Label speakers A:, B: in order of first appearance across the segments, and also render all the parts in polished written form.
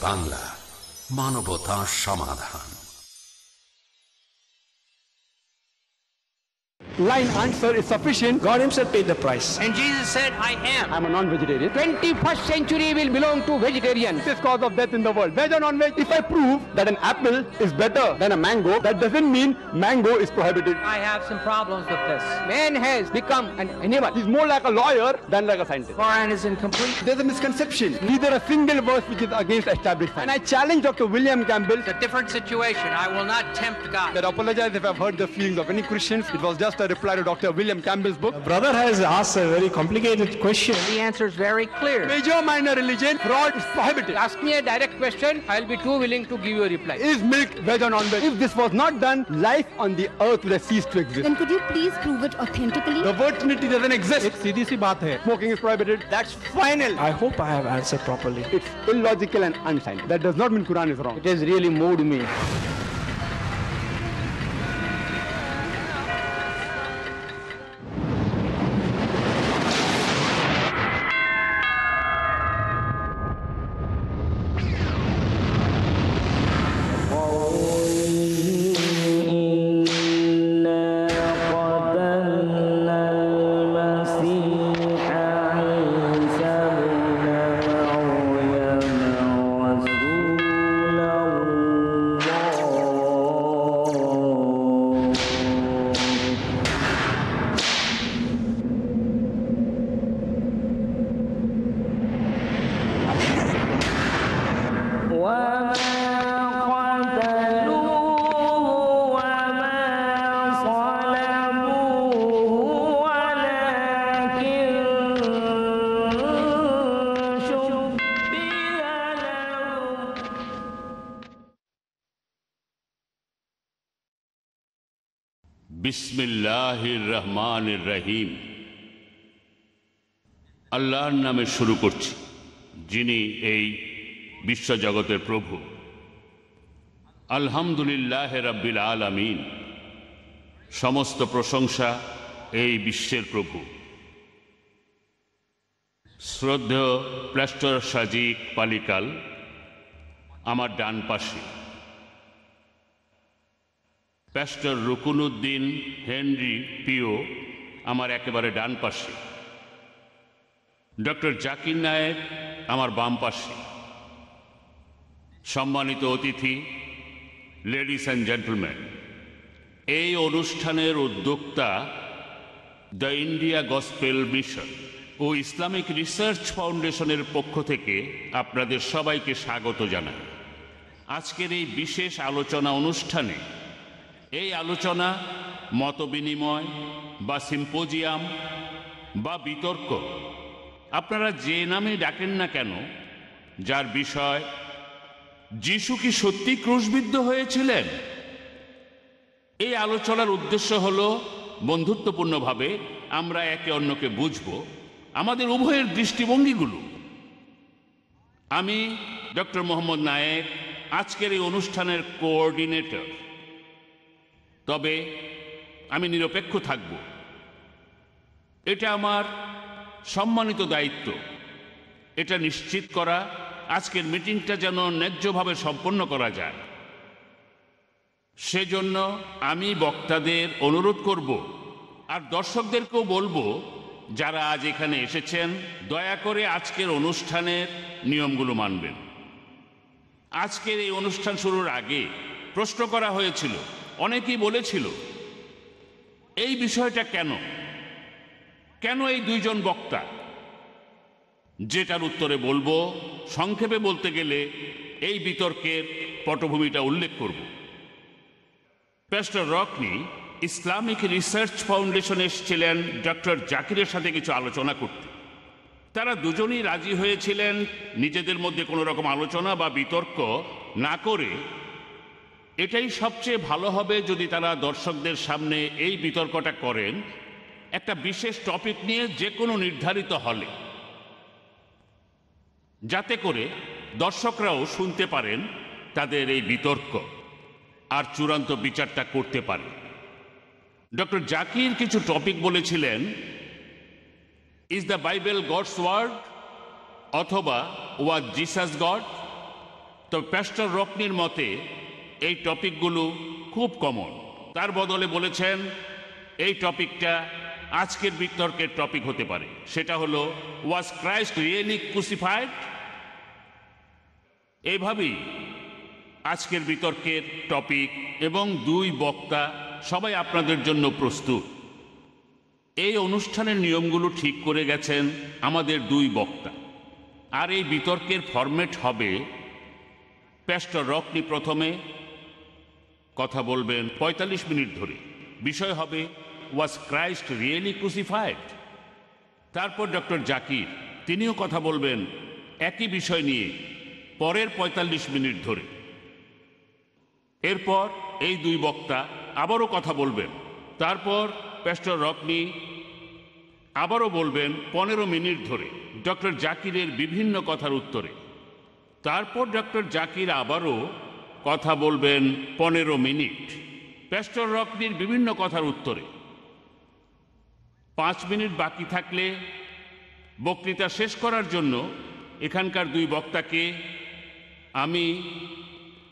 A: বাংলা, মানবতা সমাধান।
B: Line answer is sufficient. God himself paid the price.
C: And Jesus said, I am.
B: I'm a non-vegetarian.
D: 21st century will belong to vegetarians.
B: This is cause of death in the world. Veg or non-veg? If I prove that an apple is better than a mango, that doesn't mean mango is prohibited.
C: I have some problems with this.
D: Man has become an animal.
B: He's more like a lawyer than like a scientist.
C: Quran is incomplete.
B: There's a misconception. Neither a single verse which is against established science. And I challenge Dr. William Campbell.
C: It's a different situation. I will not tempt God.
B: I apologize if I've hurt the feelings of any Christians. It was just a reply to Dr. William Campbell's book.
E: Brother has asked a very complicated question.
C: The answer is very clear.
B: Major minor religion, fraud is prohibited.
D: Ask me a direct question, I'll be too willing to give you a reply.
B: Is milk veg or non-veg? If this was not done, life on the earth would have ceased to exist.
F: Then could you please prove it authentically?
B: The word Trinity doesn't exist.
E: एक सीधी सी बात है.
B: Smoking is prohibited. That's final.
E: I hope I have answered properly.
B: It's illogical and unscientific. That does not mean Quran is wrong.
D: It has really moved me.
G: বিসমিল্লাহির রহমানির রহিম। আল্লাহর নামে শুরু করছি, যিনি এই বিশ্বজগতের প্রভু। আলহামদুলিল্লাহ রাব্বিল আলামিন। সমস্ত প্রশংসা এই বিশ্বের প্রভু। শ্রদ্ধেয় প্লাস্টার সাজিক পালিকাল আমার ডান পাশে, প্যাস্টর রুকুনুদ্দিন হেনরি পিও আমার একেবারে ডান পাশে, ডক্টর জাকির নায়েক আমার বাম পাশে, সম্মানিত অতিথি, লেডিস অ্যান্ড জেন্টলম্যান, এই অনুষ্ঠানের উদ্যোক্তা দ্য ইন্ডিয়া গসপেল মিশন ও ইসলামিক রিসার্চ ফাউন্ডেশনের পক্ষ থেকে আপনাদের সবাইকে স্বাগত জানাই। আজকের এই বিশেষ আলোচনা অনুষ্ঠানে, এই আলোচনা মতবিনিময় বা সিম্পোজিয়াম বা বিতর্ক, আপনারা যে নামে ডাকেন না কেন, যার বিষয় যিশু কি সত্যি ক্রুশবিদ্ধ হয়েছিলেন, এই আলোচনার উদ্দেশ্য হল বন্ধুত্বপূর্ণভাবে আমরা একে অন্যকে বুঝব, আমাদের উভয়ের দৃষ্টিভঙ্গিগুলো। আমি ডক্টর মোহাম্মদ নায়েক, আজকের এই অনুষ্ঠানের কোঅর্ডিনেটর। তবে আমি নিরপেক্ষ থাকব, এটা আমার সম্মানিত দায়িত্ব। এটা নিশ্চিত করা আজকের মিটিংটা যেন ন্যায্যভাবে সম্পন্ন করা যায়, সেজন্য আমি বক্তাদের অনুরোধ করব আর দর্শকদেরকেও বলবো, যারা আজ এখানে এসেছেন, দয়া করে আজকের অনুষ্ঠানের নিয়মগুলো মানবেন। আজকের এই অনুষ্ঠান শুরুর আগে প্রশ্ন করা হয়েছিল, অনেকেই বলেছিল এই বিষয়টা কেন এই দুইজন বক্তা, যেটার উত্তরে বলবো, সংক্ষেপে বলতে গেলে এই বিতর্কের পটভূমিটা উল্লেখ করব। প্যাস্টর রকনি ইসলামিক রিসার্চ ফাউন্ডেশনে এসেছিলেন ডক্টর জাকিরের সাথে কিছু আলোচনা করতে। তারা দুজনই রাজি হয়েছিলেন নিজেদের মধ্যে কোনো রকম আলোচনা বা বিতর্ক না করে। এটাই সবচেয়ে ভালো হবে যদি তারা দর্শকদের সামনে এই বিতর্কটা করেন একটা বিশেষ টপিক নিয়ে, যে কোনো নির্ধারিত হলে, যাতে করে দর্শকরাও শুনতে পারেন তাদের এই বিতর্ক আর চূড়ান্ত বিচারটা করতে পারে। ডক্টর জাকির কিছু টপিক বলেছিলেন, is the Bible God's word, অথবা ওয়াজ জিসাস গড, তো প্যাস্টর রকনির মতে এই টপিকগুলো খুব কমন। তার বদলে বলেছেন এই টপিকটা আজকের বিতর্কের টপিক হতে পারে। সেটা হলো, ওয়াজ ক্রাইস্ট রিয়েলি ক্রুসিফাইড? এইভাবেই আজকের বিতর্কের টপিক এবং দুই বক্তা সবাই আপনাদের জন্য প্রস্তুত। এই অনুষ্ঠানের নিয়মগুলো ঠিক করে গেছেন আমাদের দুই বক্তা। আর এই বিতর্কের ফরম্যাট হবে, প্যাস্টর রকনি প্রথমে কথা বলবেন 45 মিনিট ধরে। বিষয় হবে, ওয়াজ ক্রাইস্ট রিয়েলি ক্রুসিফাইড? তারপর ডক্টর জাকির তিনিও কথা বলবেন একই বিষয় নিয়ে পরের 45 মিনিট ধরে। এরপর এই দুই বক্তা আবারও কথা বলবেন। তারপর প্যাস্টর রকনি আবারও বলবেন 15 মিনিট ধরে ডক্টর জাকিরের বিভিন্ন কথার উত্তরে। তারপর ডক্টর জাকির আবারও কথা বলবেন 15 মিনিট প্যাস্টর রকনির বিভিন্ন কথার উত্তরে। 5 মিনিট বাকি থাকলে বক্তৃতা শেষ করার জন্য এখানকার দুই বক্তাকে আমি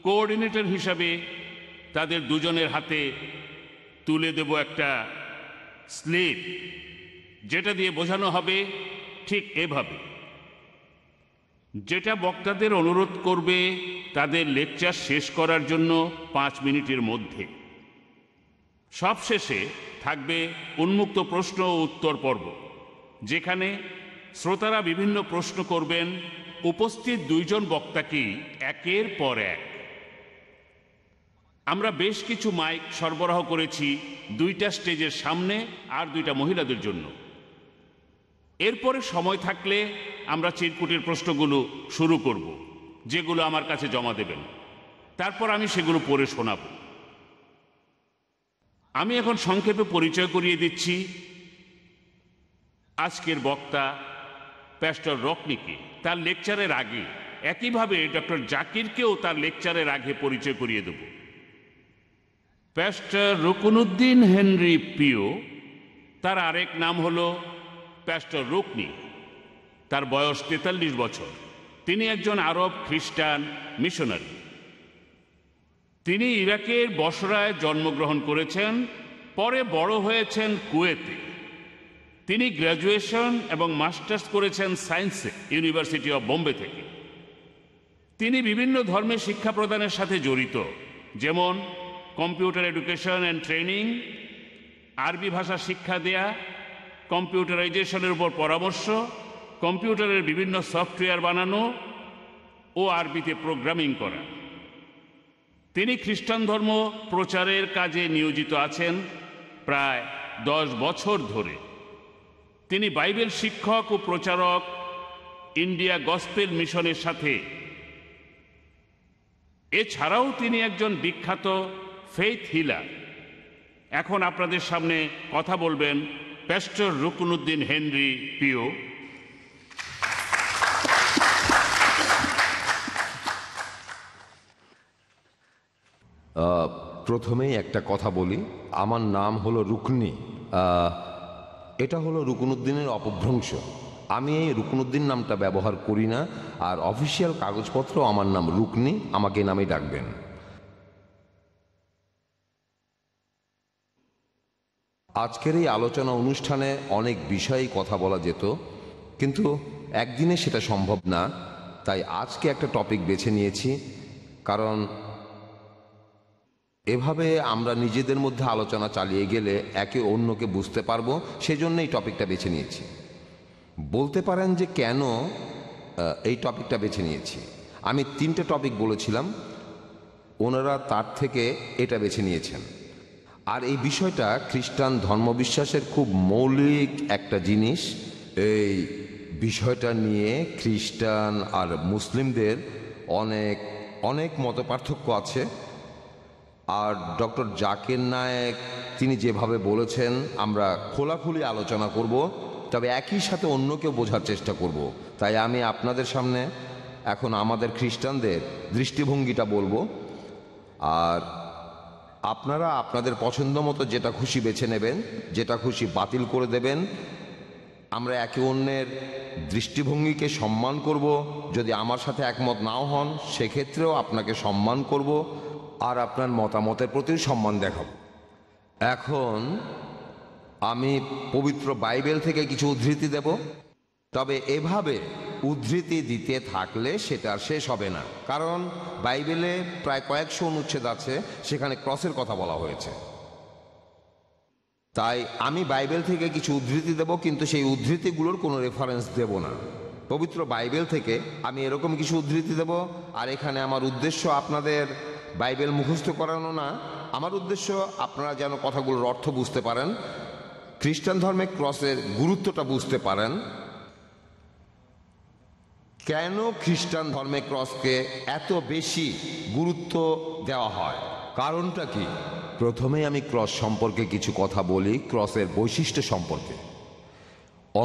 G: কোঅর্ডিনেটর হিসাবে তাদের দুজনের হাতে তুলে দেব একটা স্লিপ, যেটা দিয়ে বোঝানো হবে ঠিক এভাবে, যেটা বক্তাদের অনুরোধ করবে তাদের লেকচার শেষ করার জন্য 5 মিনিটের মধ্যে। সবশেষে থাকবে উন্মুক্ত প্রশ্ন ও উত্তর পর্ব, যেখানে শ্রোতারা বিভিন্ন প্রশ্ন করবেন উপস্থিত দুইজন বক্তাকেই একের পর এক। আমরা বেশ কিছু মাইক সরবরাহ করেছি দুইটা স্টেজের সামনে আর দুইটা মহিলাদের জন্য। এরপরে সময় থাকলে আমরা চিরকুটের প্রশ্নগুলো শুরু করব, যেগুলো আমার কাছে জমা দেবেন। তারপর আমি সেগুলো পড়ে শোনাব। আমি এখন সংক্ষেপে পরিচয় করিয়ে দিচ্ছি আজকের বক্তা প্যাস্টর রকনিকে তার লেকচারের আগে। একইভাবে ডক্টর জাকিরকেও তার লেকচারের আগে পরিচয় করিয়ে দেব। প্যাস্টর রুকনুদ্দিন হেনরি পিও, তার আরেক নাম হলো প্যাস্টর রুকনি। তার বয়স 43 বছর। তিনি একজন আরব খ্রিস্টান মিশনারি। তিনি ইরাকের বসরায় জন্মগ্রহণ করেছেন, পরে বড় হয়েছেন কুয়েতে। তিনি গ্র্যাজুয়েশন এবং মাস্টার্স করেছেন সায়েন্সে ইউনিভার্সিটি অফ বোম্বে থেকে। তিনি বিভিন্ন ধর্মের শিক্ষা প্রদানের সাথে জড়িত, যেমন কম্পিউটার এডুকেশন অ্যান্ড ট্রেনিং, আরবি ভাষা শিক্ষা দেয়া, কম্পিউটারাইজেশনের উপর পরামর্শ, কম্পিউটারের বিভিন্ন সফটওয়্যার বানানো ও আরবিতে প্রোগ্রামিং করা। তিনি খ্রিস্টান ধর্ম প্রচারের কাজে নিয়োজিত আছেন প্রায় 10 বছর ধরে। তিনি বাইবেল শিক্ষক ও প্রচারক ইন্ডিয়া গসপেল মিশনের সাথে। এছাড়াও তিনি একজন বিখ্যাত ফেইথ হিলার। এখন আপনাদের সামনে কথা বলবেন প্যাস্টর রুকনুদ্দিন হেনরি পিও।
H: প্রথমেই একটা কথা বলি, আমার নাম হলো রুকনি। এটা হলো রুকনুদ্দিনের অপভ্রংশ। আমি এই রুকনুদ্দিন নামটা ব্যবহার করি না, আর অফিসিয়াল কাগজপত্র আমার নাম রুকনি, আমাকে এই নামেই ডাকবেন। আজকের এই আলোচনা অনুষ্ঠানে অনেক বিষয়েই কথা বলা যেত, কিন্তু একদিনে সেটা সম্ভব না। তাই আজকে একটা টপিক বেছে নিয়েছি, কারণ এভাবে আমরা নিজেদের মধ্যে আলোচনা চালিয়ে গেলে একে অন্যকে বুঝতে পারবো, সেজন্য এই টপিকটা বেছে নিয়েছি। বলতে পারেন যে কেন এই টপিকটা বেছে নিয়েছি। আমি 3টে টপিক বলেছিলাম, ওনারা তার থেকে এটা বেছে নিয়েছেন। আর এই বিষয়টা খ্রিস্টান ধর্মবিশ্বাসের খুব মৌলিক একটা জিনিস। এই বিষয়টা নিয়ে খ্রিস্টান আর মুসলিমদের অনেক অনেক মতপার্থক্য আছে। আর ডক্টর জাকির নায়েক তিনি যেভাবে বলেছেন, আমরা খোলাখুলি আলোচনা করব, তবে একই সাথে অন্যকেও বোঝার চেষ্টা করব। তাই আমি আপনাদের সামনে এখন আমাদের খ্রিস্টানদের দৃষ্টিভঙ্গিটা বলবো, আর আপনারা আপনাদের পছন্দ মতো যেটা খুশি বেছে নেবেন, যেটা খুশি বাতিল করে দেবেন। আমরা একে অন্যের দৃষ্টিভঙ্গিকে সম্মান করব। যদি আমার সাথে একমত নাও হন সেক্ষেত্রেও আপনাকে সম্মান করব আর আপনার মতামতের প্রতি সম্মান দেখাবো। এখন আমি পবিত্র বাইবেল থেকে কিছু উদ্ধৃতি দেব, তবে এভাবে উদ্ধৃতি দিতে থাকলে সেটা আর শেষ হবে না, কারণ বাইবেলে প্রায় কয়েকশো অনুচ্ছেদ আছে, সেখানে ক্রসের কথা বলা হয়েছে। তাই আমি বাইবেল থেকে কিছু উদ্ধৃতি দেব, কিন্তু সেই উদ্ধৃতিগুলোর কোনো রেফারেন্স দেব না। পবিত্র বাইবেল থেকে আমি এরকম কিছু উদ্ধৃতি দেব, আর এখানে আমার উদ্দেশ্য আপনাদের বাইবেল মুখস্থ করানো না, আমার উদ্দেশ্য আপনারা যেন কথাগুলোর অর্থ বুঝতে পারেন, খ্রিস্টান ধর্মে ক্রসের গুরুত্বটা বুঝতে পারেন। কেন খ্রিস্টান ধর্মে ক্রসকে এত বেশি গুরুত্ব দেওয়া হয়, কারণটা কি? প্রথমেই আমি ক্রস সম্পর্কে কিছু কথা বলি, ক্রসের বৈশিষ্ট্য সম্পর্কে।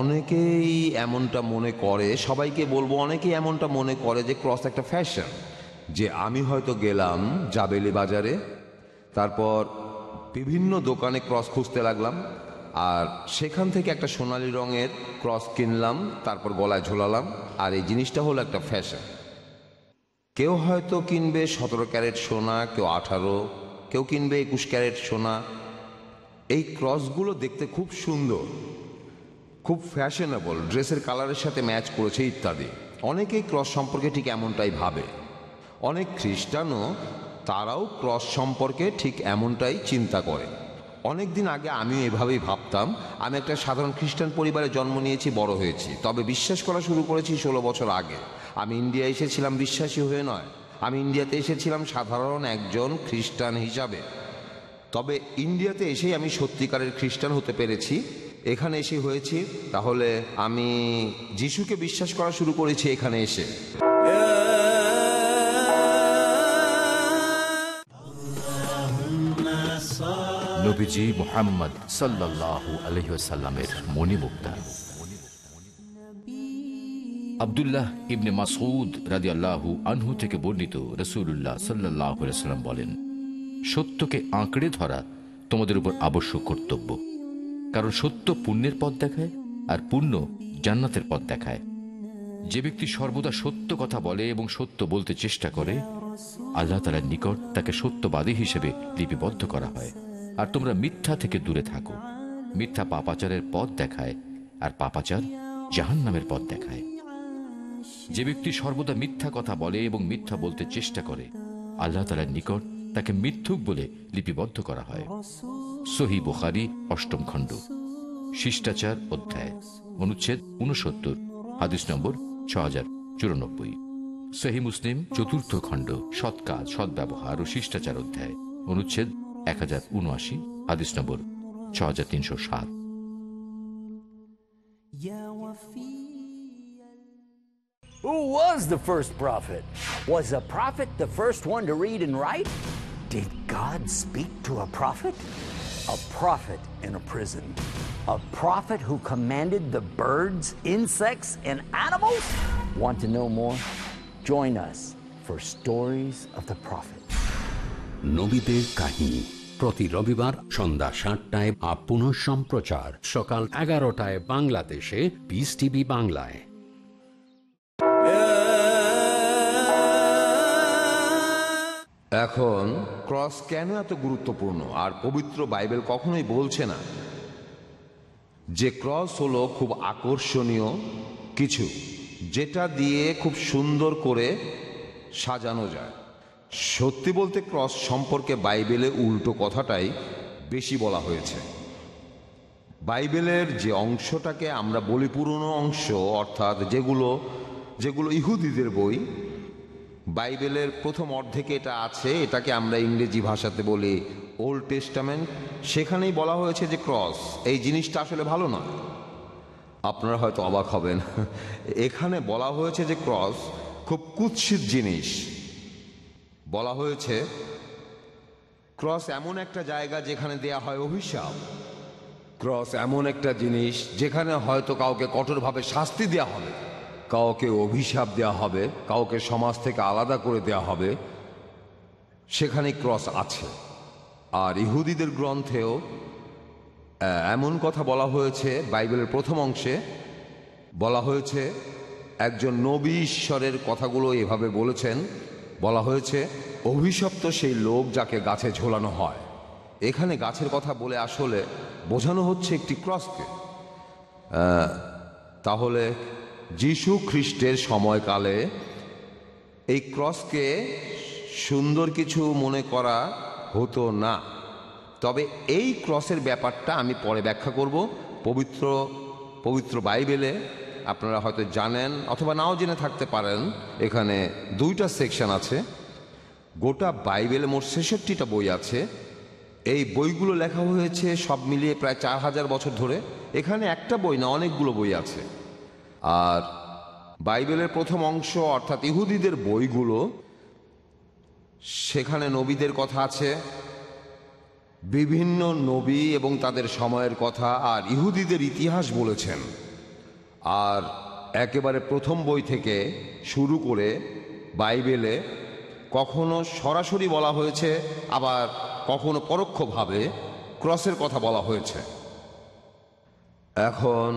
H: অনেকেই এমনটা মনে করে, সবাইকে বলবো, অনেকেই এমনটা মনে করে যে ক্রস একটা ফ্যাশন, যে আমি হয়তো গেলাম জাবেলি বাজারে, তারপর বিভিন্ন দোকানে ক্রস খুঁজতে লাগলাম, আর সেখান থেকে একটা সোনালি রঙের ক্রস কিনলাম, তারপর গলায় ঝোলালাম, আর এই জিনিসটা হলো একটা ফ্যাশন। কেউ হয়তো কিনবে 17 ক্যারেট সোনা, কেউ 18, কেউ কিনবে 21 ক্যারেট সোনা। এই ক্রসগুলো দেখতে খুব সুন্দর, খুব ফ্যাশনেবল, ড্রেসের কালারের সাথে ম্যাচ করেছে ইত্যাদি। অনেকেই ক্রস সম্পর্কে ঠিক এমনটাই ভাবে। অনেক খ্রিস্টানও তারাও ক্রস সম্পর্কে ঠিক এমনটাই চিন্তা করে। অনেক দিন আগে আমিও এভাবেই ভাবতাম। আমি একটা সাধারণ খ্রিস্টান পরিবারে জন্ম নিয়েছি, বড় হয়েছি, তবে বিশ্বাস করা শুরু করেছি 16 বছর আগে। আমি ইন্ডিয়া এসেছিলাম বিশ্বাসী হয়ে নয়, আমি ইন্ডিয়াতে এসেছিলাম সাধারণ একজন খ্রিস্টান হিসাবে। তবে ইন্ডিয়াতে এসেই আমি সত্যিকারের খ্রিস্টান হতে পেরেছি, এখানে এসে হয়েছি। তাহলে আমি যিশুকে বিশ্বাস করা শুরু করেছি এখানে এসে।
A: নবীজি মুহাম্মদ সাল্লাল্লাহু আলাইহি ওয়াসাল্লামের মণিমুক্তা। আব্দুল্লাহ ইবনে মাসউদ রাদিয়াল্লাহু আনহু থেকে বর্ণিত, রাসূলুল্লাহ সাল্লাল্লাহু আলাইহি ওয়াসাল্লাম বলেন, সত্যকে আঁকড়ে ধরা তোমাদের উপর আবশ্যক কর্তব্য, কারণ সত্য পুণ্যের পথ দেখায় আর পুণ্য জান্নাতের পথ দেখায়। যে ব্যক্তি সর্বদা সত্য কথা বলে এবং সত্য বলতে চেষ্টা করে, আল্লাহ তাআলার নিকট তাকে সত্যবাদী হিসেবে লিপিবদ্ধ করা হয়। আর তোমরা মিথ্যা থেকে দূরে থাকো। মিথ্যা পাপাচারের পথ দেখায় আর পাপাচার জাহান্নামের পথ দেখায়। যে ব্যক্তি সর্বদা মিথ্যা কথা বলে এবং মিথ্যা বলতে চেষ্টা করে, আল্লাহ তাআলার নিকট তাকে মিথ্যুক বলে লিপিবদ্ধ করা হয়। সহিহ বুখারী 8ম খণ্ড, শিষ্টাচার অধ্যায়, অনুচ্ছেদ 69, হাদিস নম্বর 6094। সহিহ মুসলিম 4th খণ্ড, সৎ কাজ, সদ্ব্যবহার ও শিষ্টাচার অধ্যায়, অনুচ্ছেদ 1079, হাদিস নম্বর 6307।
I: Who was the first prophet? Was a prophet the first one to read and write? Did God speak to a prophet? A prophet in a prison. A prophet who commanded the birds, insects, and animals? Want to know more? Join us for Stories of the Prophet.
A: নবীদের কাহিনী, প্রতি রবিবার সন্ধ্যা 7টায়, পুনঃ সম্প্রচার সকাল 11টায় বাংলাদেশে piece TV বাংলায়।
H: এখন ক্রস কেন এত গুরুত্বপূর্ণ? আর পবিত্র বাইবেল কখনোই বলছে না যে ক্রস হলো খুব আকর্ষণীয় কিছু, যেটা দিয়ে খুব সুন্দর করে সাজানো যায়। সত্যি বলতে ক্রস সম্পর্কে বাইবেলে উল্টো কথাটাই বেশি বলা হয়েছে। বাইবেলের যে অংশটাকে আমরা বলি পুরনো অংশ, অর্থাৎ যেগুলো ইহুদিদের বই, বাইবেলের প্রথম অর্ধেকে এটা আছে, এটাকে আমরা ইংরেজি ভাষাতে বলি ওল্ড টেস্টামেন্ট। সেখানেই বলা হয়েছে যে ক্রস এই জিনিসটা আসলে ভালো নয়। আপনারা হয়তো অবাক হবেন, এখানে বলা হয়েছে যে ক্রস খুব কুৎসিত জিনিস। বলা হয়েছে ক্রস এমন একটা জায়গা যেখানে দেয়া হয় অভিশাপ। ক্রস এমন একটা জিনিস যেখানে হয়তো কাউকে কঠোরভাবে শাস্তি দেওয়া হবে, কাউকে অভিশাপ দেওয়া হবে, কাউকে সমাজ থেকে আলাদা করে দেওয়া হবে, সেখানে ক্রস আছে। আর ইহুদিদের গ্রন্থেও এমন কথা বলা হয়েছে বাইবেলের প্রথম অংশে, বলা হয়েছে একজন নবী ঈশ্বরের কথাগুলো এভাবে বলেছেন, বলা হয়েছে অভিশপ্ত সেই লোক যাকে গাছে ঝোলানো হয়। এখানে গাছের কথা বলে আসলে বোঝানো হচ্ছে একটি ক্রসকে। তাহলে যীশু খ্রিস্টের সময়কালে এই ক্রসকে সুন্দর কিছু মনে করা হতো না। তবে এই ক্রসের ব্যাপারটা আমি পরে ব্যাখ্যা করব। পবিত্র বাইবেলে আপনারা হয়তো জানেন অথবা নাও জেনে থাকতে পারেন, এখানে 2টা সেকশন আছে। গোটা বাইবেলে মোট 66টা বই আছে। এই বইগুলো লেখা হয়েছে সব মিলিয়ে প্রায় 4000 বছর ধরে। এখানে একটা বই না, অনেকগুলো বই আছে। আর বাইবেলের প্রথম অংশ অর্থাৎ ইহুদিদের বইগুলো, সেখানে নবীদের কথা আছে, বিভিন্ন নবী এবং তাদের সময়ের কথা আর ইহুদিদের ইতিহাস বলেছেন। আর একেবারে প্রথম বই থেকে শুরু করে বাইবেলে কখনো সরাসরি বলা হয়েছে, আবার কখনো পরোক্ষভাবে ক্রসের কথা বলা হয়েছে। এখন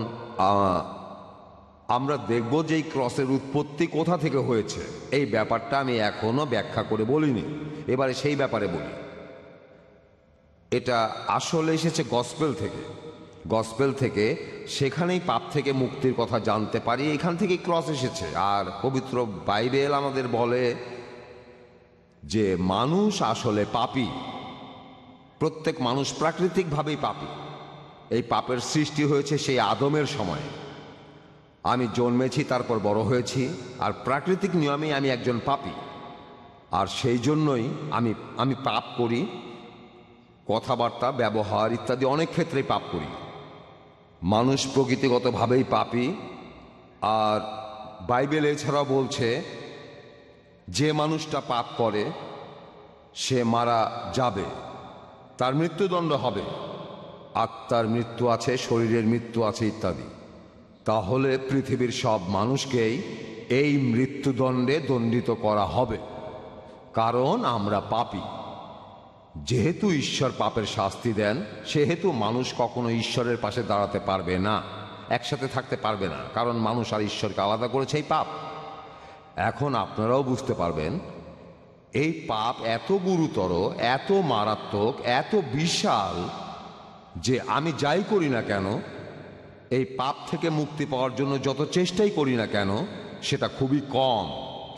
H: আমরা দেখব যে এই ক্রসের উৎপত্তি কোথা থেকে হয়েছে। এই ব্যাপারটা আমি এখনো ব্যাখ্যা করে বলিনি, এবারে সেই ব্যাপারে বলি। এটা আসলে এসেছে গসপেল থেকে। সেখানেই পাপ থেকে মুক্তির কথা জানতে পারি, এখান থেকেই ক্রস এসেছে। আর পবিত্র বাইবেল আমাদের বলে যে মানুষ আসলে পাপী, প্রত্যেক মানুষ প্রাকৃতিকভাবেই পাপী। এই পাপের সৃষ্টি হয়েছে সেই আদমের সময়। আমি জন্মেছি, তারপর বড় হয়েছি, আর প্রাকৃতিক নিয়মেই আমি একজন পাপী। আর সেই জন্যই আমি পাপ করি, কথাবার্তা, ব্যবহার ইত্যাদি অনেক ক্ষেত্রেই পাপ করি। মানুষ প্রকৃতিগতভাবেই পাপী। আর বাইবেল এছাড়াও বলছে যে মানুষটা পাপ করে সে মারা যাবে, তার মৃত্যুদণ্ড হবে। আত্মার মৃত্যু আছে, শরীরের মৃত্যু আছে ইত্যাদি। তাহলে পৃথিবীর সব মানুষকেই এই মৃত্যুদণ্ডে দণ্ডিত করা হবে, কারণ আমরা পাপী। যেহেতু ঈশ্বর পাপের শাস্তি দেন, সেহেতু মানুষ কখনো ঈশ্বরের পাশে দাঁড়াতে পারবে না, একসাথে থাকতে পারবে না, কারণ মানুষ আর ঈশ্বরকে আলাদা করেছে এই পাপ। এখন আপনারাও বুঝতে পারবেন এই পাপ এত গুরুতর, এত মারাত্মক, এত বিশাল যে আমি যাই করি না কেন, এই পাপ থেকে মুক্তি পাওয়ার জন্য যত চেষ্টাই করি না কেন, সেটা খুবই কম।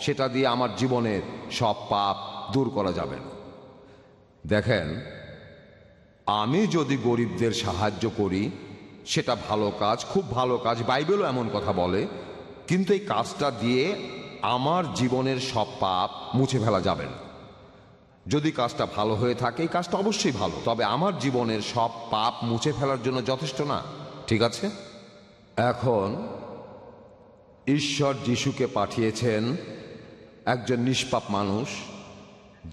H: সেটা দিয়ে আমার জীবনের সব পাপ দূর করা যাবে না। দেখেন, আমি যদি গরিবদের সাহায্য করি, সেটা ভালো কাজ, খুব ভালো কাজ, বাইবেলও এমন কথা বলে। কিন্তু এই কাজটা দিয়ে আমার জীবনের সব পাপ মুছে ফেলা যাবে না। যদি কাজটা ভালো হয়ে থাকে, এই কাজটা অবশ্যই ভালো, তবে আমার জীবনের সব পাপ মুছে ফেলার জন্য যথেষ্ট না। ঠিক আছে? এখন ঈশ্বর যিশুকে পাঠিয়েছেন, একজন নিষ্পাপ মানুষ,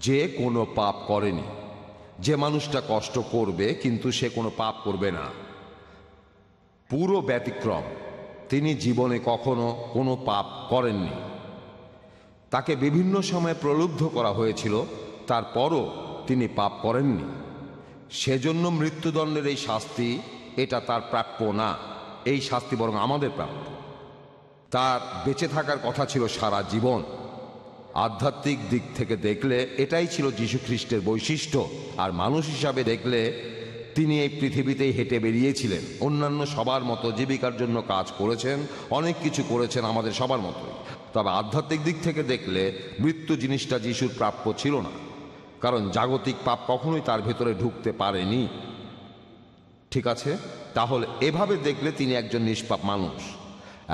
H: যে কোনো পাপ করেনি। যে মানুষটা কষ্ট করবে কিন্তু সে কোনো পাপ করবে না, পুরো ব্যতিক্রম। তিনি জীবনে কখনো কোনো পাপ করেননি। তাকে বিভিন্ন সময়ে প্রলুব্ধ করা হয়েছিল, তারপরও তিনি পাপ করেননি। সেজন্য মৃত্যুদণ্ডের এই শাস্তি, এটা তার প্রাপ্য না। এই শাস্তি বরং আমাদের প্রাপ্য। তার বেঁচে থাকার কথা ছিল সারা জীবন। আধ্যাত্মিক দিক থেকে দেখলে এটাই ছিল যীশু খ্রিস্টের বৈশিষ্ট্য। আর মানুষ হিসাবে দেখলে তিনি এই পৃথিবীতেই হেঁটে বেরিয়েছিলেন। অন্যান্য সবার মতো জীবিকার জন্য কাজ করেছেন, অনেক কিছু করেছেন আমাদের সবার মতোই। তবে আধ্যাত্মিক দিক থেকে দেখলে মৃত্যু জিনিসটা যিশুর প্রাপ্য ছিল না, কারণ জাগতিক পাপ কখনোই তার ভেতরে ঢুকতে পারেনি। ঠিক আছে? তাহলে এভাবে দেখলে তিনি একজন নিষ্পাপ মানুষ।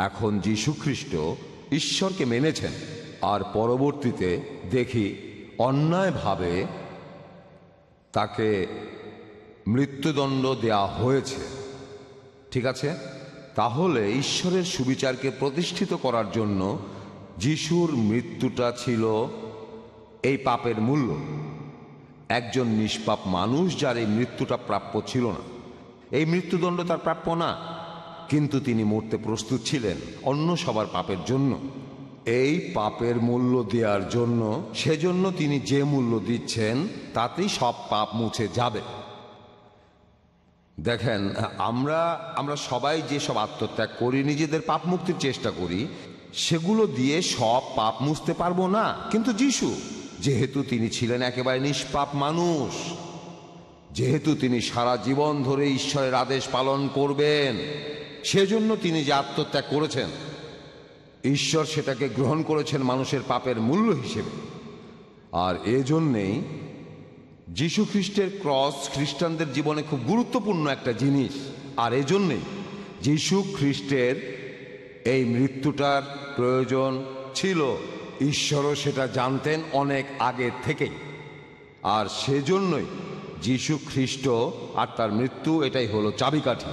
H: এখন যীশু খ্রিস্ট ঈশ্বরকে মেনেছেন, আর পরবর্তীতে দেখি অন্যায়ভাবে তাকে মৃত্যুদণ্ড দেয়া হয়েছে। ঠিক আছে? তাহলে ঈশ্বরের সুবিচারকে প্রতিষ্ঠিত করার জন্য যিশুর মৃত্যুটা ছিল এই পাপের মূল্য। একজন নিষ্পাপ মানুষ যার এই মৃত্যুটা প্রাপ্য ছিল না, এই মৃত্যুদণ্ড তার প্রাপ্য না, কিন্তু তিনি মরতে প্রস্তুত ছিলেন অন্য সবার পাপের জন্য। এই পাপের মূল্য দেওয়ার জন্য, সেজন্য তিনি যে মূল্য দিচ্ছেন তাতেই সব পাপ মুছে যাবে। দেখেন, আমরা সবাই যেসব আত্মত্যাগ করি, নিজেদের পাপ মুক্তির চেষ্টা করি, সেগুলো দিয়ে সব পাপ মুছতে পারবো না। কিন্তু যিশু, যেহেতু তিনি ছিলেন একেবারে নিষ্পাপ মানুষ, যেহেতু তিনি সারা জীবন ধরে ঈশ্বরের আদেশ পালন করবেন, সেজন্য তিনি যে আত্মত্যাগ করেছেন, ঈশ্বর সেটাকে গ্রহণ করেছেন মানুষের পাপের মূল্য হিসেবে। আর এজন্যেই যীশু খ্রিস্টের ক্রস খ্রিস্টানদের জীবনে খুব গুরুত্বপূর্ণ একটা জিনিস। আর এজন্যেই যীশু খ্রিস্টের এই মৃত্যুটার প্রয়োজন ছিল। ঈশ্বরও সেটা জানতেন অনেক আগে থেকেই। আর সেজন্যই যীশু খ্রিস্ট আর তার মৃত্যু, এটাই হলো চাবিকাঠি।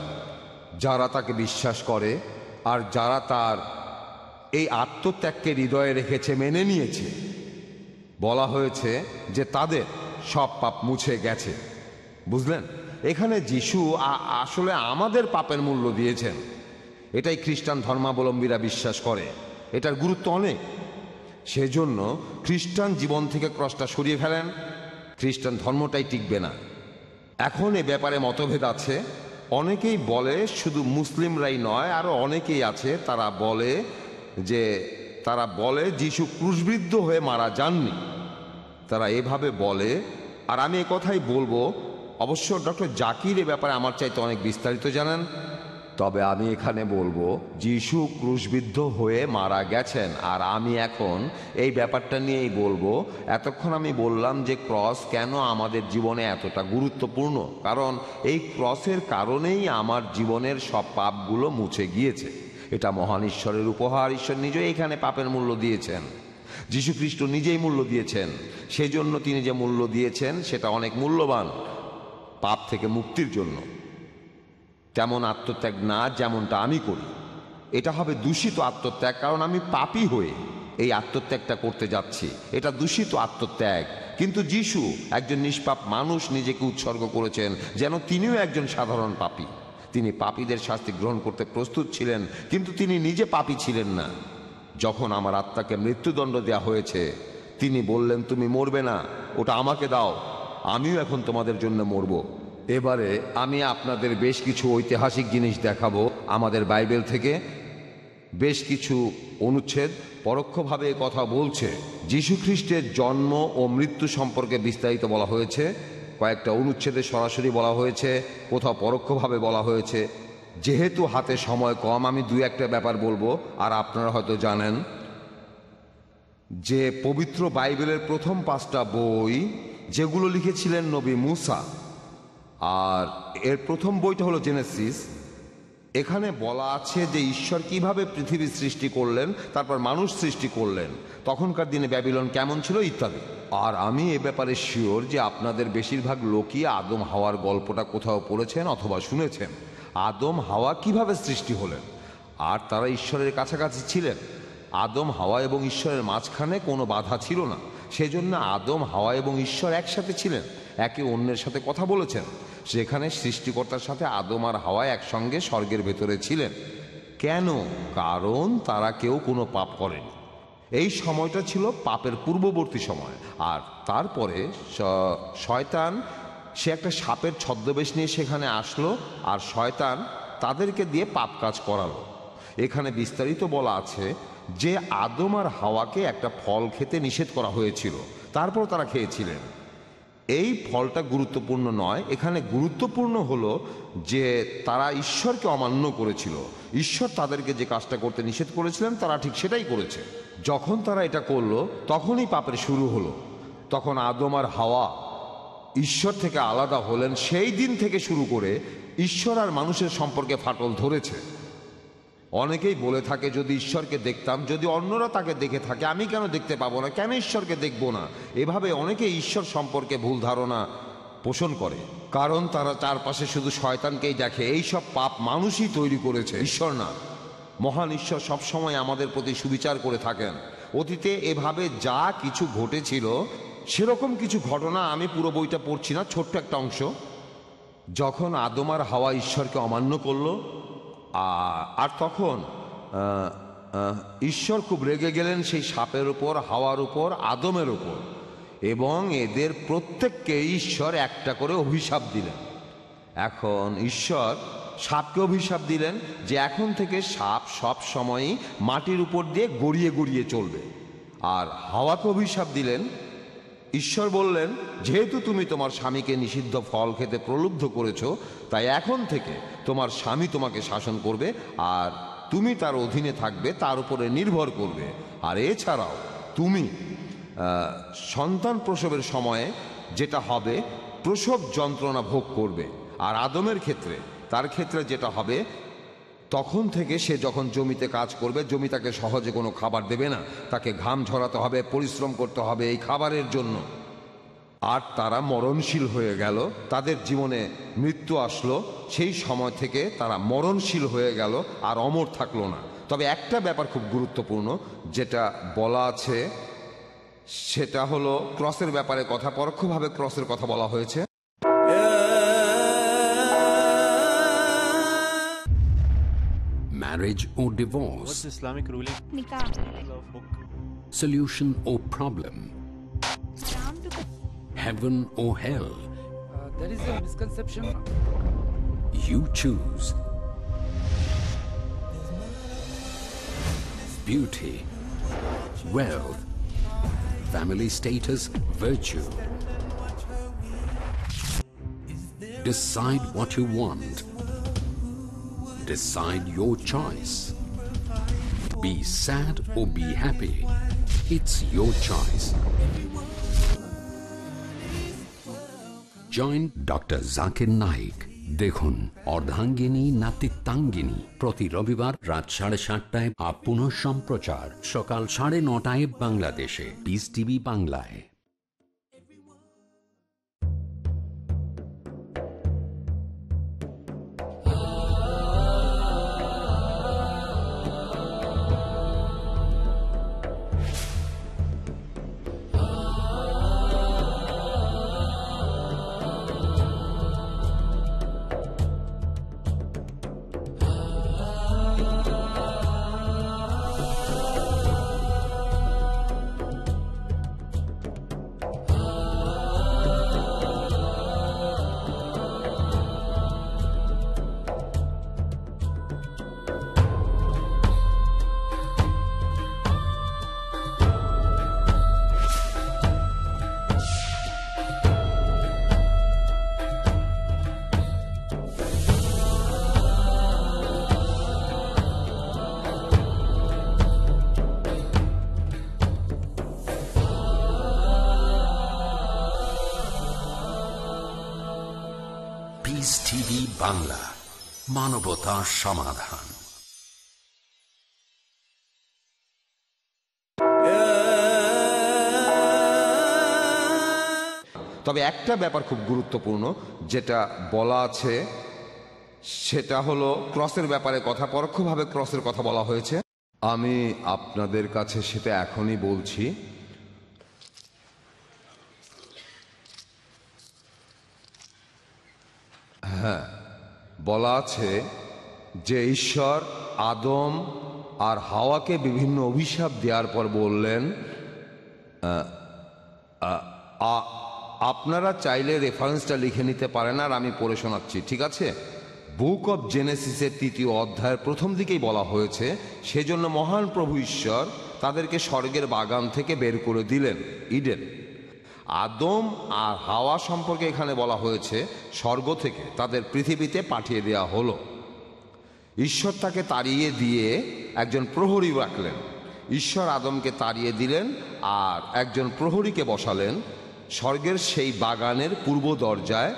H: যারা তাকে বিশ্বাস করে আর যারা তার এই আত্মত্যাগকে হৃদয়ে রেখেছে, মেনে নিয়েছে, বলা হয়েছে যে তাদের সব পাপ মুছে গেছে। বুঝলেন? এখানে যিশু আসলে আমাদের পাপের মূল্য দিয়েছেন। এটাই খ্রিস্টান ধর্মাবলম্বীরা বিশ্বাস করে। এটার গুরুত্ব অনেক। সেজন্য খ্রিস্টান জীবন থেকে ক্রসটা সরিয়ে ফেলেন, খ্রিস্টান ধর্মটাই টিকবে না। এখন এ ব্যাপারে মতভেদ আছে। অনেকেই বলে, শুধু মুসলিমরাই নয়, আরও অনেকেই আছে, তারা বলে যিশু ক্রুশবিদ্ধ হয়ে মারা যাননি। তারা এভাবে বলে। আর আমি এ কথাই বলবো, অবশ্য ডক্টর জাকির এ ব্যাপারে আমার চাইতে অনেক বিস্তারিত জানেন। তবে আমি এখানে বলবো যিশু ক্রুশবিদ্ধ হয়ে মারা গেছেন। আর আমি এখন এই ব্যাপারটা নিয়েই বলবো। এতক্ষণ আমি বললাম যে ক্রস কেন আমাদের জীবনে এতটা গুরুত্বপূর্ণ, কারণ এই ক্রসের কারণেই আমার জীবনের সব পাপগুলো মুছে গিয়েছে। এটা মহান ঈশ্বরের উপহার। ঈশ্বর নিজেই এখানে পাপের মূল্য দিয়েছেন। যীশু খ্রিস্ট নিজেই মূল্য দিয়েছেন। সেই জন্য তিনি যে মূল্য দিয়েছেন সেটা অনেক মূল্যবান, পাপ থেকে মুক্তির জন্য। তেমন আত্মত্যাগ না যেমনটা আমি করি। এটা হবে দূষিত আত্মত্যাগ, কারণ আমি পাপী হয়ে এই আত্মত্যাগটা করতে যাচ্ছি। এটা দূষিত আত্মত্যাগ। কিন্তু যিশু একজন নিষ্পাপ মানুষ, নিজেকে উৎসর্গ করেছেন যেন তিনিও একজন সাধারণ পাপী। তিনি পাপীদের শাস্তি গ্রহণ করতে প্রস্তুত ছিলেন, কিন্তু তিনি নিজে পাপী ছিলেন না। যখন আমার আত্মাকে মৃত্যুদণ্ড দেওয়া হয়েছে, তিনি বললেন, তুমি মরবে না, ওটা আমাকে দাও, আমিও এখন তোমাদের জন্য মরব। এবারে আমি আপনাদের বেশ কিছু ঐতিহাসিক জিনিস দেখাবো আমাদের বাইবেল থেকে। বেশ কিছু অনুচ্ছেদ পরোক্ষভাবে কথা বলছে। যীশু খ্রিস্টের জন্ম ও মৃত্যু সম্পর্কে বিস্তারিত বলা হয়েছে। কয়েকটা অনুচ্ছেদে সরাসরি বলা হয়েছে, কোথাও পরোক্ষভাবে বলা হয়েছে। যেহেতু হাতে সময় কম, আমি দুই একটা ব্যাপার বলবো। আর আপনারা হয়তো জানেন যে পবিত্র বাইবেলের প্রথম 5টা বই যেগুলো লিখেছিলেন নবী মুসা, আর এর প্রথম বইটা হলো জেনেসিস। এখানে বলা আছে যে ঈশ্বর কিভাবে পৃথিবী সৃষ্টি করলেন, তারপর মানুষ সৃষ্টি করলেন, তখনকার দিনে ব্যাবিলন কেমন ছিল ইত্যাদি। আর আমি এ ব্যাপারে শিওর যে আপনাদের বেশিরভাগ লোকই আদম হাওয়ার গল্পটা কোথাও পড়েছেন অথবা শুনেছেন। আদম হাওয়া কিভাবে সৃষ্টি হলেন, আর তারা ঈশ্বরের কাছাকাছি ছিলেন। আদম হাওয়া এবং ঈশ্বরের মাঝখানে কোনো বাধা ছিল না। সেজন্য আদম হাওয়া এবং ঈশ্বর একসাথে ছিলেন, একে অন্যের সাথে কথা বলেছেন। সেখানে সৃষ্টিকর্তার সাথে আদম আর হাওয়া একসঙ্গে স্বর্গের ভেতরে ছিলেন। কেন? কারণ তারা কেউ কোনো পাপ করেনি। এই সময়টা ছিল পাপের পূর্ববর্তী সময়। আর তারপরে শয়তান, সে একটা সাপের ছদ্মবেশ নিয়ে সেখানে আসলো, আর শয়তান তাদেরকে দিয়ে পাপ কাজ করালো। এখানে বিস্তারিত বলা আছে যে আদম আর হাওয়াকে একটা ফল খেতে নিষেধ করা হয়েছিল, তারপর তারা খেয়েছিলেন। এই ফলটা গুরুত্বপূর্ণ নয়, এখানে গুরুত্বপূর্ণ হলো যে তারা ঈশ্বরকে অমান্য করেছিল। ঈশ্বর তাদেরকে যে কাজটা করতে নিষেধ করেছিলেন তারা ঠিক সেটাই করেছে। যখন তারা এটা করলো তখনই পাপের শুরু হলো। তখন আদম আর হাওয়া ঈশ্বর থেকে আলাদা হলেন। সেই দিন থেকে শুরু করে ঈশ্বর আর মানুষের সম্পর্কে ফাটল ধরেছে। অনেকেই বলে থাকে, যদি ঈশ্বরকে দেখতাম, যদি অন্যরা তাকে দেখে থাকে, আমি কেন দেখতে পাবো না, কেন ঈশ্বরকে দেখবো না? এভাবে অনেকে ঈশ্বর সম্পর্কে ভুল ধারণা পোষণ করে, কারণ তারা চারপাশে শুধু শয়তানকেই দেখে। এই সব পাপ মানুষই তৈরি করেছে, ঈশ্বর না। মহান ঈশ্বর সবসময় আমাদের প্রতি সুবিচার করে থাকেন। অতীতে এভাবে যা কিছু ঘটেছিল সেরকম কিছু ঘটনা, আমি পুরো বইটা পড়ছি না, ছোট্ট একটা অংশ। যখন আদম আর হাওয়া ঈশ্বরকে অমান্য করলো, আর তখন ঈশ্বর খুব রেগে গেলেন সেই সাপের উপর, হাওয়ার উপর, আদমের উপর, এবং এদের প্রত্যেককে ঈশ্বর একটা করে অভিশাপ দিলেন। এখন ঈশ্বর সাপকে অভিশাপ দিলেন যে এখন থেকে সাপ সব সময়ই মাটির উপর দিয়ে গড়িয়ে গড়িয়ে চলবে। আর হাওয়াকে অভিশাপ দিলেন, ঈশ্বর বললেন যেহেতু তুমি তোমার স্বামীকে নিষিদ্ধ ফল খেতে প্রলুব্ধ করেছো, তাই এখন থেকে তোমার স্বামী তোমাকে শাসন করবে আর তুমি তার অধীনে থাকবে, তার উপরে নির্ভর করবে। আর এছাড়াও তুমি সন্তান প্রসবের সময়ে যেটা হবে প্রসব যন্ত্রণা ভোগ করবে। আর আদমের ক্ষেত্রে, তার ক্ষেত্রে যেটা হবে, তখন থেকে সে যখন জমিতে কাজ করবে, জমি তাকে সহজে কোনো খাবার দেবে না, তাকে ঘাম ঝরাতে হবে, পরিশ্রম করতে হবে এই খাবারের জন্য। আর তারা মরণশীল হয়ে গেল, তাদের জীবনে মৃত্যু আসলো, সেই সময় থেকে তারা মরণশীল হয়ে গেল, আর অমর থাকলো না। তবে একটা ব্যাপার খুব গুরুত্বপূর্ণ যেটা বলা আছে, সেটা হলো ক্রসের ব্যাপারে কথা, পরোক্ষভাবে ক্রসের কথা বলা হয়েছে।
J: Marriage or divorce?
E: What's Islamic ruling?
F: Nikah.
J: Solution or problem?
F: Ram to
J: Heaven or hell?
D: There is a misconception.
J: You choose. Beauty, wealth, family status, virtue. Decide what you want. Decide your choice. Be sad or be happy. It's your choice. Join Dr. Zakir Naik. দেখুন অর্ধাঙ্গিনী নাতিত্বাঙ্গিনী প্রতি রবিবার রাত 7:30টায়, আর পুনঃ সম্প্রচার সকাল 9:30টায় বাংলাদেশে piece TV বাংলায়। Piece TV Bangla, মানবতার সমাধান।
H: তবে একটা ব্যাপার খুব গুরুত্বপূর্ণ যেটা বলা আছে, সেটা হলো ক্রসের ব্যাপারে কথা, পরোক্ষভাবে ক্রসের কথা বলা হয়েছে। আমি আপনাদের কাছে সেটা এখনই বলছি। হ্যাঁ, বলা আছে যে ঈশ্বর আদম আর হাওয়াকে বিভিন্ন অভিশাপ দেওয়ার পর বললেন, আপনারা চাইলে রেফারেন্সটা লিখে নিতে পারেন, আর আমি পড়ে শোনাচ্ছি, ঠিক আছে? বুক অব জেনেসিসের 3য় অধ্যায়ের প্রথম দিকেই বলা হয়েছে, সেজন্য মহান প্রভু ঈশ্বর তাদেরকে স্বর্গের বাগান থেকে বের করে দিলেন, ইডেন। আদম আর হাওয়া সম্পর্কে এখানে বলা হয়েছে স্বর্গ থেকে তাদের পৃথিবীতে পাঠিয়ে দেওয়া হলো। ঈশ্বর তাকে তাড়িয়ে দিয়ে একজন প্রহরী রাখলেন। ঈশ্বর আদমকে তাড়িয়ে দিলেন আর একজন প্রহরীকে বসালেন। স্বর্গের সেই বাগানের পূর্ব দরজায়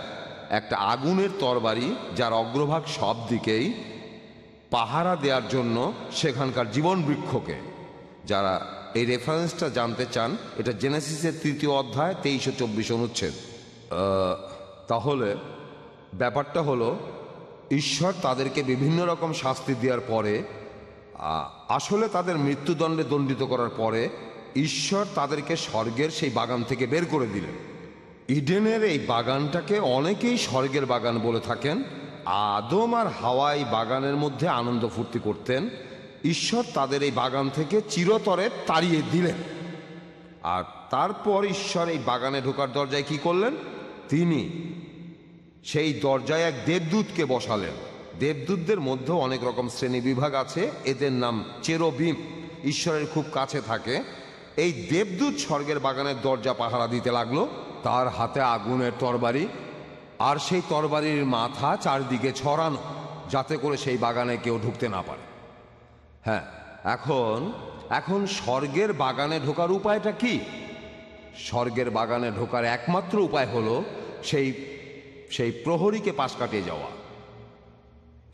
H: একটা আগুনের তরবারি, যার অগ্রভাগ সব দিকেই, পাহারা দেওয়ার জন্য সেখানকার জীবন বৃক্ষকে। যারা এই রেফারেন্সটা জানতে চান, এটা জেনেসিসের 3য় অধ্যায় 23-24 অনুচ্ছেদ। তাহলে ব্যাপারটা হলো, ঈশ্বর তাদেরকে বিভিন্ন রকম শাস্তি দেওয়ার পরে, আসলে তাদের মৃত্যুদণ্ডে দণ্ডিত করার পরে, ঈশ্বর তাদেরকে স্বর্গের সেই বাগান থেকে বের করে দিলেন। ইডেনের এই বাগানটাকে অনেকেই স্বর্গের বাগান বলে থাকেন। আদম আর হাওয়া এই বাগানের মধ্যে আনন্দ ফুর্তি করতেন। ঈশ্বর তাদের এই বাগান থেকে চিরতরে তাড়িয়ে দিলেন। আর তারপর ঈশ্বর এই বাগানে ঢোকার দরজায় কি করলেন? তিনি সেই দরজায় এক দেবদূতকে বসালেন। দেবদূতদের মধ্যেও অনেক রকম শ্রেণী বিভাগ আছে, এদের নাম চেরোবিম, ঈশ্বরের খুব কাছে থাকে। এই দেবদূত স্বর্গের বাগানের দরজা পাহারা দিতে লাগলো, তার হাতে আগুনের তরবারি, আর সেই তরবারির মাথা চারদিকে ছড়ানো, যাতে করে সেই বাগানে কেউ ঢুকতে না পারে। হ্যাঁ, এখন স্বর্গের বাগানে ঢোকার উপায়টা কি? স্বর্গের বাগানে ঢোকার একমাত্র উপায় হলো সেই প্রহরীকে পাশ কাটিয়ে যাওয়া।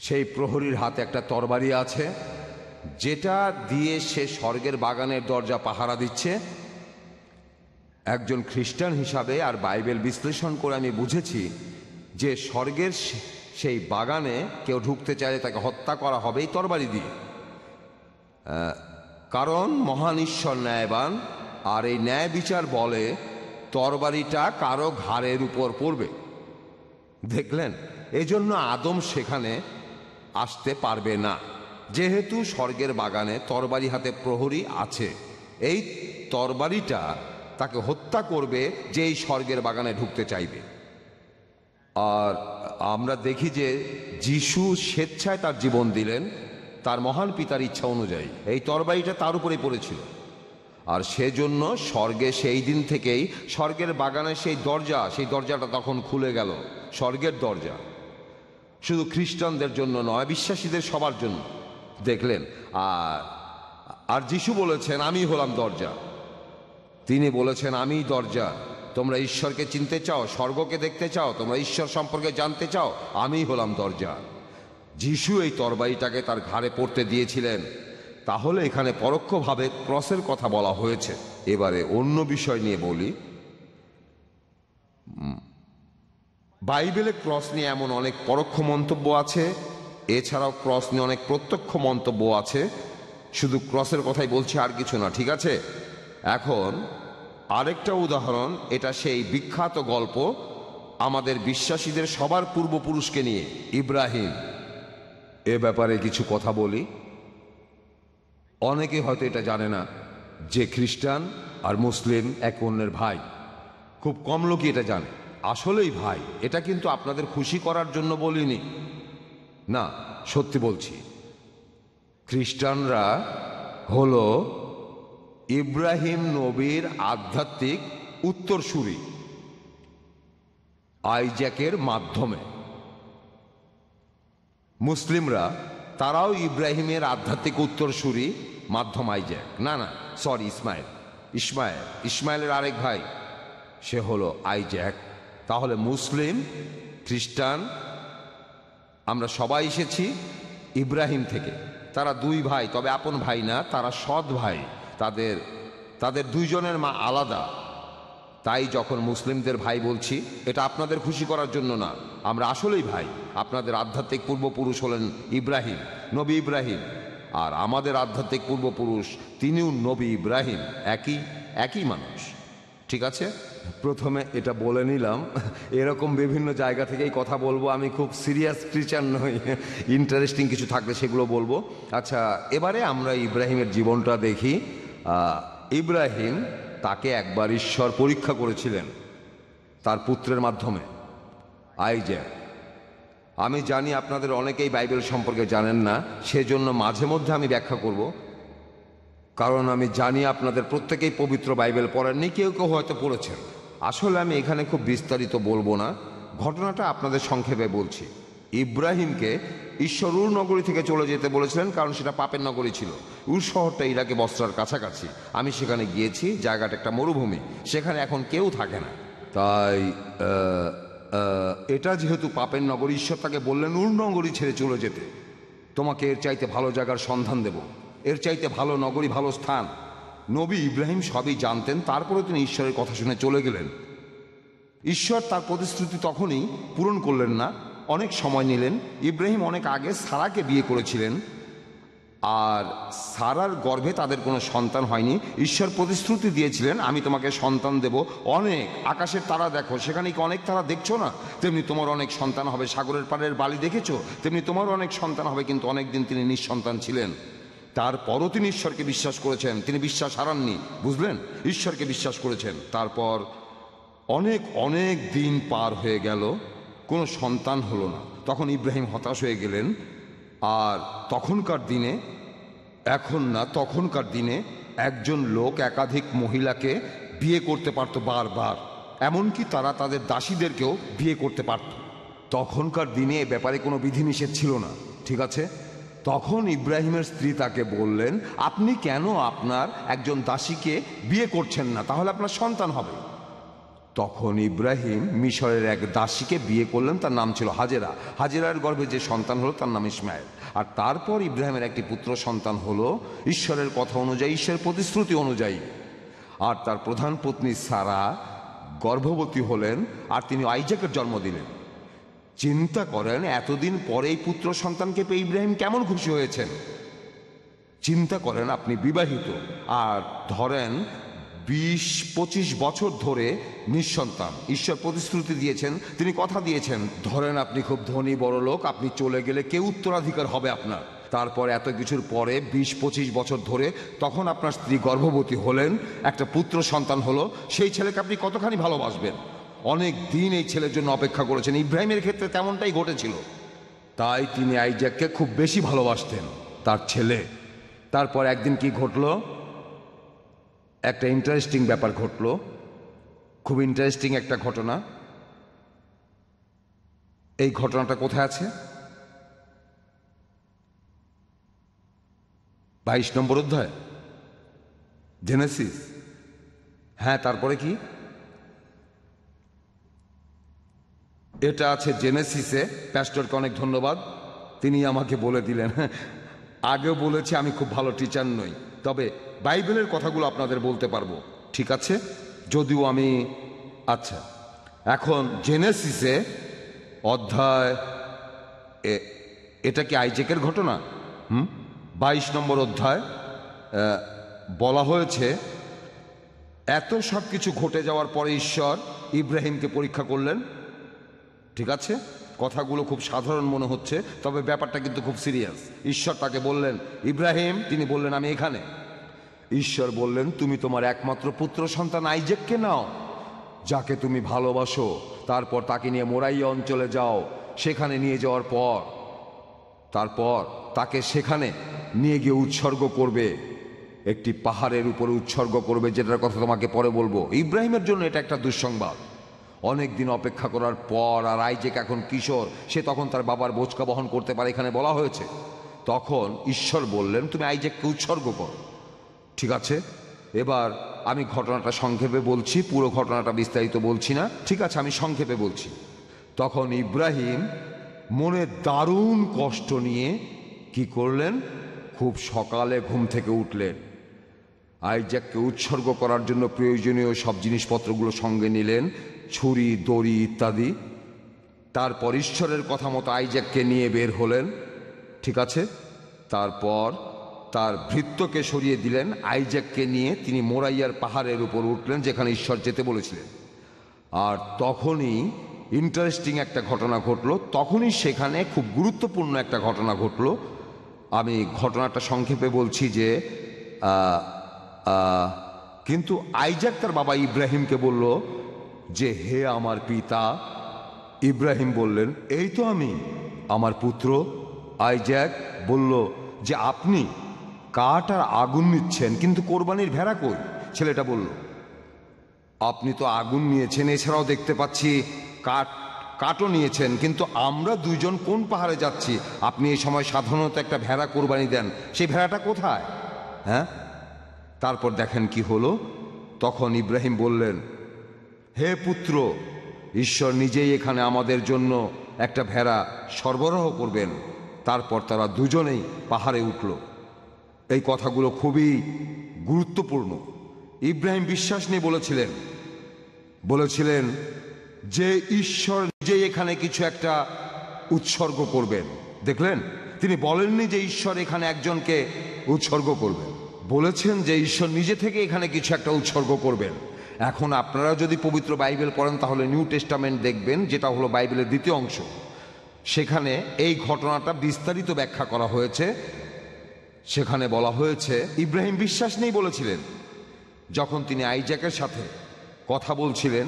H: সেই প্রহরীর হাতে একটা তরবারি আছে, যেটা দিয়ে সে স্বর্গের বাগানের দরজা পাহারা দিচ্ছে। একজন খ্রিস্টান হিসাবে আর বাইবেল বিশ্লেষণ করে আমি বুঝেছি যে স্বর্গের সেই বাগানে কেউ ঢুকতে চাইলে তাকে হত্যা করা হবে এই তরবারি দিয়ে। কারণ মহান ঈশ্বর ন্যায়বান, আর এই ন্যায় বিচার বলে তরবারিটা কারো ঘাড়ের উপর পড়বে। দেখলেন, এজন্য আদম সেখানে আসতে পারবে না, যেহেতু স্বর্গের বাগানে তরবারি হাতে প্রহরী আছে। এই তরবারিটা তাকে হত্যা করবে যে এই স্বর্গের বাগানে ঢুকতে চাইবে। আর আমরা দেখি যে যিশু স্বেচ্ছায় তার জীবন দিলেন, তার মহান পিতার ইচ্ছা অনুযায়ী। এই তরবারিটা তার উপরেই পড়েছিল, আর সেজন্য স্বর্গে সেই দিন থেকেই স্বর্গের বাগানের সেই দরজাটা তখন খুলে গেল। স্বর্গের দরজা শুধু খ্রিস্টানদের জন্য নয়, বিশ্বাসীদের সবার জন্য। দেখলেন, আর যিশু বলেছেন, আমি হলাম দরজা। তিনি বলেছেন, আমিই দরজা। তোমরা ঈশ্বরকে চিনতে চাও, স্বর্গকে দেখতে চাও, তোমরা ঈশ্বর সম্পর্কে জানতে চাও, আমিই হলাম দরজা। যিশু এই তরবারিটাকে তার ঘাড়ে পড়তে দিয়েছিলেন। তাহলে এখানে পরোক্ষভাবে ক্রসের কথা বলা হয়েছে। এবারে অন্য বিষয় নিয়ে বলি। বাইবেলে ক্রস নিয়ে এমন অনেক পরোক্ষ মন্তব্য আছে, এছাড়াও ক্রস নিয়ে অনেক প্রত্যক্ষ মন্তব্য আছে। শুধু ক্রসের কথাই বলছি, আর কিছু না, ঠিক আছে? এখন আরেকটা উদাহরণ, এটা সেই বিখ্যাত গল্প আমাদের বিশ্বাসীদের সবার পূর্বপুরুষকে নিয়ে, ইব্রাহিম। এ ব্যাপারে কিছু কথা বলি। অনেকে হয়তো এটা জানে না যে খ্রিস্টান আর মুসলিম এক অন্যের ভাই। খুব কম লোকই এটা জানে। আসলেই ভাই। এটা কিন্তু আপনাদের খুশি করার জন্য বলিনি, না, সত্যি বলছি। খ্রিস্টানরা হলো ইব্রাহিম নবীর আধ্যাত্মিক উত্তরসূরি আইজ্যাকের মাধ্যমে। মুসলিমরা তারাও ইব্রাহিমের আধ্যাত্মিক উত্তরসূরি, মাধ্যম আইজ্যাক। না, সরি, ইসমাইলের আরেক ভাই, সে হলো আইজ্যাক। তাহলে মুসলিম, খ্রিস্টান, আমরা সবাই এসেছি ইব্রাহিম থেকে। তারা দুই ভাই, তবে আপন ভাই না, তারা সৎ ভাই। তাদের দুইজনের মা আলাদা। তাই যখন মুসলিমদের ভাই বলছি, এটা আপনাদের খুশি করার জন্য না, আমরা আসলেই ভাই। আপনাদের আধ্যাত্মিক পূর্বপুরুষ হলেন ইব্রাহিম, নবী ইব্রাহিম, আর আমাদের আধ্যাত্মিক পূর্বপুরুষ তিনিও নবী ইব্রাহিম, একই মানুষ, ঠিক আছে? প্রথমে এটা বলে নিলাম, এরকম বিভিন্ন জায়গা থেকেই কথা বলবো। আমি খুব সিরিয়াস প্রিচার নই, ইন্টারেস্টিং কিছু থাকলে সেগুলো বলবো। আচ্ছা, এবারে আমরা ইব্রাহিমের জীবনটা দেখি। ইব্রাহিম, তাকে একবার ঈশ্বর পরীক্ষা করেছিলেন তার পুত্রের মাধ্যমে, আইজ্যাক। আমি জানি আপনাদের অনেকেই বাইবেল সম্পর্কে জানেন না, সেজন্য মাঝে মধ্যে আমি ব্যাখ্যা করব, কারণ আমি জানি আপনাদের প্রত্যেকেই পবিত্র বাইবেল পড়েননি, কেউ কেউ হয়তো পড়েছেন। আসলে আমি এখানে খুব বিস্তারিত বলবো না, ঘটনাটা আপনাদের সংক্ষেপে বলছি। ইব্রাহিমকে ঈশ্বর উর নগরী থেকে চলে যেতে বলেছিলেন, কারণ সেটা পাপের নগরী ছিল। উর শহরটা ইরাকে বস্রার কাছাকাছি। আমি সেখানে গিয়েছি, জায়গাটা একটা মরুভূমি, সেখানে এখন কেউ থাকে না। তাই এটা যেহেতু পাপের নগরী, ঈশ্বর তাকে বললেন উর নগরী ছেড়ে চলে যেতে। তোমাকে এর চাইতে ভালো জায়গার সন্ধান দেব, এর চাইতে ভালো নগরী, ভালো স্থান। নবী ইব্রাহিম সবই জানতেন, তারপরে তিনি ঈশ্বরের কথা শুনে চলে গেলেন। ঈশ্বর তার প্রতিশ্রুতি তখনই পূরণ করলেন না, অনেক সময় নিলেন। ইব্রাহিম অনেক আগে সারাকে বিয়ে করেছিলেন, আর সারার গর্ভে তাদের কোনো সন্তান হয়নি। ঈশ্বর প্রতিশ্রুতি দিয়েছিলেন, আমি তোমাকে সন্তান দেব অনেক। আকাশের তারা দেখো, সেখানে কি অনেক তারা দেখছো না? তেমনি তোমার অনেক সন্তান হবে। সাগরের পাড়ের বালি দেখেছো, তেমনি তোমার অনেক সন্তান হবে। কিন্তু অনেকদিন তিনি নিঃসন্তান ছিলেন। তারপরও তিনি ঈশ্বরকে বিশ্বাস করেছেন, তিনি বিশ্বাস হারাননি, বুঝলেন? ঈশ্বরকে বিশ্বাস করেছেন। তারপর অনেক দিন পার হয়ে গেল। কোনো সন্তান হলো না। তখন ইব্রাহিম হতাশ হয়ে গেলেন। আর তখনকার দিনে, এখন না, তখনকার দিনে একজন লোক একাধিক মহিলাকে বিয়ে করতে পারত বারবার, এমনকি তারা তাদের দাসীদেরকেও বিয়ে করতে পারত। তখনকার দিনে এ ব্যাপারে কোনো বিধিনিষেধ ছিল না, ঠিক আছে? তখন ইব্রাহিমের স্ত্রী তাকে বললেন, আপনি কেন আপনার একজন দাসীকে বিয়ে করছেন না, তাহলে আপনার সন্তান হবে। তখন ইব্রাহিম মিশরের এক দাসীকে বিয়ে করলেন, তার নাম ছিল হাজেরা। হাজেরার গর্ভে যে সন্তান হলো তার নাম ইসমাইল। আর তারপর ইব্রাহিমের একটি পুত্র সন্তান হলো ঈশ্বরের কথা অনুযায়ী, ঈশ্বরের প্রতিশ্রুতি অনুযায়ী। আর তার প্রধান পত্নী সারা গর্ভবতী হলেন, আর তিনি আইজাকের জন্ম দিলেন। চিন্তা করেন, এতদিন পরে এই পুত্র সন্তানকে পেয়ে ইব্রাহিম কেমন খুশি হয়েছেন। চিন্তা করেন, আপনি বিবাহিত, আর ধরেন 20-25 বছর ধরে নিঃসন্তান। ঈশ্বর প্রতিশ্রুতি দিয়েছেন, তিনি কথা দিয়েছেন। ধরেন আপনি খুব ধনী বড় লোক, আপনি চলে গেলে কে উত্তরাধিকার হবে আপনার? তারপর এত কিছুর পরে 20-25 বছর ধরে তখন আপনার স্ত্রী গর্ভবতী হলেন, একটা পুত্র সন্তান হলো। সেই ছেলেকে আপনি কতখানি ভালোবাসবেন? অনেক দিন এই ছেলের জন্য অপেক্ষা করেছেন। ইব্রাহিমের ক্ষেত্রে তেমনটাই ঘটেছিল। তাই তিনি আইজাককে খুব বেশি ভালোবাসতেন, তার ছেলে। তারপর একদিন কি ঘটলো? একটা ইন্টারেস্টিং ব্যাপার ঘটলো, খুব ইন্টারেস্টিং একটা ঘটনা। এই ঘটনাটা কোথায় আছে? 22 নম্বর অধ্যায়, জেনেসিস। হ্যাঁ, তারপরে কি? এটা আছে জেনেসিসে। প্যাস্টরকে অনেক ধন্যবাদ, তিনি আমাকে বলে দিলেন। আগেও বলেছি আমি খুব ভালো টিচার নই, তবে বাইবেলের কথাগুলো আপনাদের বলতে পারবো, ঠিক আছে? যদিও আমি, আচ্ছা, এখন জেনেসিসে অধ্যায়, এটা কি আইজাকের ঘটনা? 22 নম্বর অধ্যায় বলা হয়েছে, এত সব কিছু ঘটে যাওয়ার পরে ঈশ্বর ইব্রাহিমকে পরীক্ষা করলেন, ঠিক আছে? কথাগুলো খুব সাধারণ মনে হচ্ছে, তবে ব্যাপারটা কিন্তু খুব সিরিয়াস। ঈশ্বর তাকে বললেন, ইব্রাহিম, তিনি বললেন, আমি এখানে। ঈশ্বর বললেন, তুমি তোমার একমাত্র পুত্র সন্তান আইজাককে নাও, যাকে তুমি ভালোবাসো, তারপর তাকে নিয়ে মোরাইয়া অঞ্চলে যাও। সেখানে নিয়ে যাওয়ার পর তারপর তাকে সেখানে নিয়ে গিয়ে উৎসর্গ করবে, একটি পাহাড়ের উপরে উৎসর্গ করবে, যেটার কথা তোমাকে পরে বলবো। ইব্রাহিমের জন্য এটা একটা দুঃসংবাদ। অনেক দিন অপেক্ষা করার পর, আর আইজাক এখন কিশোর, সে তখন তার বাবার বোঝকা বহন করতে পারে, এখানে বলা হয়েছে। তখন ঈশ্বর বললেন, তুমি আইজাককে উৎসর্গ করো, ঠিক আছে? এবার আমি ঘটনাটা সংক্ষেপে বলছি, পুরো ঘটনাটা বিস্তারিত বলছি না, ঠিক আছে? আমি সংক্ষেপে বলছি। তখন ইব্রাহিম মনে দারুণ কষ্ট নিয়ে কি করলেন? খুব সকালে ঘুম থেকে উঠলেন, আইজাককে উৎসর্গ করার জন্য প্রয়োজনীয় সব জিনিসপত্রগুলো সঙ্গে নিলেন, ছুরি, দড়ি ইত্যাদি। তারপর ঈশ্বরের কথা মতো আইজাককে নিয়ে বের হলেন, ঠিক আছে? তারপর তার ভৃত্যকে সরিয়ে দিলেন, আইজাককে নিয়ে তিনি মোরাইয়ার পাহাড়ের উপর উঠলেন, যেখানে ঈশ্বর যেতে বলেছিলেন। আর তখনই ইন্টারেস্টিং একটা ঘটনা ঘটলো, তখনই সেখানে খুব গুরুত্বপূর্ণ একটা ঘটনা ঘটলো। আমি ঘটনাটা সংক্ষেপে বলছি যে কিন্তু আইজাক তার বাবা ইব্রাহিমকে বলল যে, হে আমার পিতা। ইব্রাহিম বললেন, এই তো আমি, আমার পুত্র। আইজাক বলল যে, আপনি কাঠ আর আগুন নিচ্ছেন, কিন্তু কোরবানির ভেড়া কই? ছেলেটা বলল, আপনি তো আগুন নিয়েছেন, এছাড়াও দেখতে পাচ্ছি কাঠও নিয়েছেন, কিন্তু আমরা দুইজন কোন পাহাড়ে যাচ্ছি? আপনি এই সময় সাধারণত একটা ভেড়া কোরবানি দেন, সেই ভেড়াটা কোথায়? হ্যাঁ, তারপর দেখেন কি হলো। তখন ইব্রাহিম বললেন, হে পুত্র, ঈশ্বর নিজেই এখানে আমাদের জন্য একটা ভেড়া সরবরাহ করবেন। তারপর তারা দুজনেই পাহাড়ে উঠল। এই কথাগুলো খুবই গুরুত্বপূর্ণ। ইব্রাহিম বিশ্বাস নিয়ে বলেছিলেন যে ঈশ্বর নিজেই এখানে কিছু একটা উৎসর্গ করবেন। দেখলেন, তিনি বলেননি যে ঈশ্বর এখানে একজনকে উৎসর্গ করবেন, বলেছেন যে ঈশ্বর নিজে থেকে এখানে কিছু একটা উৎসর্গ করবেন। এখন আপনারা যদি পবিত্র বাইবেল পড়েন তাহলে নিউ টেস্টামেন্ট দেখবেন, যেটা হলো বাইবেলের দ্বিতীয় অংশ। সেখানে এই ঘটনাটা বিস্তারিত ব্যাখ্যা করা হয়েছে। সেখানে বলা হয়েছে, ইব্রাহিম বিশ্বাস নেই বলেছিলেন, যখন তিনি আইজাকের সাথে কথা বলছিলেন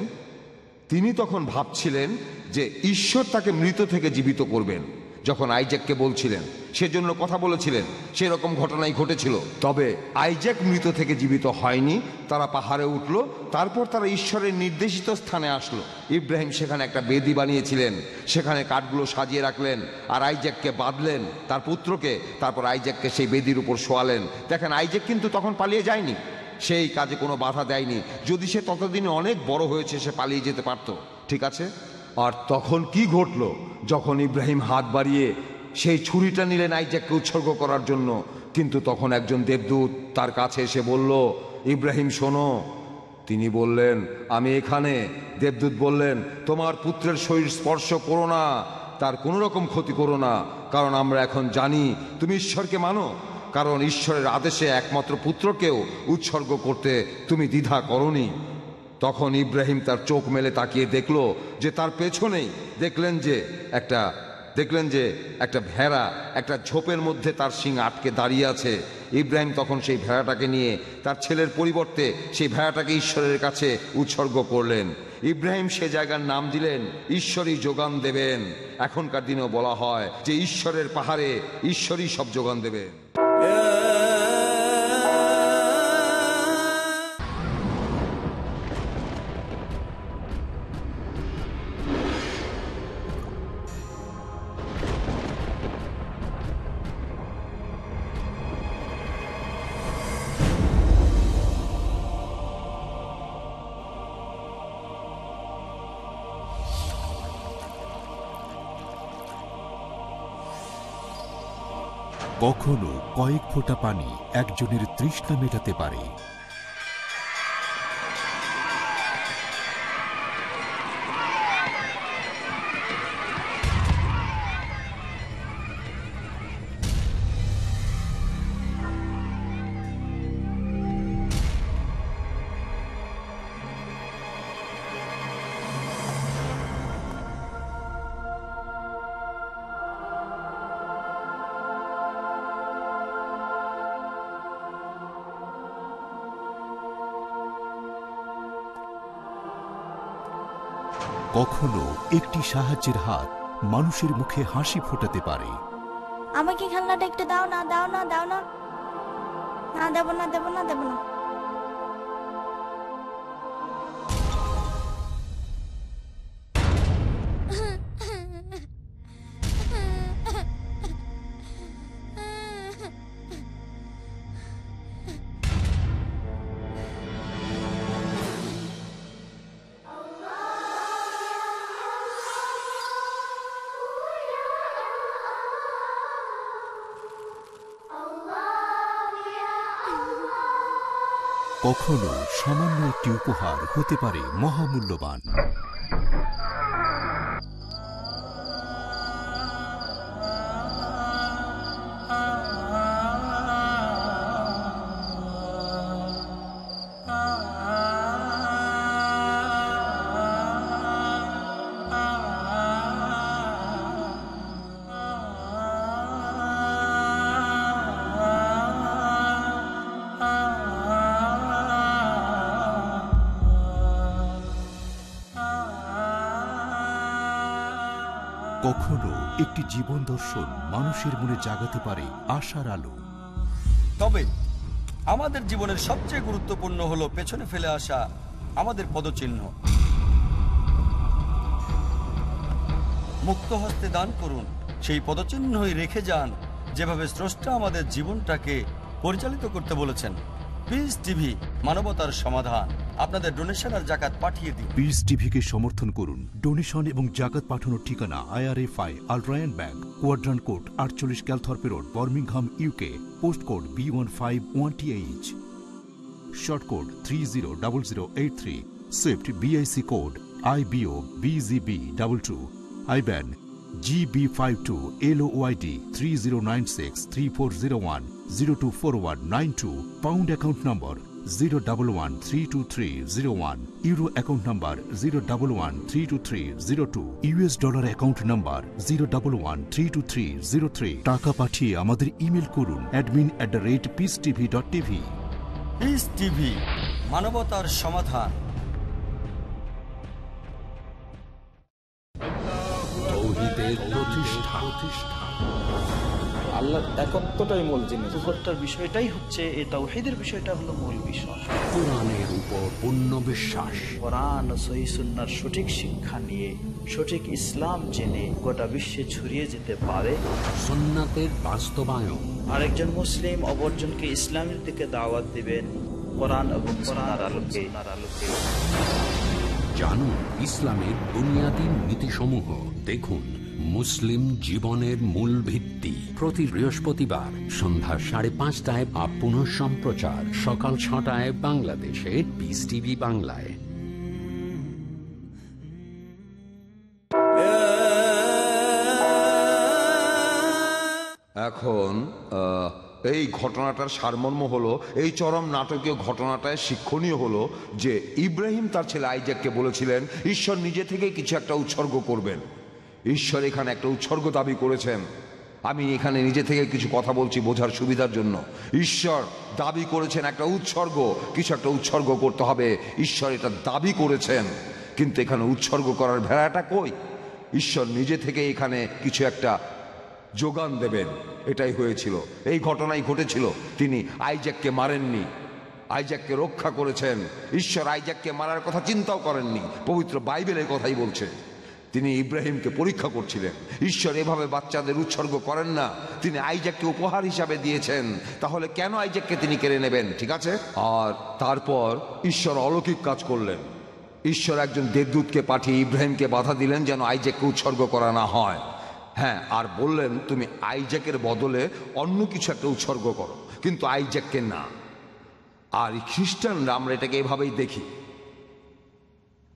H: তিনি তখন ভাবছিলেন যে ঈশ্বর তাকে মৃত থেকে জীবিত করবেন। যখন আইজ্যাককে বলছিলেন, সেজন্য কথা বলেছিলেন, সেরকম ঘটনাই ঘটেছিল। তবে আইজ্যাক মৃত থেকে জীবিত হয়নি। তারা পাহাড়ে উঠল, তারপর তারা ঈশ্বরের নির্দেশিত স্থানে আসলো। ইব্রাহিম সেখানে একটা বেদি বানিয়েছিলেন, সেখানে কাঠগুলো সাজিয়ে রাখলেন, আর আইজ্যাককে বাঁধলেন, তার পুত্রকে। তারপর আইজ্যাককে সেই বেদির উপর শোয়ালেন। দেখেন, আইজ্যাক কিন্তু তখন পালিয়ে যায়নি, সেই কাজে কোনো বাধা দেয়নি। যদি সে ততদিনে অনেক বড় হয়েছে, সে পালিয়ে যেতে পারত, ঠিক আছে। আর তখন কি ঘটল? যখন ইব্রাহিম হাত বাড়িয়ে সেই ছুরিটা নিলেন আইজ্যাককে উৎসর্গ করার জন্য, কিন্তু তখন একজন দেবদূত তার কাছে এসে বলল, ইব্রাহিম শোনো। তিনি বললেন, আমি এখানে। দেবদূত বললেন, তোমার পুত্রের শরীর স্পর্শ করো না, তার কোনো রকম ক্ষতি করো না, কারণ আমরা এখন জানি তুমি ঈশ্বরকে মানো, কারণ ঈশ্বরের আদেশে একমাত্র পুত্রকেও উৎসর্গ করতে তুমি দ্বিধা করনি। তখন ইব্রাহিম তার চোখ মেলে তাকিয়ে দেখল যে তার পেছনেই দেখলেন যে একটা ভেড়া একটা ঝোপের মধ্যে তার শিং আটকে দাঁড়িয়ে আছে। ইব্রাহিম তখন সেই ভেড়াটাকে নিয়ে তার ছেলের পরিবর্তে সেই ভেড়াটাকে ঈশ্বরের কাছে উৎসর্গ করলেন। ইব্রাহিম সে জায়গার নাম দিলেন ঈশ্বরই যোগান দেবেন। এখনকার দিনেও বলা হয় যে ঈশ্বরের পাহাড়ে ঈশ্বরই সব যোগান দেবেন।
K: কখনো কয়েক ফোঁটা পানি একজনের তৃষ্ণা মেটাতে পারে। কখনো একটি সাহায্যের হাত মানুষের মুখে হাসি ফোটাতে পারে।
F: আমাকে খেলনাটা একটু দাও না, দাও না, দাও না। না, দেব না, দেব না, দেব না।
K: কখনো সামান্য একটি উপহার হতে পারে মহামূল্যবান। কখনো একটি জীবন দর্শন মানুষের মনে জাগাতে পারে আশার আলো।
L: তবে আমাদের জীবনের সবচেয়ে গুরুত্বপূর্ণ হলো পেছনে ফেলে আসা আমাদের পদচিহ্ন। মুক্ত হস্তে দান করুন, সেই পদচিহ্নই রেখে যান, যেভাবে স্রষ্টা আমাদের জীবনটাকে পরিচালিত করতে বলেছেন। পিস টিভি, মানবতার সমাধান। আপনাদের ডোনেশন আর জাকাত পাঠিয়ে দিন।
K: পিস টিভিকে সমর্থন করুন। ডোনেশন এবং জাকাত পাঠানোর ঠিকানা IRFI আলট্রায়ন bank, quadrant court 48 Calthorpe road, Birmingham, UK। Post code B151TH, short code 300083, swift BIC code IBO BZB22, IBAN GB52 LOYD 30963401 024192, pound account নম্বর 011323001, ইউরো অ্যাকাউন্ট নম্বর 011323002, US ডলার অ্যাকাউন্ট নম্বর 011323003। টাকা পাঠিয়ে আমাদের ইমেল করুন admin@peacetv.tv।
L: পিস টিভি, মানবতার সমাধান।
J: তৌহিদের প্রতিষ্ঠা।
E: আল্লাহর একত্বটাই মূল জিনিস, উপরটার বিষয়টাই হচ্ছে এই তাওহীদের বিষয়টা হলো মূল বিষয়।
J: কোরআনের উপর পূর্ণ বিশ্বাস,
E: কোরআন ও সহিহ সুন্নাহর সঠিক শিক্ষা নিয়ে সঠিক ইসলাম জেনে গোটা বিশ্বে ছড়িয়ে যেতে পারে।
J: সুন্নাতের বাস্তবায়ন।
E: আরেকজন মুসলিম অপরজনকে ইসলামের দিকে দাওয়াত দিবেন কোরআন এবং সুন্নাহর আলোকে।
J: জানুন ইসলামের বুনিয়াদী নীতিসমূহ। দেখুন মুসলিম জীবনের মূল ভিত্তি, প্রতি বৃহস্পতিবার সন্ধ্যা 5:30 বা পুনঃ সম্প্রচার সকাল 6টায় বাংলাদেশে পিস টিভি বাংলায়।
H: এখন এই ঘটনাটার সারমর্ম হলো, এই চরম নাটকীয় ঘটনাটায় শিক্ষণীয় হলো যে ইব্রাহিম তার ছেলে আইজাককে বলেছিলেন ঈশ্বর নিজে থেকে কিছু একটা উৎসর্গ করবেন। ঈশ্বর এখানে একটা উৎসর্গ দাবি করেছেন। আমি এখানে নিজে থেকে কিছু কথা বলছি বোঝার সুবিধার জন্য। ঈশ্বর দাবি করেছেন একটা উৎসর্গ, কিছু একটা উৎসর্গ করতে হবে। ঈশ্বর এটা দাবি করেছেন, কিন্তু এখানে উৎসর্গ করার ভেড়াটা কই? ঈশ্বর নিজে থেকে এখানে কিছু একটা যোগান দেবেন, এটাই হয়েছিল। এই ঘটনাই ঘটেছিল। তিনি আইজাককে মারেননি, আইজাককে রক্ষা করেছেন। ঈশ্বর আইজাককে মারার কথা চিন্তাও করেননি, পবিত্র বাইবেলের কথাই বলছে। তিনি ইব্রাহিমকে পরীক্ষা করছিলেন। ঈশ্বর এভাবে বাচ্চাদের উৎসর্গ করেন না, তিনি আইজাককে উপহার হিসাবে দিয়েছেন। তাহলে কেন আইজাককে তিনি কেড়ে নেবেন? ঠিক আছে। আর তারপর ঈশ্বর অলৌকিক কাজ করলেন। ঈশ্বর একজন দেবদূতকে পাঠিয়ে ইব্রাহিমকে বাধা দিলেন যেন আইজাককে উৎসর্গ করা না হয়। হ্যাঁ, আর বললেন তুমি আইজাকের বদলে অন্য কিছু একটা উৎসর্গ করো, কিন্তু আইজাককে না। আর খ্রিস্টানরা আমরা এটাকে এভাবেই দেখি,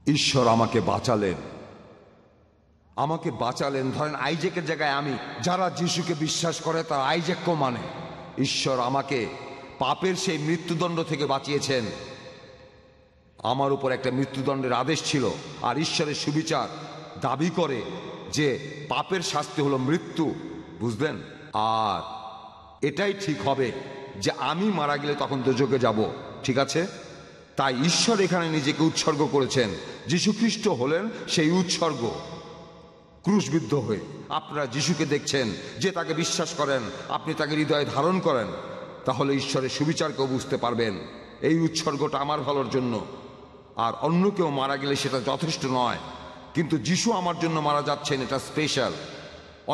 H: ঈশ্বর আমাকে বাঁচালেন, আমাকে বাঁচালেন। ধরেন আইজাকের জায়গায় আমি, যারা যিশুকে বিশ্বাস করে তারা আইজাককেও মানে। ঈশ্বর আমাকে পাপের সেই মৃত্যুদণ্ড থেকে বাঁচিয়েছেন। আমার উপর একটা মৃত্যুদণ্ডের আদেশ ছিল, আর ঈশ্বরের সুবিচার দাবি করে যে পাপের শাস্তি হলো মৃত্যু, বুঝলেন? আর এটাই ঠিক হবে যে আমি মারা গেলে তখন দোজখে যাব, ঠিক আছে? তাই ঈশ্বর এখানে নিজেকে উৎসর্গ করেছেন। যীশু খ্রিস্ট হলেন সেই উৎসর্গ, ক্রুশবিদ্ধ হয়ে। আপনারা যিশুকে দেখছেন, যে তাকে বিশ্বাস করেন, আপনি তাকে হৃদয়ে ধারণ করেন, তাহলে ঈশ্বরের সুবিচারকেও বুঝতে পারবেন। এই উৎসর্গটা আমার ভালোর জন্য, আর অন্য কেউ মারা গেলে সেটা যথেষ্ট নয়। কিন্তু যিশু আমার জন্য মারা যাচ্ছেন, এটা স্পেশাল।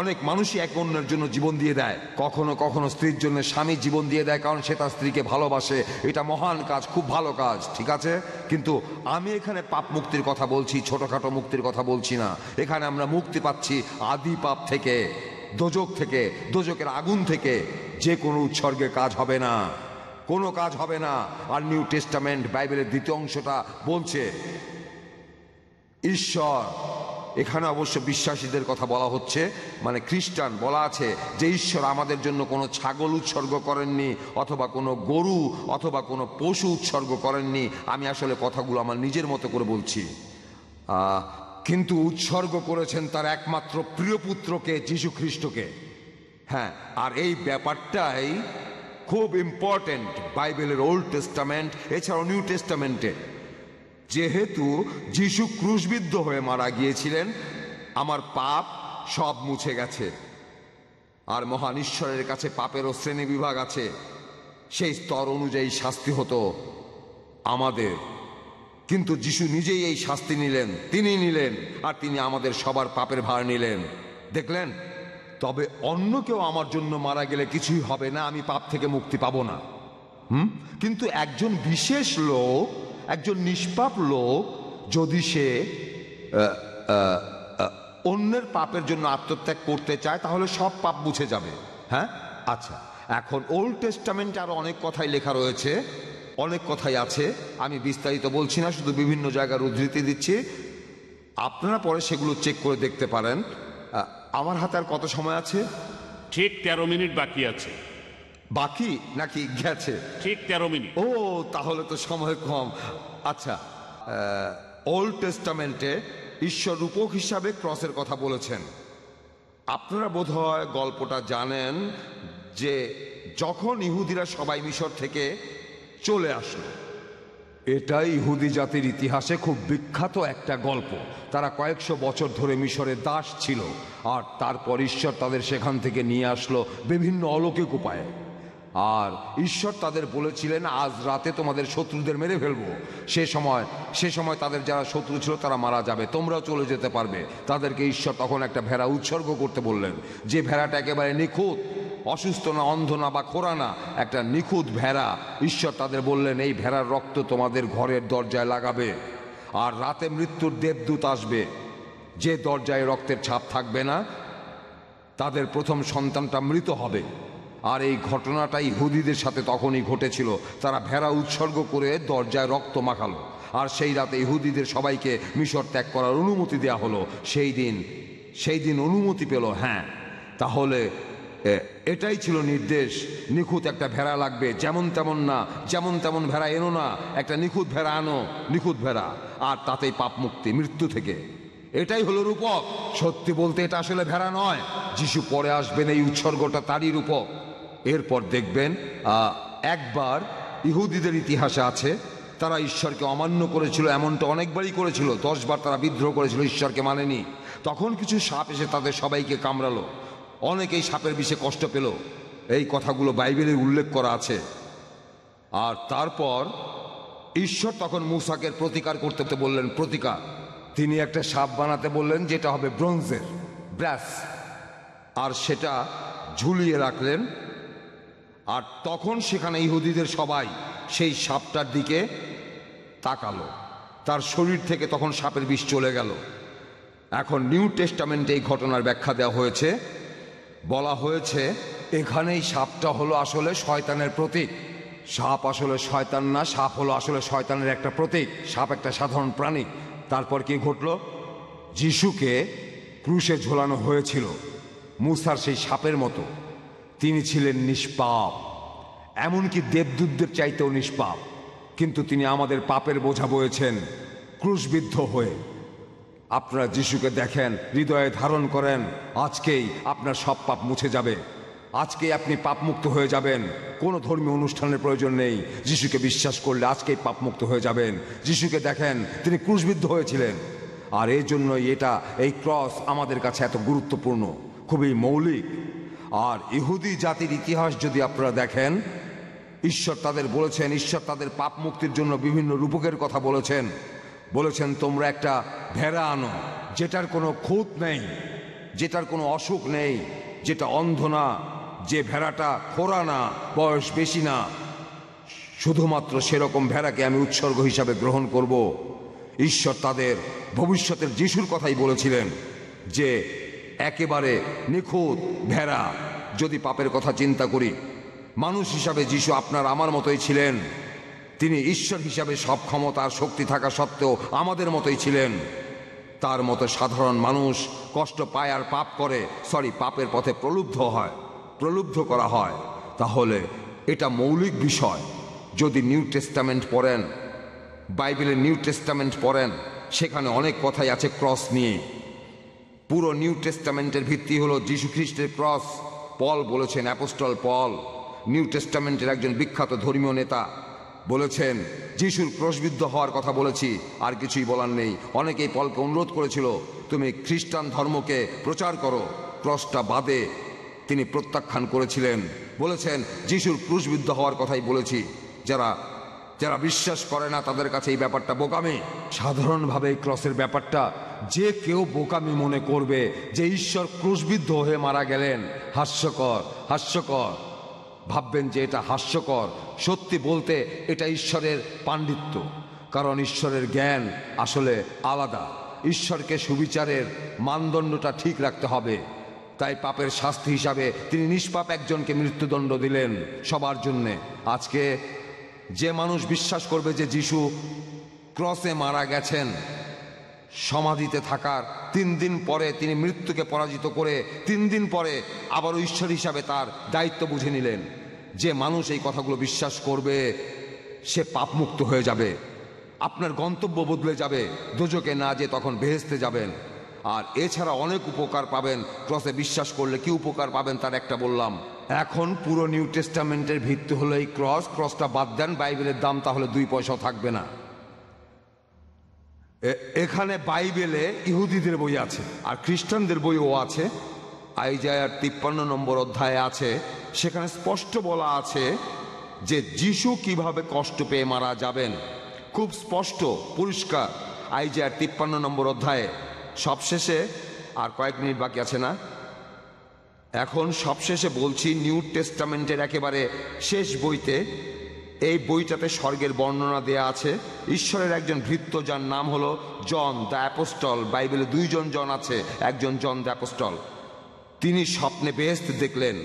H: অনেক মানুষই এক অন্যের জন্য জীবন দিয়ে দেয়, কখনো কখনো স্ত্রীর জন্য স্বামী জীবন দিয়ে দেয়, কারণ সে তার স্ত্রীকে ভালোবাসে। এটা মহান কাজ, খুব ভালো কাজ, ঠিক আছে। কিন্তু আমি এখানে পাপ মুক্তির কথা বলছি, ছোটখাটো মুক্তির কথা বলছি না। এখানে আমরা মুক্তি পাচ্ছি আদি পাপ থেকে, দোজখ থেকে, দোজখের আগুন থেকে। যে কোনো উৎসর্গের কাজ হবে না, কোনো কাজ হবে না। আর নিউ টেস্টামেন্ট বাইবেলের দ্বিতীয় অংশটা বলছে ঈশ্বর, এখানে অবশ্য বিশ্বাসীদের কথা বলা হচ্ছে, মানে খ্রিস্টান, বলা আছে যে ঈশ্বর আমাদের জন্য কোনো ছাগল উৎসর্গ করেননি, অথবা কোনো গরু অথবা কোনো পশু উৎসর্গ করেননি। আমি আসলে কথাগুলো আমার নিজের মতো করে বলছি, কিন্তু উৎসর্গ করেছেন তার একমাত্র প্রিয় পুত্রকে, যীশু খ্রিস্টকে। হ্যাঁ, আর এই ব্যাপারটাই খুব ইম্পর্টেন্ট বাইবেলের ওল্ড টেস্টামেন্ট এছাড়াও নিউ টেস্টামেন্টে। যেহেতু যিশু ক্রুশবিদ্ধ হয়ে মারা গিয়েছিলেন, আমার পাপ সব মুছে গেছে। আর মহান ঈশ্বরের কাছে পাপেরও শ্রেণী বিভাগ আছে, সেই স্তর অনুযায়ী শাস্তি হতো আমাদের। কিন্তু যিশু নিজেই এই শাস্তি নিলেন, তিনি নিলেন, আর তিনি আমাদের সবার পাপের ভার নিলেন। দেখলেন? তবে অন্য কেউ আমার জন্য মারা গেলে কিছুই হবে না, আমি পাপ থেকে মুক্তি পাবো না। কিন্তু একজন বিশেষ লোক, একজন নিষ্পাপ লোক, যদি সে অন্যের পাপের জন্য আত্মত্যাগ করতে চায়, তাহলে সব পাপ মুছে যাবে। হ্যাঁ, আচ্ছা। এখন ওল্ড টেস্টামেন্টে আরো অনেক কথাই লেখা রয়েছে, অনেক কথাই আছে। আমি বিস্তারিত বলছি না, শুধু বিভিন্ন জায়গার উদ্ধৃতি দিচ্ছি। আপনারা পরে সেগুলো চেক করে দেখতে পারেন। আমার হাতে আর কত সময় আছে?
G: ঠিক 13 মিনিট বাকি আছে।
H: বাকি নাকি গেছে?
G: ঠিক 13 মিনিট।
H: ও, তাহলে তো সময় কম। আচ্ছা, ওল্ড টেস্টামেন্টে ঈশ্বর রূপক হিসাবে ক্রসের কথা বলেছেন। আপনারা বোধহয় গল্পটা জানেন যে যখন ইহুদিরা সবাই মিশর থেকে চলে আসলো, এটাই ইহুদি জাতির ইতিহাসে খুব বিখ্যাত একটা গল্প। তারা কয়েকশো বছর ধরে মিশরে দাস ছিল, আর তারপর ঈশ্বর তাদের সেখান থেকে নিয়ে আসলো বিভিন্ন অলৌকিক উপায়ে। আর ঈশ্বর তাদের বলেছিলেন, আজ রাতে তোমাদের শত্রুদের মেরে ফেলবো। সে সময় তাদের যারা শত্রু ছিল তারা মারা যাবে, তোমরাও চলে যেতে পারবে। তাদেরকে ঈশ্বর তখন একটা ভেড়া উৎসর্গ করতে বললেন, যে ভেড়াটা একেবারে নিখুঁত, অসুস্থ না, অন্ধ না বা খোঁড়া না, একটা নিখুঁত ভেড়া। ঈশ্বর তাদের বললেন, এই ভেড়ার রক্ত তোমাদের ঘরের দরজায় লাগাবে, আর রাতে মৃত্যুর দেবদূত আসবে। যে দরজায় রক্তের ছাপ থাকবে না তাদের প্রথম সন্তানটা মৃত হবে। আর এই ঘটনাটা ইহুদিদের সাথে তখনই ঘটেছিল। তারা ভেড়া উৎসর্গ করে দরজায় রক্ত মাখালো, আর সেই রাতে ইহুদিদের সবাইকে মিশর ত্যাগ করার অনুমতি দেওয়া হলো। সেই দিন অনুমতি পেল। হ্যাঁ, তাহলে এটাই ছিল নির্দেশ, নিখুঁত একটা ভেড়া লাগবে, যেমন তেমন না, যেমন তেমন ভেড়া এনো না, একটা নিখুঁত ভেড়া আনো, নিখুঁত ভেড়া, আর তাতেই পাপ মুক্তি মৃত্যু থেকে। এটাই হলো রূপক। সত্যি বলতে এটা আসলে ভেড়া নয়, যিশু পরে আসবেন, এই উৎসর্গটা তারই রূপক। এরপর দেখবেন একবার ইহুদিদের ইতিহাসে আছে, তারা ঈশ্বরকে অমান্য করেছিল, এমনটা অনেকবারই করেছিল। 10 বার তারা বিদ্রোহ করেছিল, ঈশ্বরকে মানেনি। তখন কিছু সাপ এসে তাদের সবাইকে কামড়ালো, অনেকেই সাপের বিষে কষ্ট পেল। এই কথাগুলো বাইবেলে উল্লেখ করা আছে। আর তারপর ঈশ্বর তখন মূসাকে প্রতিকার করতে বললেন, প্রতিকার। তিনি একটা সাপ বানাতে বললেন, যেটা হবে ব্রোঞ্জের, ব্রাস, আর সেটা ঝুলিয়ে রাখলেন। আর তখন সেখানে ইহুদিদের সবাই সেই সাপটার দিকে তাকালো, তার শরীর থেকে তখন সাপের বিষ চলে গেল। এখন নিউ টেস্টামেন্টে এই ঘটনার ব্যাখ্যা দেওয়া হয়েছে, বলা হয়েছে এখানেই সাপটা হলো আসলে শয়তানের প্রতীক। সাপ আসলে শয়তান না, সাপ হলো আসলে শয়তানের একটা প্রতীক। সাপ একটা সাধারণ প্রাণী। তারপর কি ঘটলো? যিশুকে ক্রুশে ঝোলানো হয়েছিল মূসার সেই সাপের মতো। তিনি ছিলেন নিষ্পাপ, এমনকি দেবদূতদের চাইতেও নিষ্পাপ, কিন্তু তিনি আমাদের পাপের বোঝা বয়েছেন ক্রুশবিদ্ধ হয়ে। আপনারা যিশুকে দেখেন, হৃদয়ে ধারণ করেন, আজকেই আপনার সব পাপ মুছে যাবে, আজকেই আপনি পাপমুক্ত হয়ে যাবেন। কোনো ধর্মীয় অনুষ্ঠানের প্রয়োজন নেই। যিশুকে বিশ্বাস করলে আজকেই পাপমুক্ত হয়ে যাবেন। যিশুকে দেখেন, তিনি ক্রুশবিদ্ধ হয়েছিলেন। আর এই জন্যই এই ক্রস আমাদের কাছে এত গুরুত্বপূর্ণ, খুবই মৌলিক। আর ইহুদি জাতির ইতিহাস যদি আপনারা দেখেন, ঈশ্বর তাদের বলেছেন, ঈশ্বর তাদের পাপ মুক্তির জন্য বিভিন্ন রূপকের কথা বলেছেন তোমরা একটা ভেড়া আনো, যেটার কোনো খুঁত নেই, যেটার কোনো অসুখ নেই, যেটা অন্ধ না, যে ভেড়াটা খোঁড়া না, বয়স বেশি না, শুধুমাত্র সেরকম ভেড়াকে আমি উৎসর্গ হিসাবে গ্রহণ করব। ঈশ্বর তাদের ভবিষ্যতের যিশুর কথাই বলেছিলেন, যে একেবারে নিখুঁত ভেড়া। যদি পাপের কথা চিন্তা করি, মানুষ হিসাবে যিশু আপনার আমার মতোই ছিলেন। তিনি ঈশ্বর হিসাবে সব ক্ষমতা আর শক্তি থাকা সত্ত্বেও আমাদের মতোই ছিলেন। তার মতো সাধারণ মানুষ কষ্ট পায় আর পাপের পথে প্রলুব্ধ করা হয়। তাহলে এটা মৌলিক বিষয়। যদি নিউ টেস্টামেন্ট পড়েন, বাইবেলের নিউ টেস্টামেন্ট পড়েন, সেখানে অনেক কথাই আছে ক্রস নিয়ে। পুরো নিউ টেস্টামেন্টের ভিত্তি হলো যীশু খ্রিস্টের ক্রস। পল বলেছেন, অ্যাপোস্টল পল, নিউ টেস্টামেন্টের একজন বিখ্যাত ধর্মীয় নেতা, বলেছেন যিশুর ক্রসবিদ্ধ হওয়ার কথা বলেছি, আর কিছুই বলার নেই। অনেকেই পলকে অনুরোধ করেছিল, তুমি খ্রিস্টান ধর্মকে প্রচার করো, ক্রসটা বাদে। তিনি প্রত্যাখ্যান করেছিলেন, বলেছেন যিশুর ক্রুশবিদ্ধ হওয়ার কথাই বলেছি। যারা বিশ্বাস করে না তাদের কাছে এই ব্যাপারটা বোকামি। সাধারণভাবে এই ক্রসের ব্যাপারটা যে কেউ বোকামি মনে করবে, যে ঈশ্বর ক্রুশবিদ্ধ হয়ে মারা গেলেন, হাস্যকর ভাববেন যে এটা হাস্যকর। সত্যি বলতে এটা ঈশ্বরের পাণ্ডিত্য, কারণ ঈশ্বরের জ্ঞান আসলে আলাদা। ঈশ্বরকে সুবিচারের মানদণ্ডটা ঠিক রাখতে হবে। তাই পাপের শাস্তি হিসাবে তিনি নিষ্পাপ একজনকে মৃত্যুদণ্ড দিলেন সবার জন্যে। আজকে যে মানুষ বিশ্বাস করবে যে যিশু ক্রসে মারা গেছেন, সমাধিতে থাকার 3 দিন পরে তিনি মৃত্যুকে পরাজিত করে 3 দিন পরে আবারও ঈশ্বর হিসাবে তার দায়িত্ব বুঝে নিলেন, যে মানুষ এই কথাগুলো বিশ্বাস করবে সে পাপমুক্ত হয়ে যাবে, আপনার গন্তব্য বদলে যাবে, দোজকে না যে তখন বেহেশতে যাবেন। আর এছাড়া অনেক উপকার পাবেন। ক্রসে বিশ্বাস করলে কি উপকার পাবেন তার একটা বললাম। এখন পুরো নিউ টেস্টামেন্টের ভিত্তি হলো এই ক্রস। ক্রসটা বাদ দেন, বাইবেলের দাম তাহলে 2 পয়সাও থাকবে না। এখানে বাইবেলে ইহুদিদের বই আছে আর খ্রিস্টানদের বইও আছে। আইজায়ার 53 নম্বর অধ্যায়ে আছে, সেখানে স্পষ্ট বলা আছে যে যিশু কিভাবে কষ্ট পেয়ে মারা যাবেন। খুব স্পষ্ট, পরিষ্কার। আইজায়ার 53 নম্বর অধ্যায়ে সবশেষে, আর কয়েক মিনিট বাকি আছে না, এখন সবশেষে বলছি, নিউ টেস্টামেন্টের একেবারে শেষ বইতে, এই বইটাতে স্বর্গের বর্ণনা দেয়া আছে। ঈশ্বরের একজন ভৃত্য যার নাম হলো জন দ্য অ্যাপোস্টল। বাইবেলে 2 জন জন আছে, একজন জন দ্য অ্যাপোস্টল। তিনি স্বপ্নে বেহেশত দেখলেন।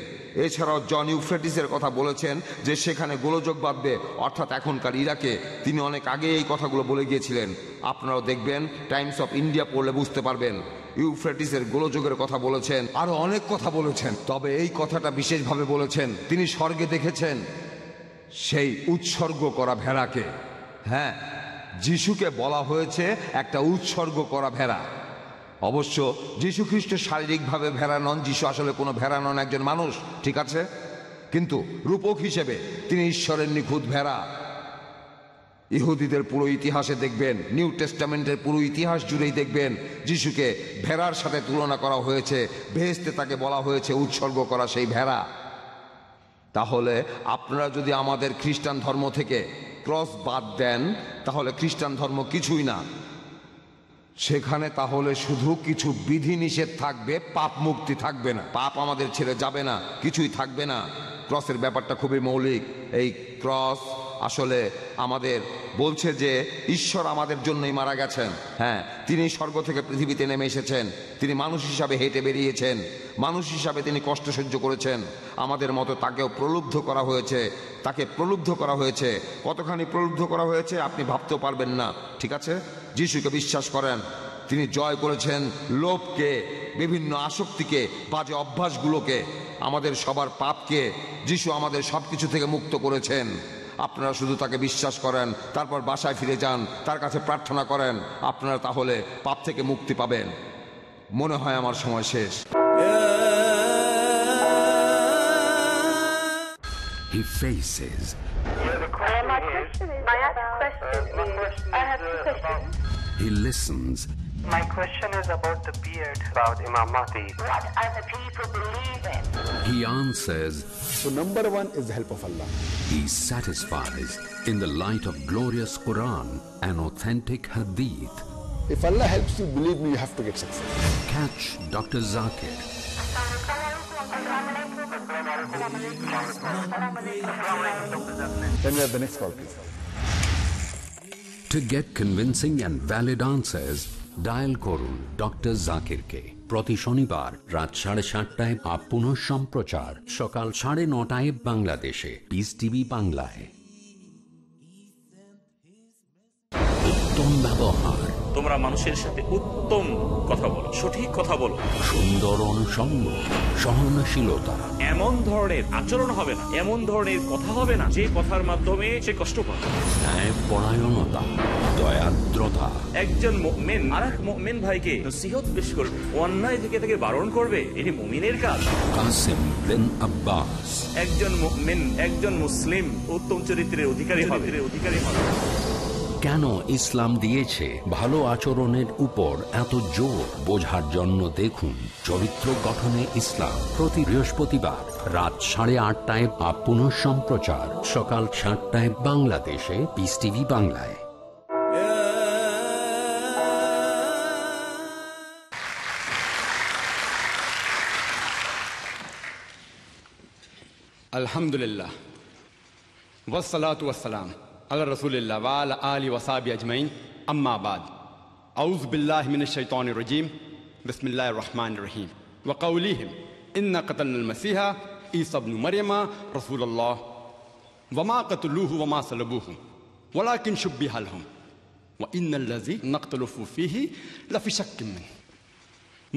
H: এছাড়াও জন ইউফ্রেটিসের কথা বলেছেন যে সেখানে গোলযোগ বাঁধবে, অর্থাৎ এখনকার ইরাকে। তিনি অনেক আগে এই কথাগুলো বলে গিয়েছিলেন। আপনারাও দেখবেন, টাইমস অফ ইন্ডিয়া পড়লে বুঝতে পারবেন। ইউফ্রেটিসের গোলযোগের কথা বলেছেন, আরো অনেক কথা বলেছেন। তবে এই কথাটা বিশেষভাবে বলেছেন, তিনি স্বর্গে দেখেছেন সেই উৎসর্গ করা ভেড়াকে। হ্যাঁ, যিশুকে বলা হয়েছে একটা উৎসর্গ করা ভেড়া। অবশ্য যিশু খ্রিস্ট শারীরিকভাবে ভেড়া নন, যিশু আসলে কোনো ভেড়া নন, একজন মানুষ, ঠিক আছে, কিন্তু রূপক হিসেবে তিনি ঈশ্বরের নিখুঁত ভেড়া। ইহুদিদের পুরো ইতিহাসে দেখবেন, নিউ টেস্টামেন্টের পুরো ইতিহাস জুড়েই দেখবেন যিশুকে ভেড়ার সাথে তুলনা করা হয়েছে। বেহেশতে তাকে বলা হয়েছে উৎসর্গ করা সেই ভেড়া। তাহলে আপনারা যদি আমাদের খ্রিস্টান ধর্ম থেকে ক্রস বাদ দেন, তাহলে খ্রিস্টান ধর্ম কিছুই না। সেখানে তাহলে শুধু কিছু বিধি নিষেধ থাকবে, পাপ মুক্তি থাকবে না। পাপ আমাদের ছেড়ে যাবে না, কিছুই থাকবে না। ক্রসের ব্যাপারটা খুবই মৌলিক। এই ক্রস আসলে আমাদের বলছে যে ঈশ্বর আমাদের জন্যই মারা গেছেন। হ্যাঁ, তিনি স্বর্গ থেকে পৃথিবীতে নেমে এসেছেন, তিনি মানুষ হিসাবে হেঁটে বেরিয়েছেন, মানুষ হিসাবে তিনি কষ্ট সহ্য করেছেন। আমাদের মতো তাকেও প্রলুব্ধ করা হয়েছে, তাকে প্রলুব্ধ করা হয়েছে। কতখানি প্রলুব্ধ করা হয়েছে আপনি ভাবতেও পারবেন না, ঠিক আছে। যিশুকে বিশ্বাস করেন, তিনি জয় করেছেন লোভকে, বিভিন্ন আসক্তিকে, বাজে অভ্যাসগুলোকে, আমাদের সবার পাপকে। যিশু আমাদের সব কিছু থেকে মুক্ত করেছেন। আপনারা শুধু তাকে বিশ্বাস করেন, তারপর বাসায় ফিরে যান, তার কাছে প্রার্থনা করেন, আপনারা তাহলে পাপ থেকে মুক্তি পাবেন। মনে হয় আমার সময় শেষ।
J: He faces. He listens.
M: My question is about the beard, about Imam Mahdi. What are the people believe in?
J: He answers.
B: So number 1 is the help of Allah.
J: He satisfies in the light of glorious Quran and authentic Hadith.
B: If Allah helps you, believe me, you have to get success.
J: Catch Dr. Zakir.
B: Then we have the next call, please.
J: To get convincing and valid answers, dial করুন doctor জাকিরকে প্রতি শনিবার রাত 7:30টায়, পুনঃ সম্প্রচার সকাল 9:30টায় বাংলাদেশে piece TV বাংলায়। উত্তম ব্যবহার,
N: তোমরা মানুষের সাথে উত্তম কথা বলো, সঠিক কথা বলো,
J: সুন্দর অনুষঙ্গ, সহনশীলতা,
N: এমন ধরনের আচরণ হবে না, এমন ধরনের কথা হবে না যে কথার মাধ্যমে সে কষ্ট পাবে,
J: ন্যায়পরায়ণতা, দয়াদ্রতা।
N: একজন মুমিন আরেক মুমিন ভাইকে নসিহত পেশ করবে, অন্যায় থেকে তাকে বারণ করবে, এটি মুমিনের কাজ।
J: কাসিম বিন আব্বাস,
N: একজন মুমিন, একজন মুসলিম উত্তম চরিত্রের অধিকারী হবে।
J: কেন ইসলাম দিয়েছে ভালো আচরণের উপর এত জোর, বোঝার জন্য দেখুন চরিত্র গঠনে ইসলাম, প্রতি বৃহস্পতিবার রাত 8:30টায়, পুনঃ সম্প্রচার সকাল 7টায় বাংলাদেশে পিস টিভি বাংলায়।
B: Alhamdulillah, wassalatu wassalam ala rasulillah wa ala alihi wa sahbihi ajmain, amma ba'd. A'udhu billahi minash shaitanir rajim. Bismillahir rahmanir rahim. Wa qawlihim inna qatalna al-masiha Isa ibn Maryama rasulullah wa ma qataluhu wa ma salabuhu walakin shubbiha lahum wa innal ladhi naqtaluhu fihi la fi shakkin min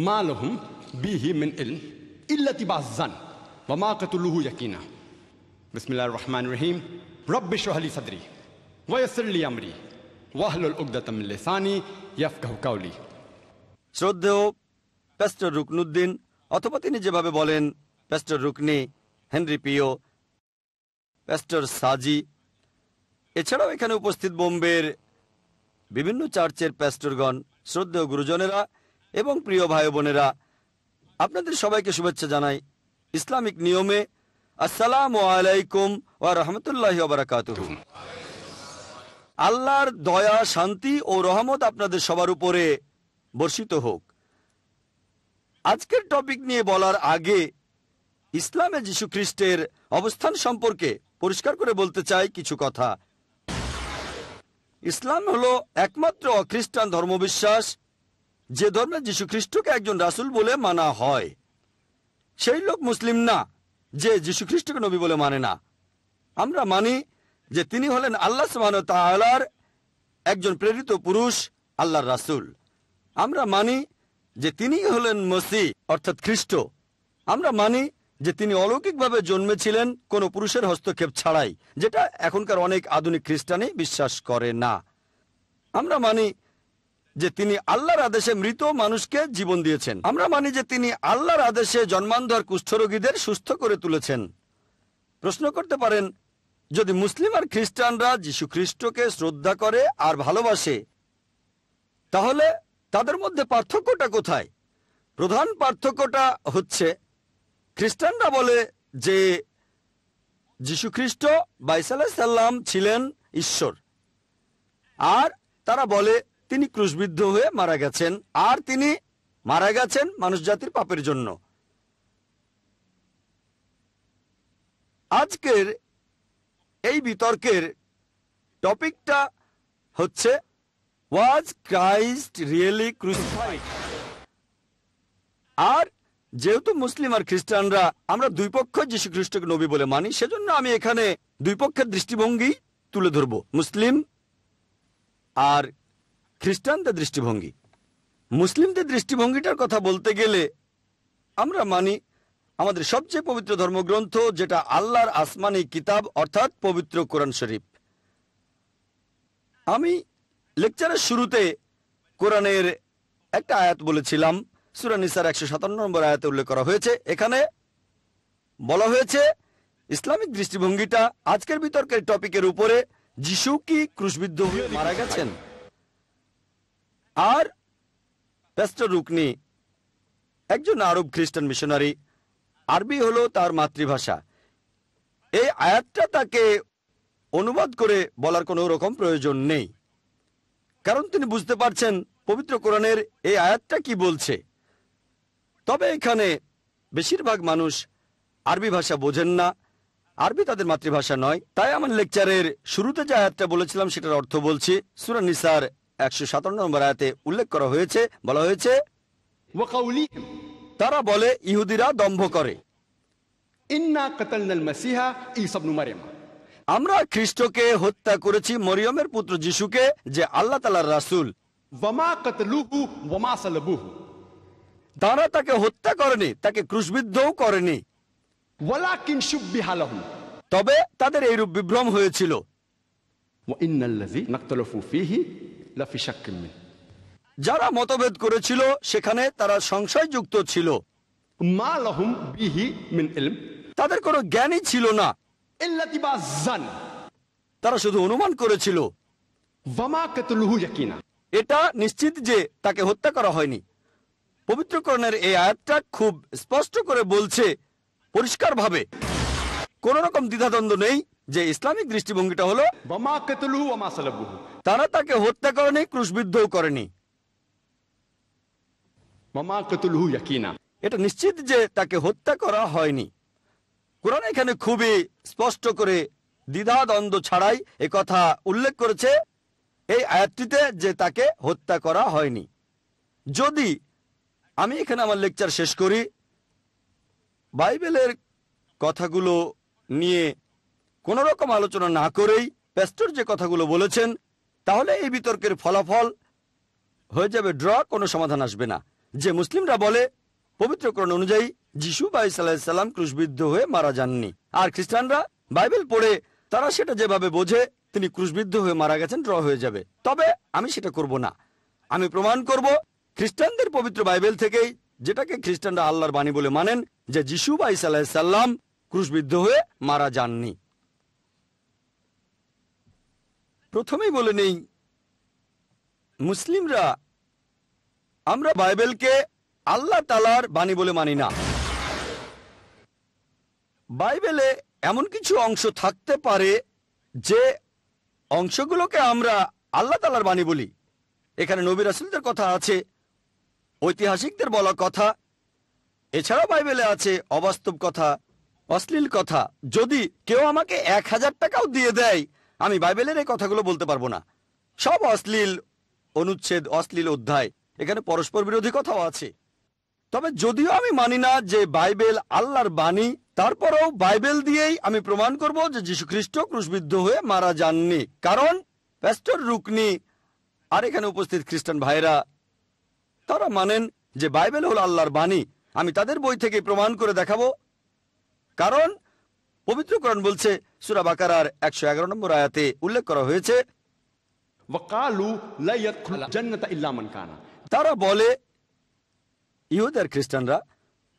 B: ma lahum bihi min ilm illa tibazan wa ma qataluhu yakina. Bismillahir rahmanir rahim. Rabbi shrah li sadri wa yassir li amri wahlul 'uqdatam min lisani yafqahu qawli.
L: শ্রদ্ধেয় pastor Ruknuddin, অথবা তিনি যেভাবে বলেন pastor Rukni, Henry পিও, pastor সাজি, এছাড়াও এখানে উপস্থিত বোম্বের বিভিন্ন চার্চের প্যাস্টরগণ, শ্রদ্ধেয় গুরুজনেরা এবং প্রিয় ভাই বোনেরা, আপনাদের সবাইকে শুভেচ্ছা জানাই ইসলামিক নিয়মে। আসসালামু আলাইকুম ওয়া রাহমাতুল্লাহি ওয়া বারাকাতুহু। আল্লাহর দয়া, শান্তি ও রহমত আপনাদের সবার উপরে বর্ষিত হোক। আজকের টপিক নিয়ে বলার আগে ইসলামে যীশু খ্রিস্টের অবস্থান সম্পর্কে পরিষ্কার করে বলতে চাই কিছু কথা। ইসলাম হলো একমাত্র অখ্রিস্টান ধর্মবিশ্বাস যে ধর্মে যীশু খ্রিস্টকে একজন রাসূল বলে মানা হয়। সেই লোক মুসলিম না যে যীশু খ্রিস্টকে নবী বলে মানে না। আমরা মানি যে তিনি হলেন আল্লাহ সুবহানাহু ওয়া তাআলার একজন প্রেরিত পুরুষ, আল্লাহর রাসূল। আমরা মানি যে তিনি হলেন মসিহ অর্থাৎ খ্রিস্ট। আমরা মানি যে তিনি অলৌকিকভাবে জন্মেছিলেন কোনো পুরুষের হস্তক্ষেপ ছাড়াই, যেটা এখনকার অনেক আধুনিক খ্রিস্টানই বিশ্বাস করে না। আমরা মানি যে তিনি আল্লাহর আদেশে মৃত মানুষকে জীবন দিয়েছেন। আমরা মানি যে তিনি আল্লাহর আদেশে জন্মান্ধ কুষ্ঠরোগীদের সুস্থ করে তুলেছেন। প্রশ্ন করতে পারেন, যদি মুসলিম আর খ্রিস্টানরা যীশু খ্রিস্টকে শ্রদ্ধা করে আর ভালোবাসে, তাহলে তাদের মধ্যে পার্থক্যটা কোথায়? প্রধান পার্থক্যটা হচ্ছে, খ্রিস্টানরা বলে যে যীশু খ্রিস্ট বা ঈসা আলাইহিস সালাম ছিলেন ঈশ্বর, আর তারা বলে তিনি ক্রুশবিদ্ধ হয়ে মারা গেছেন, আর তিনি মারা গেছেন মানুষ জাতির পাপের জন্য। আজকের এই বিতর্কের টপিকটা হচ্ছে, ওয়াজ ক্রাইস্ট রিয়েলি ক্রুসিফাইড? আর যেহেতু মুসলিম আর খ্রিস্টানরা আমরা দুই পক্ষ যীশু খ্রিস্টকে নবী বলে মানি, সেজন্য আমি এখানে দুই পক্ষের দৃষ্টিভঙ্গি তুলে ধরব, মুসলিম আর খ্রিস্টানদের দৃষ্টিভঙ্গি। মুসলিমদের দৃষ্টিভঙ্গিটার কথা বলতে গেলে আমরা মানি আমাদের সবচেয়ে পবিত্র ধর্মগ্রন্থ, যেটা আল্লাহর আসমানি কিতাব অর্থাৎ পবিত্র কোরআন শরীফ। আমি লেকচারের শুরুতে কোরআনের একটা আয়াত বলেছিলাম, সূরা নিসার 157 নম্বর আয়াতে উল্লেখ করা হয়েছে। এখানে বলা হয়েছে ইসলামিক দৃষ্টিভঙ্গিটা আজকের বিতর্কের টপিকের উপরে, যিশু কি ক্রুশবিদ্ধ হয়ে মারা গেছেন? আর প্যাস্টর রুকনি একজন আরব খ্রিস্টান মিশনারি, আরবি হলো তার মাতৃভাষা। এই আয়াতটা তাকে অনুবাদ করে বলার কোনো রকম প্রয়োজন নেই, কারণ তিনি বুঝতে পারছেন পবিত্র কোরআনের এই আয়াতটা কি বলছে। তবে এখানে বেশিরভাগ মানুষ আরবি ভাষা বোঝেন না, আরবি তাদের মাতৃভাষা নয়। তাই আমার লেকচারের শুরুতে যে আয়াতটা বলেছিলাম সেটার অর্থ বলছি। সূরা নিসার 157 নম্বর আয়াতে উল্লেখ করা হয়েছে, বলা হয়েছে, তারা বলে ইহুদিরা দম্ভ করে, আমরা খ্রিস্টকে হত্যা করেছি, মরিয়মের পুত্র যিশুকে, যে আল্লাহ তাআলার রাসূল। তারা তাকে হত্যা করেনি, তাকে ক্রুশবিদ্ধও করেনি, তবে তাদের এইরূপ বিভ্রম হয়েছিল। যারা মতভেদ করেছিল সেখানে তারা সংশয়যুক্ত ছিল, তাদের কোনো জ্ঞানই ছিল না, তারা শুধু অনুমান করেছিল। এটা নিশ্চিত যে তাকে হত্যা করা হয়নি। পবিত্র কোরআনের এই আয়াতটা খুব স্পষ্ট করে বলছে, পরিষ্কারভাবে, কোন রকম দ্বিধাদ্বন্দ্ব নেই, যে ইসলামিক দৃষ্টিভঙ্গিটা হলো তারা তাকে হত্যা করেনি, ক্রুশবিদ্ধও করেনি। এটা নিশ্চিত যে তাকে হত্যা করা হয়নি। কোরআন এখানে খুবই স্পষ্ট করে দ্বিধাদ্বন্দ্ব ছাড়াই একথা উল্লেখ করেছে এই আয়াতটিতে, যে তাকে হত্যা করা হয়নি। যদি আমি এখানে আমার লেকচার শেষ করি বাইবেলের কথাগুলো নিয়ে কোনো রকম আলোচনা না করেই প্যাস্টর যে কথাগুলো বলেছেন, তাহলে এই বিতর্কের ফলাফল হয়ে যাবে ড্র, কোনো সমাধান আসবে না। যে মুসলিমরা বলে পবিত্র কোরআন অনুযায়ী যিশু বা ঈসা আলাইহিস সালাম ক্রুশবিদ্ধ হয়ে মারা যাননি, আর খ্রিস্টানরা বাইবেল পড়ে তারা সেটা যেভাবে বোঝে তিনি ক্রুশবিদ্ধ হয়ে মারা গেছেন, ড্র হয়ে যাবে। তবে আমি সেটা করব না। আমি প্রমাণ করব খ্রিস্টানদের পবিত্র বাইবেল থেকেই, যেটাকে খ্রিস্টানরা আল্লাহর বাণী বলে মানেন, যে যিশু বা ঈসা আলাইহিস সালাম ক্রুশবিদ্ধ হয়ে মারা যাননি। প্রথমেই বলে নেই, মুসলিমরা আমরা বাইবেলকে আল্লাহ তাআলার বাণী বলে মানি না। বাইবেলে এমন কিছু অংশ থাকতে পারে যে অংশগুলোকে আমরা আল্লাহ তাআলার বাণী বলি। এখানে নবী রাসূলদের কথা আছে, ঐতিহাসিকদের বলা কথা, এছাড়াও বাইবেলে আছে অবাস্তব কথা, অশ্লীল কথা। যদি কেউ আমাকে 1000 টাকাও দিয়ে দেয়, আমি বাইবেলের এই কথাগুলো বলতে পারবো না। সব অশ্লীল অনুচ্ছেদ, অশ্লীল অধ্যায়, এখানে পরস্পর বিরোধী কথাও আছে। তবে যদিও আমি মানি না যে বাইবেল আল্লাহর বাণী, তারপরেও বাইবেল দিয়েই আমি প্রমাণ করব যে যীশুখ্রিস্ট ক্রুশবিদ্ধ হয়ে মারা যাননি। কারণ প্যাস্টর রুকনি আর এখানে উপস্থিত খ্রিস্টান ভাইরা তারা মানেন যে বাইবেল হলো আল্লাহর বাণী। আমি তাদের বই থেকে প্রমাণ করে দেখাবো। কারণ পবিত্র কোরআন বলছে, সূরা বাকারার 111 নম্বর আয়াতে উল্লেখ করা হয়েছে, তারা বলে, ইহুদি আর খ্রিস্টানরা,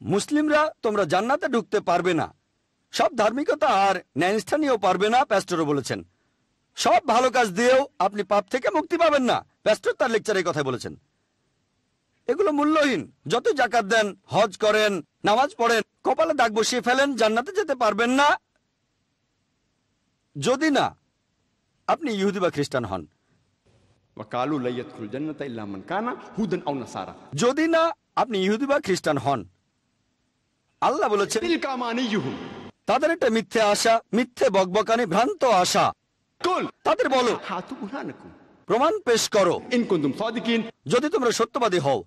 L: মুসলিমরা তোমরা জান্নাতে ঢুকতে পারবে না, সব ধার্মিকতা আর ন্যায়নিষ্ঠা নিয়েও পারবে না। প্যাস্টরও বলেছেন সব ভালো কাজ দিয়েও আপনি পাপ থেকে মুক্তি পাবেন না। প্যাস্টর তার লেকচারে কথা বলেছেন। এগুলো মূল্যহীন। যত যাকাত দেন, হজ করেন, নামাজ পড়েন, কপালে দাগ বসিয়ে ফেলেন, জান্নাতে যেতে পারবেন না যদি না আপনি ইহুদি বা খ্রিস্টান হন। যদি না আপনি ইহুদি বা খ্রিস্টান হন। আল্লাহ বলেছেন তাদের একটা মিথ্যে আশা, মিথ্যে বকবকানি, ভ্রান্ত আশা। তাদের বলো প্রমাণ পেশ করো যদি তোমরা সত্যবাদী হও।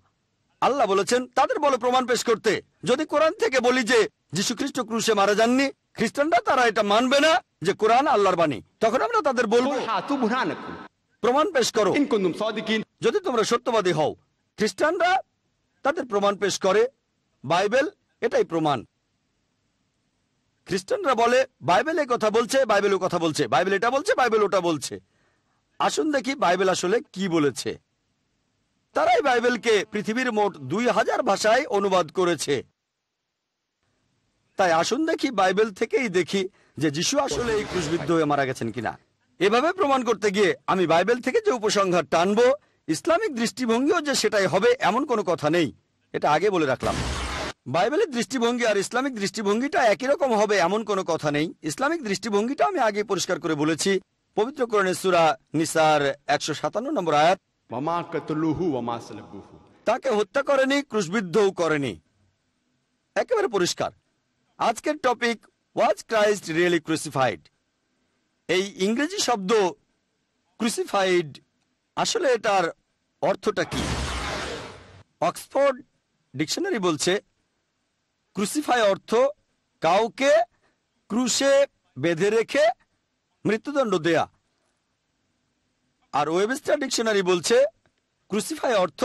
L: আল্লাহ বলেছেন তাদের বলো প্রমাণ পেশ করতে। যদি কোরআন থেকে বলি যে যীশুখ্রিস্ট ক্রুশে মারা যাননি, খ্রিস্টানরা তারা এটা মানবে না যে কোরআন আল্লাহর বাণী। তখন আমরা তাদের বলবো প্রমাণ পেশ করো যদি তোমরা সত্যবাদী হও। খ্রিস্টানরা তাদের প্রমাণ পেশ করে, বাইবেল এটাই প্রমাণ। খ্রিস্টানরা বলে বাইবেল এই কথা বলছে, বাইবেল ও কথা বলছে, বাইবেল এটা বলছে, বাইবেল ওটা বলছে। আসুন দেখি বাইবেল আসলে কি বলেছে। তারাই বাইবেলকে পৃথিবীর মোট 2000 ভাষায় অনুবাদ করেছে। তাই আসুন দেখি বাইবেল থেকেই দেখি যে যিশু আসলে এই ক্রুশবিদ্ধ হয়ে মারা গেছেন কিনা। এভাবে প্রমাণ করতে গিয়ে আমি বাইবেল থেকে যে উপসংহার টানবো, ইসলামিক দৃষ্টিভঙ্গিও যে সেটাই হবে এমন কোনো কথা নেই। এটা আগে বলে রাখলাম। বাইবেলের দৃষ্টিভঙ্গি আর ইসলামিক দৃষ্টিভঙ্গিটা একই রকম হবে এমন কোনো কথা নেই। ইসলামিক দৃষ্টিভঙ্গিটা আমি আগে পরিষ্কার করে বলেছি। পবিত্র কোরআনের সূরা নিসার 157 নম্বর আয়াত, তাকে হত্যা করেনি, ক্রুশবিদ্ধও করেনি। একেবারে পরিষ্কার। আজকের টপিক, ওয়াজ ক্রাইস্ট রিয়েলি ক্রুসিফাইড? এই ইংরেজি শব্দ ক্রুসিফাইড আসলে এটার অর্থটা কি? অক্সফোর্ড ডিকশনারি বলছে ক্রুসিফাই অর্থ কাউকে ক্রুশে বেঁধে রেখে মৃত্যুদণ্ড দেয়া। আর ওয়েবস্টার ডিকশনারি বলছে ক্রুসিফাই অর্থ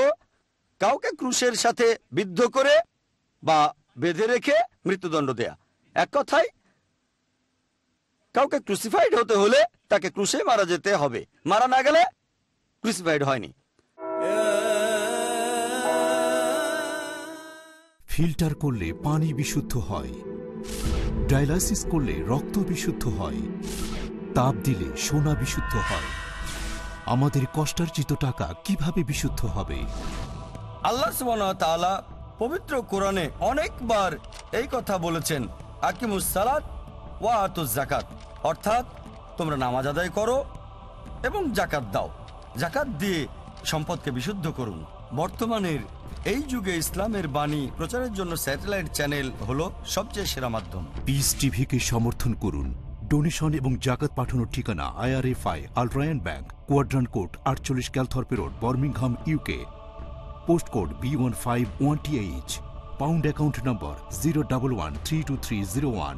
L: কাউকে ক্রুশের সাথে বিদ্ধ করে বা বেঁধে রেখে মৃত্যুদণ্ড দেয়া। এক কথায় কাউকে ক্রুসিফাইড হতে হলে তাকে ক্রুশে মারা যেতে হবে, মারা না গেলে ক্রুসিফাইড হয়নি।
K: ফিল্টার করলে পানি বিশুদ্ধ হয়, ডায়ালাইসিস করলে রক্ত বিশুদ্ধ হয়, তাপ দিলে সোনা বিশুদ্ধ হয়। আমাদের কষ্টার্জিত টাকা কিভাবে বিশুদ্ধ হবে?
L: আল্লাহ সুবহানাহু ওয়া তাআলা পবিত্র কোরআনে অনেকবার এই কথা বলেছেন, আকিমুস সালাত ওয়া আতুজ যাকাত, অর্থাৎ তোমরা নামাজ আদায় করো এবং যাকাত দাও। যাকাত দিয়ে সম্পদকে বিশুদ্ধ করুন। বর্তমানের এই যুগে ইসলামের বাণী প্রচারের জন্য স্যাটেলাইট চ্যানেল হলো সবচেয়ে সেরা মাধ্যম।
K: পিস টিভিকে সমর্থন করুন। ডোনেশন এবং জাকাত পাঠানোর ঠিকানা IRFI Al Rayan bank, quadrant court 48 Calthorpe road, Birmingham, UK। Post code B151TH। Pound account নম্বর 011-32301।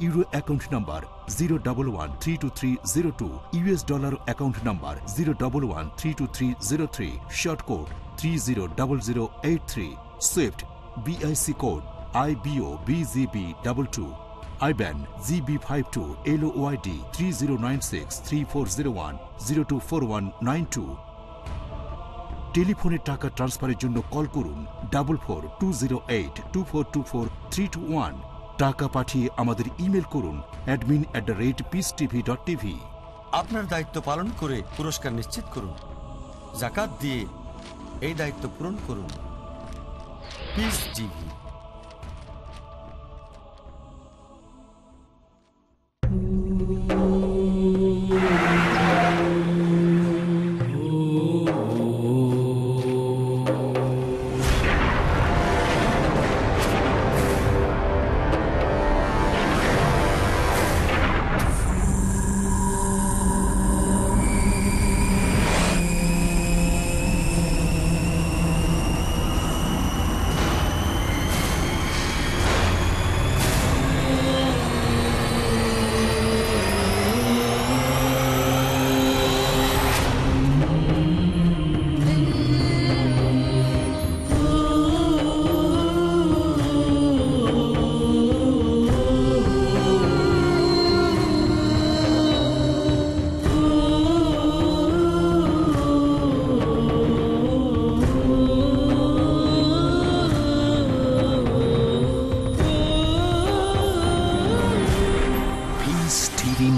K: ইউরো অ্যাকাউন্ট নম্বর 011-32302। US ডলার অ্যাকাউন্ট নম্বর 011-32303। Short code 300083। Swift BIC code IBOBZB22। IBAN GB52 LOYD 3096 3401 024192। টেলিফোনে টাকা ট্রান্সফারের জন্য কল করুন 442082424321। টাকা পাঠিয়ে আমাদের ইমেল করুন admin@peacetv.tv।
L: আপনার দায়িত্ব পালন করে পুরস্কার নিশ্চিত করুন। যাকাত দিয়ে এই দায়িত্ব পূরণ করুন। Piece TV.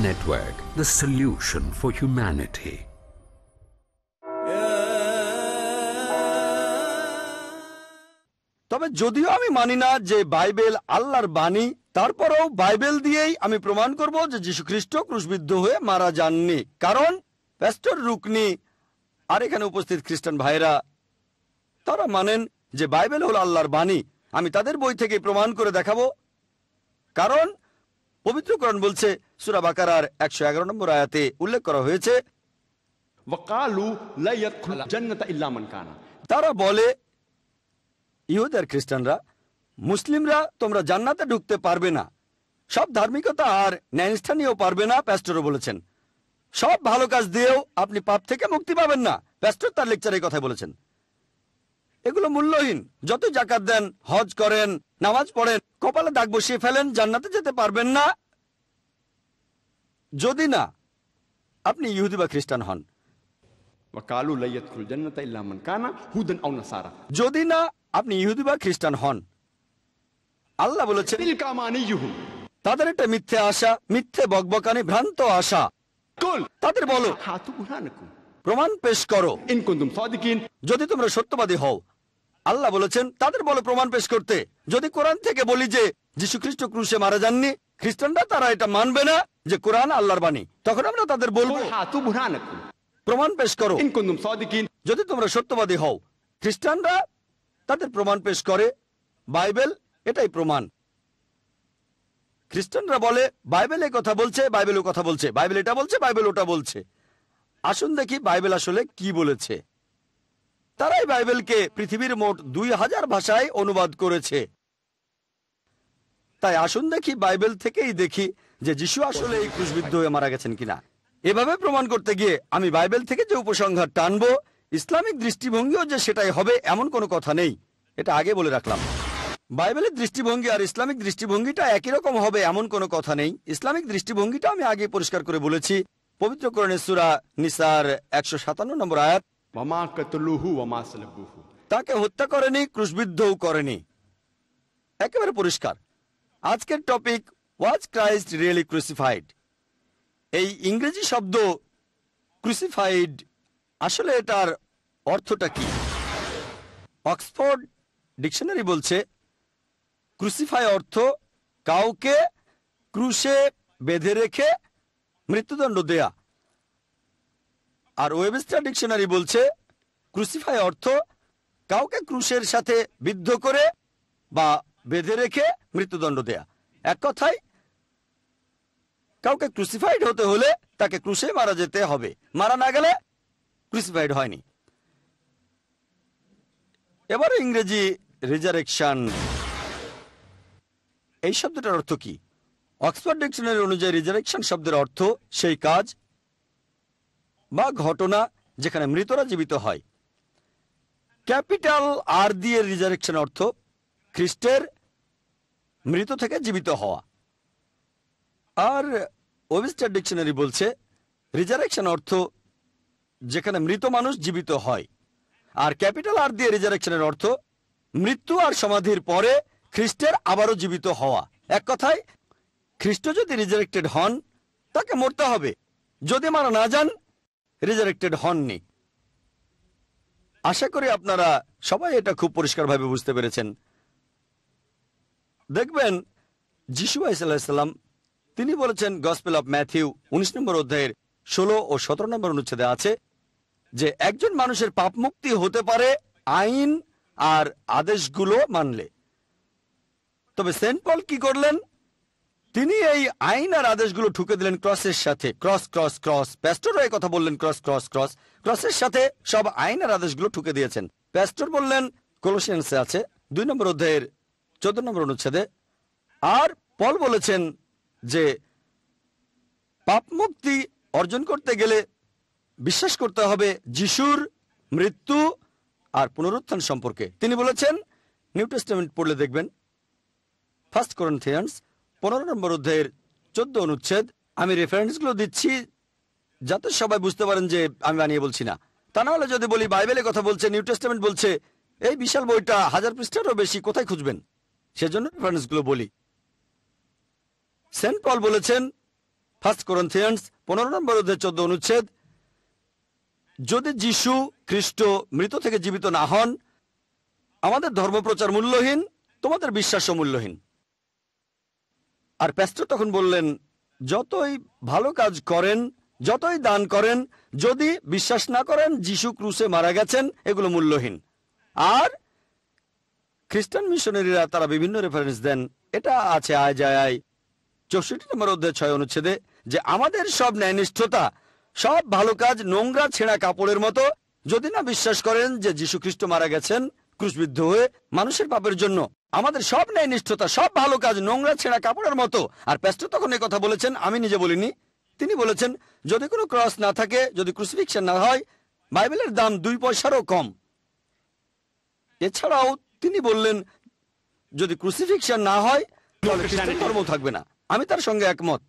J: Network, the solution for humanity.
L: তবে যদিও আমি মানি না যে বাইবেল আল্লাহর বাণী, তারপরেও বাইবেল দিয়েই আমি প্রমাণ করব যে যীশুখ্রিস্ট ক্রুশবিদ্ধ হয়ে মারা যাননি। কারণ প্যাস্টর রুকনি আর এখানে উপস্থিত খ্রিস্টান ভাইরা তারা মানেন যে বাইবেল হলো আল্লাহর বাণী। আমি তাদের বই থেকে প্রমাণ করে দেখাবো। কারণ পবিত্র কোরআন বলছে, সূরা বাকারার 111 নম্বর আয়াতে উল্লেখ করা হয়েছে, তারা বলে, ইহুদি আর খ্রিস্টানরা, মুসলিমরা তোমরা জান্নাতে ঢুকতে পারবে না, সব ধার্মিকতা আর ন্যায়নিষ্ঠা নিয়েও পারবে না। প্যাস্টরও বলেছেন সব ভালো কাজ দিয়েও আপনি পাপ থেকে মুক্তি পাবেন না। প্যাস্টর তার লেকচারে কথা বলেছেন। এগুলো মূল্যহীন। যত জাকাত দেন, হজ করেন, নামাজ পড়েন, কপালে দাগ বসিয়ে ফেলেন, জান্নাতে যেতে পারবেন না যদি না আপনি ইহুদি বা খ্রিস্টান হন। যদি না আপনি ইহুদি বা খ্রিস্টান হন। আল্লাহ বলেছেন তাদের একটা মিথ্যে আশা, মিথ্যে বকবকানি, ভ্রান্ত আশা। তাদের বলো প্রমাণ পেশ করো যদি তোমরা সত্যবাদী হও। আল্লাহ বলেছেন তাদের বলো প্রমাণ পেশ করতে। যদি কোরআন থেকে বলি যে যীশুখ্রিস্ট ক্রুশে মারা যাননি, খ্রিস্টানরা তারা এটা মানবে না যে কোরআন আল্লাহর বাণী, তখন আমরা তাদের বলবো প্রমাণ পেশ করো যদি তোমরা সত্যবাদী হও। খ্রিস্টানরা তাদের প্রমাণ পেশ করে, বাইবেল এটাই প্রমাণ। খ্রিস্টানরা বলে বাইবেল এই কথা বলছে, বাইবেল ও কথা বলছে, বাইবেল এটা বলছে, বাইবেল ওটা বলছে। আসুন দেখি বাইবেল আসলে কি বলেছে। তারাই বাইবেলকে পৃথিবীর মোট 2000 ভাষায় অনুবাদ করেছে। তাই আসুন দেখি বাইবেল থেকেই দেখি যে যিশু আসলে এই ক্রুশবিদ্ধ হয়ে মারা গেছেন কিনা। এভাবে প্রমাণ করতে গিয়ে আমি বাইবেল থেকে যে উপসংহার টানবো, ইসলামিক দৃষ্টিভঙ্গিও যে সেটাই হবে এমন কোনো কথা নেই। এটা আগে বলে রাখলাম। বাইবেলের দৃষ্টিভঙ্গি আর ইসলামিক দৃষ্টিভঙ্গিটা একই রকম হবে এমন কোনো কথা নেই। ইসলামিক দৃষ্টিভঙ্গিটা আমি আগে পরিষ্কার করে বলেছি। পবিত্র কোরআনের সূরা নিসার 157 নম্বর আয়াত, তাকে হত্যা করেনি, ক্রুশবিদ্ধও করেনি। একেবারে পরিষ্কার। আজকের টপিক, ওয়াজ ক্রাইস্ট রিয়েলি ক্রুসিফাইড? এই ইংরেজি শব্দ ক্রুসিফাইড আসলে এটার অর্থটা কি? অক্সফোর্ড ডিকশনারি বলছে ক্রুসিফাই অর্থ কাউকে ক্রুশে বেঁধে রেখে মৃত্যুদণ্ড দেয়া। আর ওয়েবস্টার ডিকশনারি বলছে ক্রুসিফাই অর্থ কাউকে ক্রুশের সাথে বিদ্ধ করে বা বেঁধে রেখে মৃত্যুদণ্ড দেয়া। এক কথায় কাউকে ক্রুসিফাইড হতে হলে তাকে ক্রুশে মারা যেতে হবে, মারা না গেলে ক্রুসিফাইড হয়নি। এবারে ইংরেজি রিজারেকশন, এই শব্দটার অর্থ কি? অক্সফোর্ড ডিকশনারি অনুযায়ী রিজারেকশন শব্দের অর্থ সেই কাজ বা ঘটনা যেখানে মৃতরা জীবিত হয়। ক্যাপিটাল আর দিয়ে রিজারেকশন অর্থ খ্রিস্টের মৃত থেকে জীবিত হওয়া। আর ওয়েবস্টার ডিকশনারি বলছে রিজারেকশন অর্থ যেখানে মৃত মানুষ জীবিত হয়। আর ক্যাপিটাল আর দিয়ে রিজারেকশনের অর্থ মৃত্যু আর সমাধির পরে খ্রিস্টের আবারও জীবিত হওয়া। এক কথায়, খ্রিস্ট যদি রিজারেক্টেড হন তাকে মরতে হবে, যদি মারা না যান রিজারেক্টেড হননি। আশা করি আপনারা সবাই এটা খুব পরিষ্কারভাবে বুঝতে পেরেছেন। দেখবেন যিশু আলাইহিসসালাম তিনি বলেছেন, গসপেল অফ ম্যাথিউ 19 নম্বর অধ্যায়ের 16 ও 17 নম্বর অনুচ্ছেদে আছে যে একজন মানুষের পাপ মুক্তি হতে পারে আইন আর আদেশগুলো মানলে। তবে সেন্ট পল কি করলেন? তিনি এই আইন আর আদেশগুলো ঠুকে দিলেন ক্রসের সাথে। ক্রস ক্রস ক্রস, প্যাস্টরও এই কথা বললেন, ক্রস ক্রস ক্রস, ক্রসের সাথে সব আইন আর আদেশগুলো ঠুকে দিয়েছেন। প্যাস্টর বললেন, কলোসিয়ান্সে আছে 2 নম্বর অধ্যায়ের 14 নম্বর অনুচ্ছেদে। আর পল বলেছেন যে পাপ মুক্তি অর্জন করতে গেলে বিশ্বাস করতে হবে যিশুর মৃত্যু আর পুনরুত্থান সম্পর্কে। তিনি বলেছেন, নিউ টেস্টামেন্ট পড়লে দেখবেন 1 Corinthians 15 নম্বর অধ্যায়ের 14 অনুচ্ছেদ। আমি রেফারেন্সগুলো দিচ্ছি যাতে সবাই বুঝতে পারেন যে আমি বানিয়ে বলছি না। তা না হলে যদি বলি বাইবেলে কথা বলছে, নিউ টেস্টামেন্ট বলছে, এই বিশাল বইটা 1000 পৃষ্ঠারও বেশি, কোথায় খুঁজবেন? সেজন্য রেফারেন্সগুলো বলি। সেন্ট পল বলেছেন 1 Corinthians 15 নম্বর অধ্যায় 14 অনুচ্ছেদ, যদি যিশু খ্রিস্ট মৃত থেকে জীবিত না হন আমাদের ধর্মপ্রচার মূল্যহীন, তোমাদের বিশ্বাসও মূল্যহীন। আর প্যাস্টর তখন বললেন, যতই ভালো কাজ করেন, যতই দান করেন, যদি বিশ্বাস না করেন যিশু ক্রুশে মারা গেছেন, এগুলো মূল্যহীন। আর খ্রিস্টান মিশনারিরা তারা বিভিন্ন রেফারেন্স দেন। এটা আছে আয়জায় 64 নম্বর অধ্যায় 6 অনুচ্ছেদে যে আমাদের সব ন্যায়নিষ্ঠতা, সব ভালো কাজ নোংরা ছেঁড়া কাপড়ের মতো, যদি না বিশ্বাস করেন যে যীশু খ্রিস্ট মারা গেছেন ক্রুশবিদ্ধ হয়ে মানুষের পাপের জন্য, আমাদের সব ন্যায়নিষ্ঠতা, সব ভালো কাজ নোংরা ছেঁড়া কাপড়ের মতো। আর প্যাস্টর তখন এই কথা বলেছেন, আমি নিজে বলিনি, তিনি বলেছেন, যদি কোনো ক্রস না থাকে, যদি ক্রুসিফিকশন না হয়, বাইবেলের দাম 2 পয়সারও কম। এছাড়াও তিনি বললেন, যদি ক্রুসিফিকশন না হয় তাহলে খ্রিস্টান ধর্ম থাকবে না। আমি তার সঙ্গে একমত,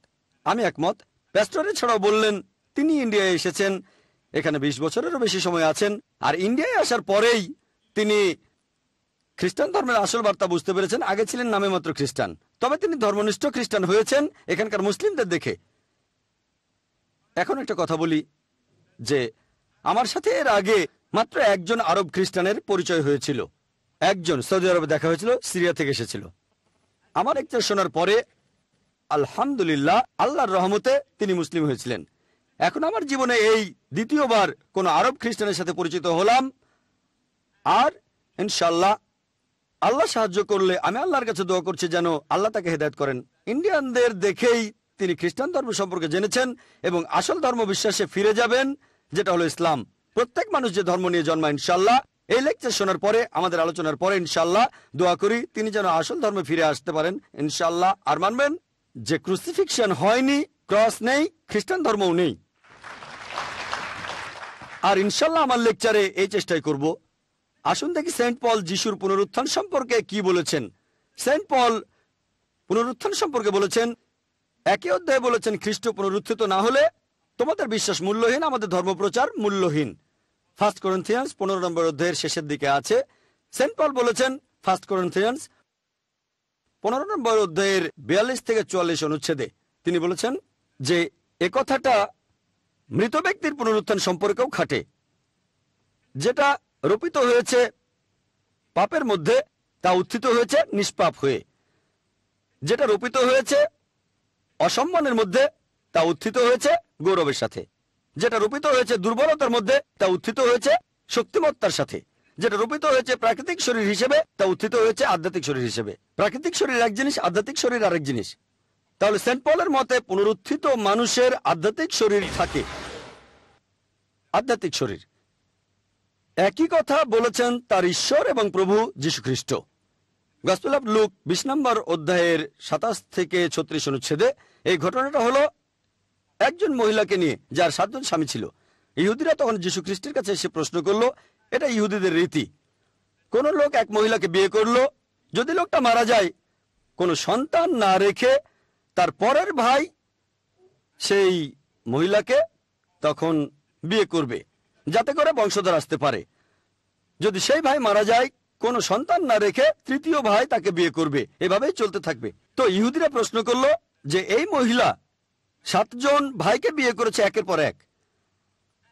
L: আমি একমত। প্যাস্টর এছাড়াও বললেন, তিনি ইন্ডিয়ায় এসেছেন, এখানে 20 বছরেরও বেশি সময় আছেন। আর ইন্ডিয়ায় আসার পরেই তিনি খ্রিস্টান ধর্মের আসল বার্তা বুঝতে পেরেছেন। আগে ছিলেন নামে মাত্র খ্রিস্টান, তবে তিনি ধর্মনিষ্ঠ খ্রিস্টান হয়েছেন এখানকার মুসলিমদের দেখে। এখন একটা কথা বলি যে আমার সাথে এর আগে মাত্র একজন আরব খ্রিস্টানের পরিচয় হয়েছিল। একজন সৌদি আরবে দেখা হয়েছিল, সিরিয়া থেকে এসেছিল। আমার লেকচার শোনার পরে আলহামদুলিল্লাহ আল্লাহর রহমতে তিনি মুসলিম হয়েছিলেন। এখন আমার জীবনে এই দ্বিতীয়বার কোন আরব খ্রিস্টানের সাথে পরিচিত হলাম। আর ইনশাল্লাহ আল্লাহ সাহায্য করলে আমি আল্লাহর কাছে দোয়া করছি যেন আল্লাহ তাকে হেদায়েত করেন। ইন্ডিয়ানদের দেখেই তিনি খ্রিস্টান ধর্ম সম্পর্কে জেনেছেন এবং আসল ধর্ম বিশ্বাসে ফিরে যাবেন, যেটা হলো ইসলাম। প্রত্যেক মানুষ যে ধর্ম নিয়ে জন্মায়, ইনশাল্লাহ এই লেকচার শোনার পরে, আমাদের আলোচনার পরে ইনশাল্লাহ দোয়া করি তিনি যেন আসল ধর্মে ফিরে আসতে পারেন ইনশাল্লাহ। আর মানবেন যে ক্রুসিফিকশন হয়নি, ক্রস নেই, খ্রিস্টান ধর্মও নেই। আর ইনশাল্লাহ আমার লেকচারে এই চেষ্টাই করব। আসুন দেখি সেন্ট পল যিশুর পুনরুত্থান সম্পর্কে কি বলেছেন। সেন্ট পল পুনরুত্থান সম্পর্কে বলেছেন, 1 অধ্যায়ে বলেছেন, খ্রিস্ট পুনরুত্থিত না হলে তোমাদের বিশ্বাস মূল্যহীন, আমাদের ধর্মপ্রচার মূল্যহীন। 1 Corinthians 15 নম্বর অধ্যায়ের শেষের দিকে আছে। সেন্ট পল বলেছেন 1 Corinthians 15 নম্বর অধ্যায়ের 42 থেকে 44 অনুচ্ছেদে, তিনি বলেছেন যে একথাটা মৃত ব্যক্তির পুনরুত্থান সম্পর্কেও খাটে। যেটা রোপিত হয়েছে পাপের মধ্যে তা উত্থিত হয়েছে নিষ্পাপ হয়ে, যেটা রোপিত হয়েছে অসম্মানের মধ্যে তা উত্থিত হয়েছে গৌরবের সাথে, যেটা রোপিত হয়েছে দুর্বলতার মধ্যে তা উত্থিত হয়েছে শক্তিমত্তার সাথে, যেটা রোপিত হয়েছে প্রাকৃতিক শরীর হিসেবে তা উত্থিত হয়েছে আধ্যাত্মিক শরীর হিসেবে। প্রাকৃতিক শরীর এক জিনিস, আধ্যাত্মিক শরীর আরেক জিনিস। তাহলে সেন্ট পলের মতে পুনরুত্থিত মানুষের আধ্যাত্মিক শরীর থাকে, আধ্যাত্মিক শরীর। একই কথা বলেছেন তার ঈশ্বর এবং প্রভু যীশু খ্রিস্ট। গসপেল অফ লুক 20 নম্বর অধ্যায়ের 27 থেকে 36 অনুচ্ছেদে এই ঘটনাটা হলো একজন মহিলাকে নিয়ে যার 7 জন স্বামী ছিল। ইহুদিরা তখন যীশু খ্রিস্টের কাছে এসে প্রশ্ন করলো, এটা ইহুদিদের রীতি, কোন লোক এক মহিলাকে বিয়ে করলো, যদি লোকটা মারা যায় কোনো সন্তান না রেখে তার পরের ভাই সেই মহিলাকে তখন বিয়ে করবে, যাতে করে বংশধর আসতে পারে। যদি সেই ভাই মারা যায় কোনো সন্তান না রেখে তৃতীয় ভাই তাকে বিয়ে করবে, এভাবেই চলতে থাকবে। তো ইহুদিরা প্রশ্ন করলো যে এই মহিলা 7 জন ভাইকে বিয়ে করেছে একের পর এক,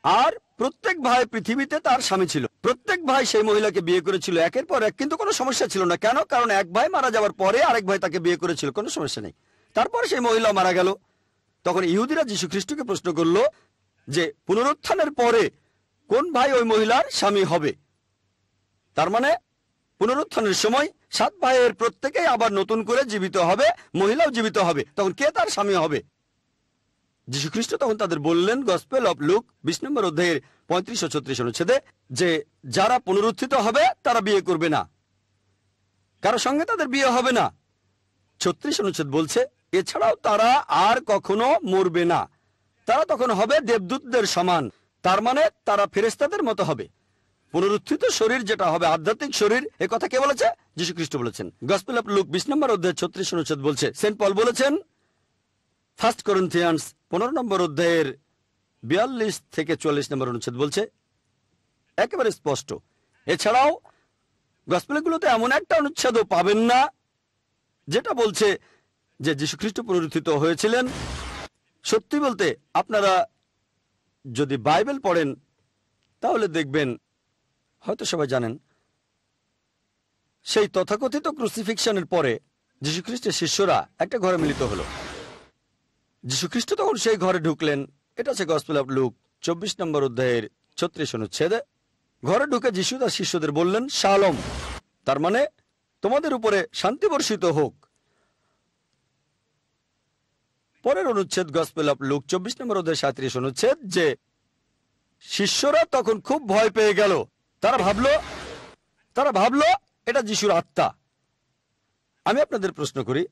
L: আর প্রত্যেক ভাই পৃথিবীতে তার স্বামী ছিল, প্রত্যেক ভাই সেই মহিলাকে বিয়ে করেছিল একের পর এক, কিন্তু কোনো সমস্যা ছিল না। কেন? কারণ এক ভাই মারা যাওয়ার পরে আরেক ভাই তাকে বিয়ে করেছিল, কোনো সমস্যা নেই। তারপর সেই মহিলা মারা গেল। তখন ইহুদিরা যীশু খ্রিস্টকে প্রশ্ন করলো যে পুনরুত্থানের পরে কোন ভাই ওই মহিলার স্বামী হবে। তার মানে পুনরুত্থানের সময় 7 ভাইয়ের প্রত্যেকেই আবার নতুন করে জীবিত হবে, মহিলাও জীবিত হবে, তখন কে তার স্বামী হবে? যীশু খ্রিস্ট তখন তাদের বললেন, গসপেল অফ লুক 20 নম্বর অধ্যায়ের 35 ও 36 অনুচ্ছেদে, যে যারা পুনরুত্থিত হবে তারা বিয়ে করবে না, কারো সঙ্গে তাদের বিয়ে হবে না। 36 অনুচ্ছেদ বলছে, এছাড়াও তারা আর কখনো মরবে না, তারা তখন হবে দেবদূতদের সমান, তার মানে তারা ফেরেশতাদের মতো হবে। পুনরুত্থিত শরীর যেটা হবে আধ্যাত্মিক শরীর, এ কথা কে বলেছে? যীশু খ্রিস্ট বলেছেন। গসপেল অফ লুক 20 নম্বর অধ্যায়ের 36 অনুচ্ছেদ বলছে, সেন্ট পল বলেছেন 1 করিন্থিয়ান্স 15 নম্বর অধ্যায়ের 42 থেকে 44 নম্বর অনুচ্ছেদ বলছে একেবারে স্পষ্ট। এছাড়াও গসপেলগুলোতে এমন একটা অনুচ্ছেদও পাবেন না যেটা বলছে যে যীশু খ্রিস্ট পুনরুত্থিত হয়েছিলেন। সত্যি বলতে আপনারা যদি বাইবেল পড়েন তাহলে দেখবেন, হয়তো সবাই জানেন, সেই তথাকথিত ক্রুসিফিকশনের পরে যীশু খ্রিস্টের শিষ্যরা একটা ঘরে মিলিত হলো। যীশু খ্রিস্ট তখন সেই ঘরে ঢুকলেন। এটা আছে গসপেল অফ লুক 24 নম্বর অধ্যায়ের 36 অনুচ্ছেদে। ঘরে ঢুকে যীশু তার শিষ্যদের বললেন, শালোম, তার মানে তোমাদের উপরে শান্তি বর্ষিত হোক। পরের অনুচ্ছেদ গসপেল অফ লুক 24 নম্বর অধ্যায় 37 অনুচ্ছেদ, যে শিষ্যরা তখন খুব ভয় পেয়ে গেল। তারা ভাবলো এটা যিশুর আত্মা। আমি আপনাদের প্রশ্ন করি,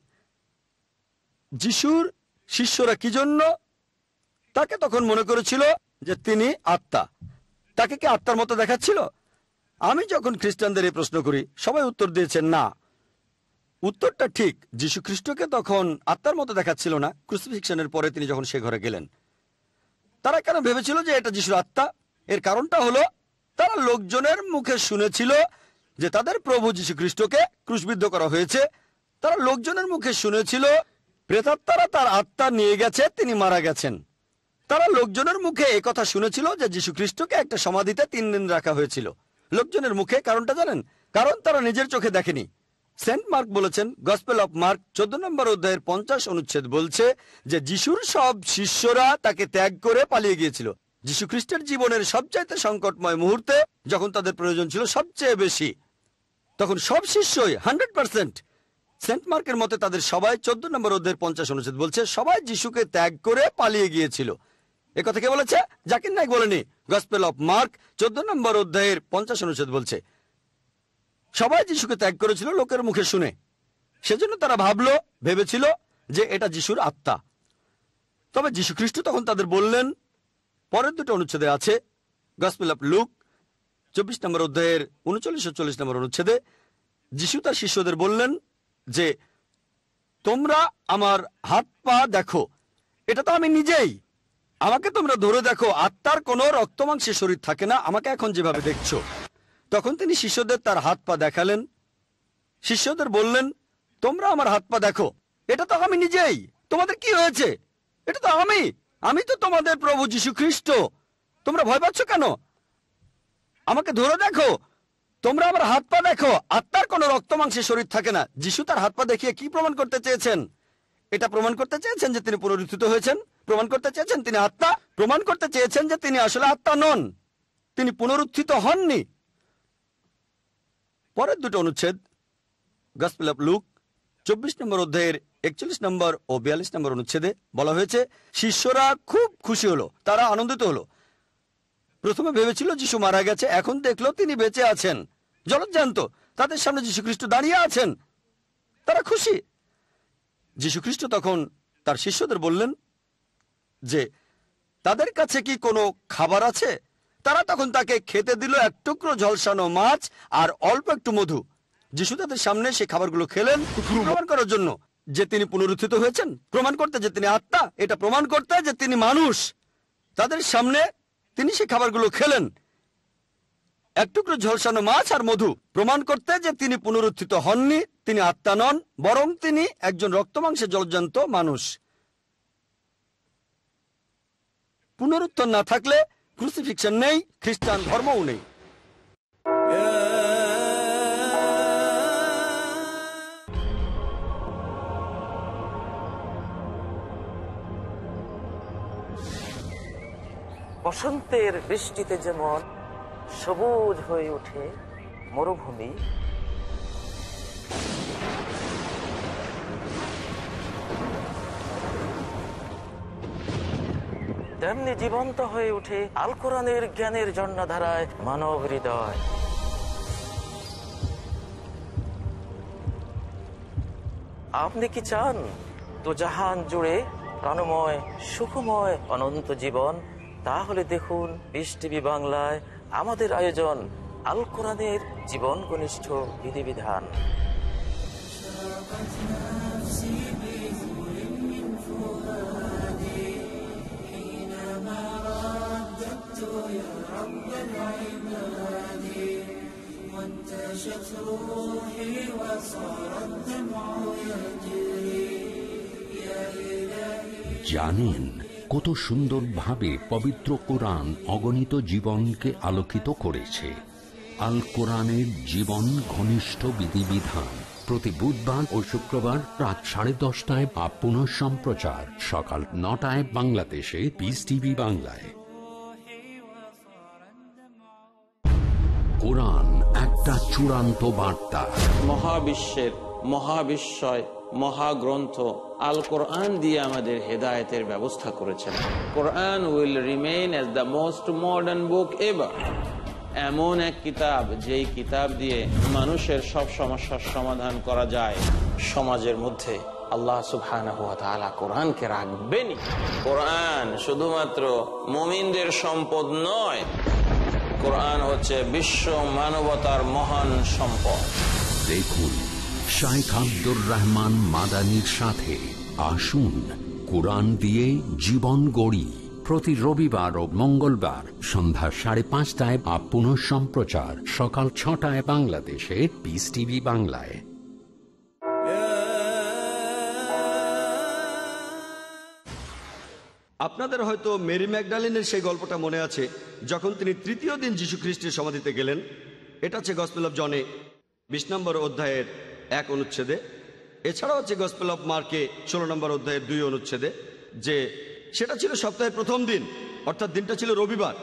L: যিশুর শিষ্যরা কি জন্য তাকে তখন মনে করেছিল যে তিনি আত্মা? তাকে কি আত্মার মতো দেখাচ্ছিল? আমি যখন খ্রিস্টানদের এই প্রশ্ন করি, সবাই উত্তর দিয়েছেন না। উত্তরটা ঠিক, যীশু খ্রিস্টকে তখন আত্মার মতো দেখাচ্ছিল না। ক্রুসিফিকশনের পরে তিনি যখন সে ঘরে গেলেন, তারা কেন ভেবেছিল যে এটা যিশুর আত্মা? এর কারণটা হলো তারা লোকজনের মুখে শুনেছিল যে তাদের প্রভু যীশু খ্রিস্টকে ক্রুশবিদ্ধ করা হয়েছে। তারা লোকজনের মুখে শুনেছিল প্রেতাত্মারা তার আত্মা নিয়ে গেছে, তিনি মারা গেছেন। তারা লোকজনের মুখে একথা শুনেছিল যে যীশু খ্রিস্টকে একটা সমাধিতে 3 দিন রাখা হয়েছিল। লোকজনের মুখে, কারণটা জানেন? কারণ তারা নিজের চোখে দেখেনি। সেন্ট মার্ক বলেছেন, গসপেল অফ মার্ক 14 নম্বর অধ্যায়ের 50 অনুচ্ছেদ বলছে যে যিশুর সব শিষ্যরা তাকে ত্যাগ করে পালিয়ে গিয়েছিল। যীশু খ্রিস্টের জীবনের সবচাইতে সংকটময় মুহূর্তে, যখন তাদের প্রয়োজন ছিল সবচেয়ে বেশি, তখন সব শিষ্যই 100%, সেন্ট মার্কের মতে তাদের সবাই 14 নম্বর অধ্যায়ের 50 অনুচ্ছেদ বলছে, সবাই যিশুকে ত্যাগ করে পালিয়ে গিয়েছিল। একথা কে বলেছে? জাকির নাইক বলেনি। গসপেল অফ মার্ক 14 নম্বর অধ্যায়ের 50 অনুচ্ছেদ বলছে সবাই যিশুকে ত্যাগ করেছিল লোকের মুখে শুনে। সেজন্য তারা ভেবেছিল যে এটা যিশুর আত্মা। তবে যীশু খ্রিস্ট তখন তাদের বললেন, পরের 2টো অনুচ্ছেদে আছে, গসপেল অফ লুক 24 নম্বর অধ্যায়ের 39 ও 40 নম্বর অনুচ্ছেদে, যিশু তার শিষ্যদের বললেন যে তোমরা আমার হাত পা দেখো, এটা তো আমি নিজেই, আমাকে তোমরা ধরে দেখো। আত্মার কোনো রক্তমাংসের শরীর থাকে না, আমাকে এখন যেভাবে দেখছো। তখন তিনি শিষ্যদের তার হাত পা দেখালেন। শিষ্যদের বললেন, তোমরা আমার হাত পা দেখো, এটা তো আমি নিজেই, তোমাদের কি হয়েছে? এটা তো আমি তো তোমাদের প্রভু যীশু খ্রিস্ট, তোমরা ভয় পাচ্ছ কেন? আমাকে ধরে দেখো, তোমরা আমার হাত পা দেখো। আত্মার কোনো রক্তমাংসের শরীর থাকে না। যিশু তার হাত পা দেখিয়ে কি প্রমাণ করতে চেয়েছেন? এটা প্রমাণ করতে চেয়েছেন যে তিনি পুনরুত্থিত হয়েছেন, প্রমাণ করতে চেয়েছেন তিনি আত্মা, প্রমাণ করতে চেয়েছেন যে তিনি আসলে আত্মা নন, তিনি পুনরুত্থিত হননি। পরের 2টো অনুচ্ছেদ গসপেল অফ লুক 24 নম্বর অধ্যায়ের 41 নম্বর ও 42 নম্বর অনুচ্ছেদে বলা হয়েছে, শিষ্যরা খুব খুশি হলো, তারা আনন্দিত হলো। প্রথমে ভেবেছিল যিশু মারা গেছে, এখন দেখলো তিনি বেঁচে আছেন, জলজ্জান্ত, তাদের সামনে যীশু খ্রিস্ট দাঁড়িয়ে আছেন, তারা খুশি। যীশু খ্রিস্ট তখন তার শিষ্যদের বললেন যে তাদের কাছে কি কোনো খাবার আছে? তারা তখন তাকে খেতে দিল 1 টুকরো ঝলসানো মাছ আর অল্প একটু মধু। যিশু তাদের সামনে সেই খাবারগুলো খেলেন, প্রমাণ করার জন্য যে তিনি পুনরুত্থিত হয়েছেন, প্রমাণ করতে যে তিনি আত্মা, এটা প্রমাণ করতে যে তিনি মানুষ। তাদের সামনে তিনি সেই খাবারগুলো খেলেন। এক টুকরো ঝলসানো মাছ আর মধু প্রমাণ করতে যে তিনি পুনরুত্থিত হননি, তিনি আত্মা নন, বরং তিনি একজন রক্তমাংসে জলজান্ত মানুষ। পুনরুত্থান না থাকলে ক্রুসিফিকশন নেই, খ্রিস্টান ধর্মও নেই।
O: বসন্তের বৃষ্টিতে যেমন সবুজ হয়ে ওঠে মরুভূমি, তেমনি জীবন্ত হয়ে ওঠে আল কোরআনের জ্ঞানের ঝর্ণাধারায় মানব হৃদয়। আপনি কি চান তো জাহান জুড়ে প্রাণময় সুখময় অনন্ত জীবন? তাহলে দেখুন পিস টিভি বাংলায় আমাদের আয়োজন আল কোরআনের জীবন ঘনিষ্ঠ বিধিবিধান।
J: জানেন কত সুন্দরভাবে পবিত্র কোরআন অগণিত জীবনকে আলোকিত করেছে? আল কোরআনের জীবন ঘনিষ্ঠ বিধিবিধান প্রতি বুধবার ও শুক্রবার রাত 10:30টায় বা পুনঃ সম্প্রচার সকাল 9টায় বাংলাদেশে পিস টিভি বাংলায়। কোরআন একটা চূড়ান্ত বার্তা।
P: মহাবিশ্বের মহাবিশ্বয় মহাগ্রন্থ আল কোরআন দিয়ে আমাদের হেদায়েতের ব্যবস্থা করেছেন। Quran will remain as the most modern book ever. এমন এক কিতাব যেই কিতাব দিয়ে মানুষের সব সমস্যার সমাধান করা যায়। সমাজের মধ্যে আল্লাহ সুবহানাহু ওয়া তাআলা কোরআনকে রাখবেনই। কোরআন শুধুমাত্র মুমিনদের সম্পদ নয়, কোরআন হচ্ছে বিশ্ব মানবতার মহান সম্পদ।
J: দেখুন শাইখ আব্দুর রহমান মাদানির সাথে আসুন কোরআন দিয়ে জীবন গড়ি, প্রতি রবিবার ও মঙ্গলবার সন্ধ্যা 5:30টায় বা পুনঃ সম্প্রচার সকাল 6টায় বাংলাদেশে পিস টিভি বাংলায়।
L: আপনাদের হয়তো মেরি ম্যাগডালিনের সেই গল্পটা মনে আছে, যখন তিনি তৃতীয় দিন যীশু খ্রিস্টের সমাধিতে গেলেন। এটা হচ্ছে গসপেল অফ জনে 20 নম্বর অধ্যায়ের 1 অনুচ্ছেদে। এছাড়াও হচ্ছে গসপেল অফ মার্কে 16 নম্বর অধ্যায়ের 2 অনুচ্ছেদে, যে সেটা ছিল সপ্তাহের প্রথম দিন, অর্থাৎ দিনটা ছিল রবিবার।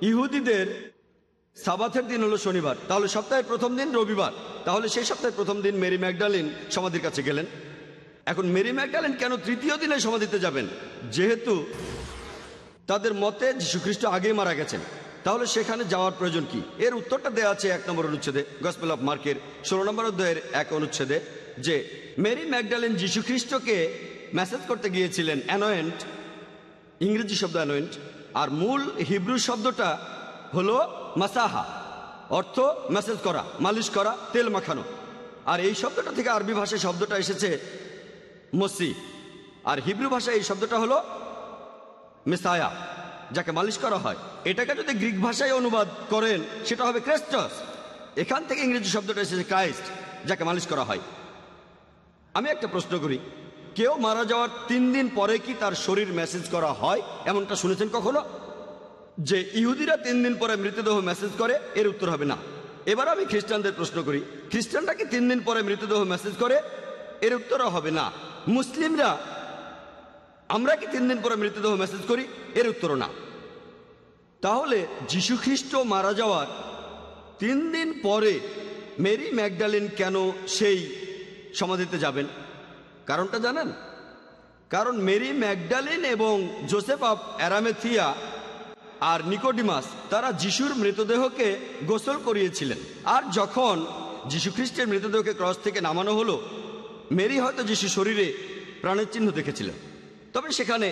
L: ইহুদিদের সাবাথের দিন হলো শনিবার, তাহলে সপ্তাহের প্রথম দিন রবিবার। তাহলে সেই সপ্তাহের প্রথম দিন মেরি ম্যাগডালিন সমাধির কাছে গেলেন। এখন মেরি ম্যাগডালিন কেন তৃতীয় দিনে সমাধিতে যাবেন? যেহেতু তাদের মতে যীশুখ্রিস্ট আগেই মারা গেছেন, তাহলে সেখানে যাওয়ার প্রয়োজন কি? এর উত্তরটা দেওয়া আছে 1 নম্বর অনুচ্ছেদে, গসপেল অফ মার্কের 16 নম্বর অধ্যায়ের 1 অনুচ্ছেদে, যে মেরি ম্যাগডালিন যীশুখ্রিস্টকে মেসেজ করতে গিয়েছিলেন। অ্যানোয়েন্ট, ইংরেজি শব্দ অ্যানোয়েন্ট, আর মূল হিব্রু শব্দটা হলো মাসাহা, অর্থ মেসেজ করা, মালিশ করা, তেল মাখানো। আর এই শব্দটা থেকে আরবি ভাষায় শব্দটা এসেছে মসি, আর হিব্রু ভাষায় এই শব্দটা হলো মেসায়া, যাকে মালিশ করা হয়। এটাকে যদি গ্রিক ভাষায় অনুবাদ করেন সেটা হবে ক্রাইস্টস। এখান থেকে ইংরেজি শব্দটা এসেছে ক্রাইস্ট, যাকে মালিশ করা হয়। আমি একটা প্রশ্ন করি, কেউ মারা যাওয়ার 3 দিন পরে কি তার শরীর মেসেজ করা হয়? এমনটা শুনেছেন কখনো? যে ইহুদিরা 3 দিন পরে মৃতদেহ মেসেজ করে? এর উত্তর হবে না। এবার আমি খ্রিস্টানদের প্রশ্ন করি, খ্রিস্টানরা কি 3 দিন পরে মৃতদেহ মেসেজ করে? এর উত্তরও হবে না। মুসলিমরা আমরা কি 3 দিন পরে মৃতদেহ মেসেজ করি? এর উত্তরও না। তাহলে যীশু খ্রিস্ট মারা যাওয়ার 3 দিন পরে মেরি ম্যাগডালিন কেন সেই সমাধিতে যাবেন? কারণটা জানেন? কারণ মেরি ম্যাগডালিন এবং জোসেফ অফ অ্যারামেথিয়া আর নিকোডিমাস তারা যিশুর মৃতদেহকে গোসল করিয়েছিলেন। আর যখন যীশু খ্রিস্টের মৃতদেহকে ক্রস থেকে নামানো হলো, মেরি হয়তো যিশু শরীরে প্রাণের চিহ্ন দেখেছিলেন। তবে সেখানে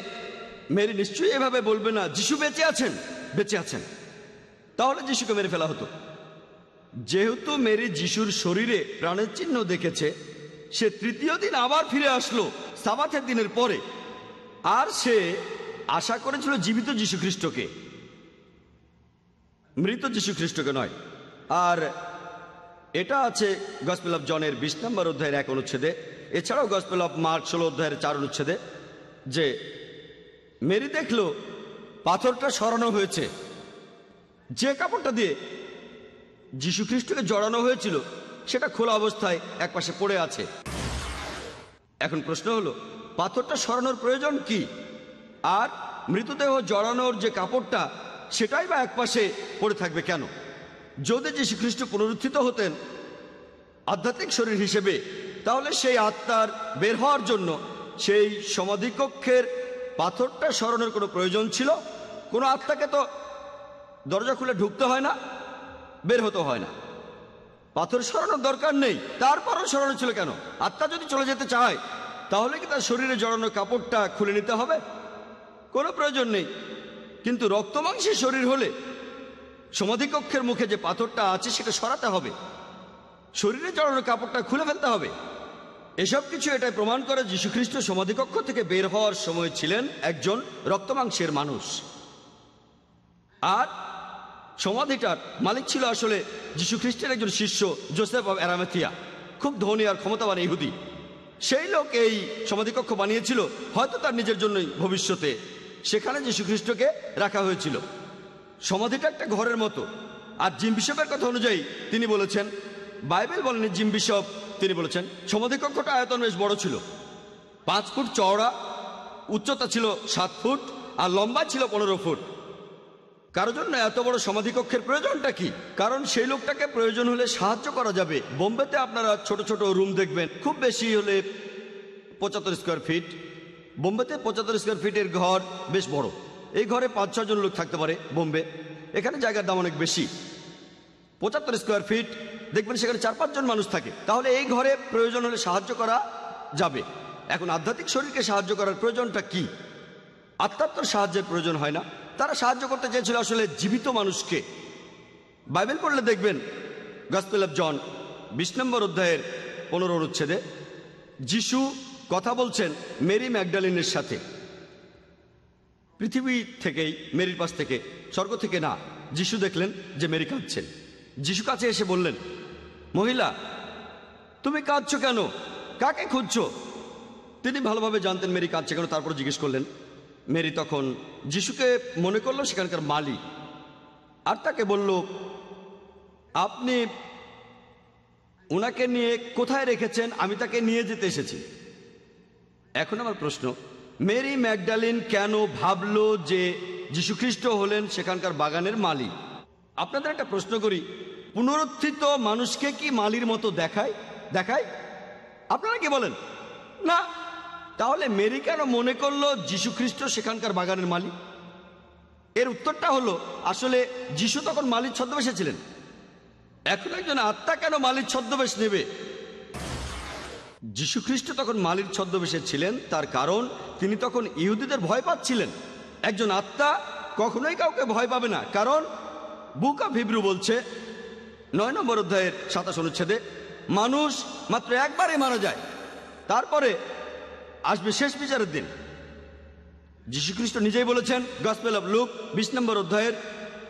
L: মেরি নিশ্চয়ই এভাবে বলবে না যিশু বেঁচে আছেন, বেঁচে আছেন, তাহলে যিশুকে মেরে ফেলা হতো। যেহেতু মেরি যিশুর শরীরে প্রাণের চিহ্ন দেখেছে, সে তৃতীয় দিন আবার ফিরে আসলো সাবাথের দিনের পরে, আর সে আশা করেছিল জীবিত যীশু খ্রিস্টকে। মৃত যীশু খ্রিস্টকে নয়। আর এটা আছে গসপেল অফ জনের 20 নম্বর অধ্যায়ের 1 অনুচ্ছেদে, এছাড়াও গসপেল অফ মার্ক 16 অধ্যায়ের 4 অনুচ্ছেদে, যে মেরি দেখলো পাথরটা সরানো হয়েছে। যে কাপড়টা দিয়ে যীশু খ্রিস্টকে জড়ানো হয়েছিল সেটা খোলা অবস্থায় একপাশে পড়ে আছে। এখন প্রশ্ন হলো, পাথরটা সরানোর প্রয়োজন কি? আর মৃতদেহ জড়ানোর যে কাপড়টা সেটাই বা একপাশে পড়ে থাকবে কেন? যদি যীশু খ্রিস্ট পুনরুত্থিত হতেন আধ্যাত্মিক শরীর হিসেবে, তাহলে সেই আত্মার বের হওয়ার জন্য সেই সমাধিকক্ষের পাথরটা সরানোর কোনো প্রয়োজন ছিল? কোনো আত্মাকে তো দরজা খুলে ঢুকতে হয় না, বের হতে হয় না, পাথর সরানোর দরকার নেই। তারপরও সরানো ছিল কেন? আত্মা যদি চলে যেতে চায় তাহলে কি তার শরীরে জড়ানো কাপড়টা খুলে নিতে হবে? কোনো প্রয়োজন নেই। কিন্তু রক্তমাংসের শরীর হলে সমাধিকক্ষের মুখে যে পাথরটা আছে সেটা সরাতে হবে, শরীরে জড়ানো কাপড়টা খুলে ফেলতে হবে। এসব কিছু এটাই প্রমাণ করে যীশুখ্রিস্ট সমাধিকক্ষ থেকে বের হওয়ার সময় ছিলেন একজন রক্তমাংসের মানুষ। আর সমাধিটার মালিক ছিল আসলে যীশুখ্রিস্টের একজন শিষ্য, জোসেফ অব অ্যারামাথিয়া, খুব ধনী আর ক্ষমতাবান ইহুদি। সেই লোক এই সমাধিকক্ষ বানিয়েছিল হয়তো তার নিজের জন্যই, ভবিষ্যতে সেখানে যীশুখ্রিস্টকে রাখা হয়েছিল। সমাধিটা একটা ঘরের মতো। আর জিম বিশপের কথা অনুযায়ী তিনি বলেছেন, বাইবেল বলেনি, জিম বিশপ তিনি বলেছেন সমাধিকক্ষটা আয়তন বেশ বড় ছিল, 5 ফুট চওড়া, উচ্চতা ছিল 7 ফুট আর লম্বা ছিল 15 ফুট। কারোর জন্য এত বড় সমাধিকক্ষের প্রয়োজনটা কি? কারণ সেই লোকটাকে প্রয়োজন হলে সাহায্য করা যাবে। বোম্বেতে আপনারা ছোট ছোট রুম দেখবেন, খুব বেশি হলে 75 স্কোয়ার ফিট। বোম্বেতে 75 স্কোয়ার ফিটের ঘর বেশ বড়। এই ঘরে 5-6 জন লোক থাকতে পারে বোম্বে। এখানে জায়গার দাম অনেক বেশি। 75 স্কোয়ার ফিট দেখবেন সেখানে 4-5 জন মানুষ থাকে। তাহলে এই ঘরে প্রয়োজন হলে সাহায্য করা যাবে। এখন আধ্যাত্মিক শরীরকে সাহায্য করার প্রয়োজনটা কি? আত্মার তো সাহায্যের প্রয়োজন হয় না। তারা সাহায্য করতে চেয়েছিল আসলে জীবিত মানুষকে। বাইবেল পড়লে দেখবেন গসপেল অফ জন 20 নম্বর অধ্যায়ের 15 অনুচ্ছেদে যিশু কথা বলছেন মেরি ম্যাগডালিনের সাথে। পৃথিবী থেকেই, মেরির পাশ থেকে, স্বর্গ থেকে না, যিশু দেখলেন যে মেরি কাঁদছেন। যিশু কাছে এসে বললেন, মহিলা তুমি কাঁদছো কেন? কাকে খুঁজছো? তিনি ভালোভাবে জানতেন মেরি কাঁদছে কেন, তারপর জিজ্ঞেস করলেন। মেরি তখন যিশুকে মনে করলো সেখানকার মালিক, আর তাকে বলল, আপনি ওনাকে নিয়ে কোথায় রেখেছেন? আমি তাকে নিয়ে যেতে এসেছি। এখন আমার প্রশ্ন, মেরি ম্যাগডালিন কেন ভাবলো যে যীশুখ্রিস্ট হলেন সেখানকার বাগানের মালিক? আপনাদের একটা প্রশ্ন করি, পুনরুত্থিত মানুষকে কি মালির মতো দেখায়? আপনারা কি বলেন? না। তাহলে মেরি কেন মনে করলো যীশুখ্রিস্ট সেখানকার বাগানের মালিক? এর উত্তরটা হলো, আসলে যিশু তখন মালির ছদ্মবেশে ছিলেন। এখন একজন আত্মা কেন মালির ছদ্মবেশ নেবে? যীশুখ্রিস্ট তখন মালির ছদ্মবেশে ছিলেন, তার কারণ তিনি তখন ইহুদিদের ভয় পাচ্ছিলেন। একজন আত্মা কখনোই কাউকে ভয় পাবে না, কারণ বুক অফ হিব্রু বলছে 9 নম্বর অধ্যায়ের 27 অনুচ্ছেদে মানুষ মাত্র একবারই মারা যায়, তারপরে আসবে শেষ বিচারের দিন। যীশুখ্রিস্ট নিজেই বলেছেন গসপেল অফ লুক 20 নম্বর অধ্যায়ের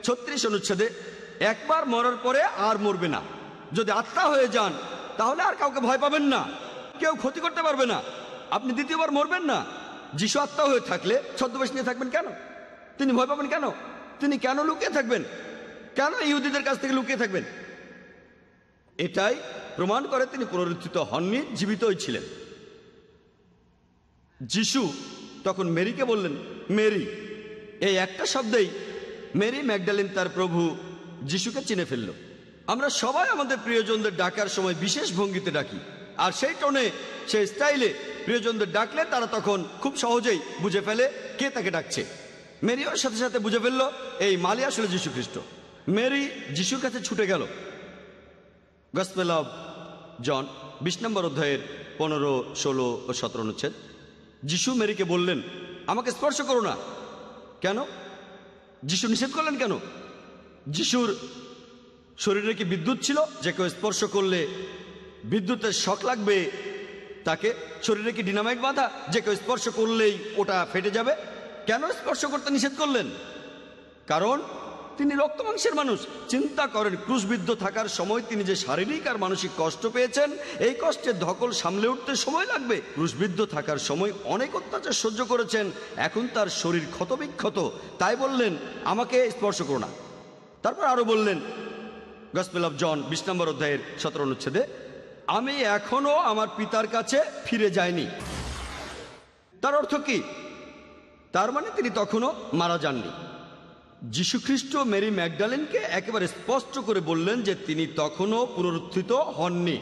L: 36 অনুচ্ছেদে, একবার মরার পরে আর মরবে না। যদি আত্মা হয়ে যান তাহলে আর কাউকে ভয় পাবেন না, কেউ ক্ষতি করতে পারবে না, আপনি দ্বিতীয়বার মরবেন না। যিশু আত্মা হয়ে থাকলে ছদ্মবেশ নিয়ে থাকবেন কেন? তিনি ভয় পাবেন কেন? তিনি কেন লুকিয়ে থাকবেন? কেন ইহুদিদের কাছ থেকে লুকিয়ে থাকবেন? এটাই প্রমাণ করে তিনি পুনরুত্থিত হননি, জীবিতই ছিলেন। যিশু তখন মেরিকে বললেন, মেরি। এই একটা শব্দেই মেরি ম্যাগডালিন তার প্রভু যিশুকে চিনে ফেলল। আমরা সবাই আমাদের প্রিয়জনদের ডাকার সময় বিশেষ ভঙ্গিতে ডাকি, আর সেই টোনে, সেই স্টাইলে প্রিয়জনদের ডাকলে তারা তখন খুব সহজেই বুঝে ফেলে কে তাকে ডাকছে। মেরিও সাথে সাথে বুঝে ফেলল এই মালি আসলে যীশুখ্রিস্ট। মেরি যিশুর কাছে ছুটে গেল। গসপেল অফ জন 20 নম্বর অধ্যায়ের 15, 16 ও 17 অনুচ্ছেদ। যিশু মেরিকে বললেন, আমাকে স্পর্শ করো না। কেন? যিশু নিষেধ করলেন কেন? যিশুর শরীরে কি বিদ্যুৎ ছিল যে কেউ স্পর্শ করলে বিদ্যুতের শক লাগবে তাকে? শরীরে কি ডিনামাইট বাঁধা যে কেউ স্পর্শ করলেই ওটা ফেটে যাবে? কেন স্পর্শ করতে নিষেধ করলেন? কারণ তিনি রক্ত মাংসের মানুষ। চিন্তা করেন, ক্রুশবিদ্ধ থাকার সময় তিনি যে শারীরিক আর মানসিক কষ্ট পেয়েছেন, এই কষ্টের ধকল সামলে উঠতে সময় লাগবে। ক্রুশবিদ্ধ থাকার সময় অনেক অত্যাচার সহ্য করেছেন, এখন তার শরীর ক্ষতবিক্ষত, তাই বললেন আমাকে স্পর্শ করো না। তারপর আরো বললেন, গসপেল অফ জন 20 নম্বর অধ্যায়ের 17 অনুচ্ছেদে, আমি এখনো আমার পিতার কাছে ফিরে যাইনি। তার অর্থ কি? তার মানে তিনি তখনও মারা যাননি। যীশু খ্রিস্ট মেরি ম্যাগডালেনকে একেবারে স্পষ্ট করে বললেন যে তিনি তখনও পুনরুত্থিত হননি।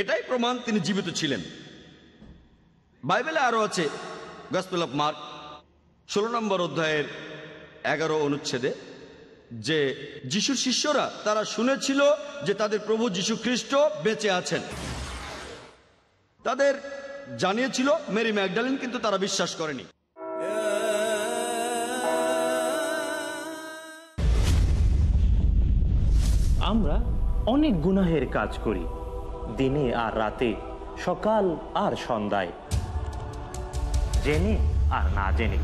L: এটাই প্রমাণ তিনি জীবিত ছিলেন। বাইবেলে আরো আছে, গসপেল অফ মার্ক 16 নম্বর অধ্যায়ের 11 অনুচ্ছেদে, যে যিশুর শিষ্যরা তারা শুনেছিল যে তাদের প্রভু যীশু খ্রিস্ট বেঁচে আছেন। তাদের জানিয়েছিল মেরি ম্যাগডালেন, কিন্তু তারা বিশ্বাস করেনি।
O: আমরা অনেক গুনাহের কাজ করি, দিনে আর রাতে, সকাল আর সন্ধ্যায়, জেনে আর না জেনে।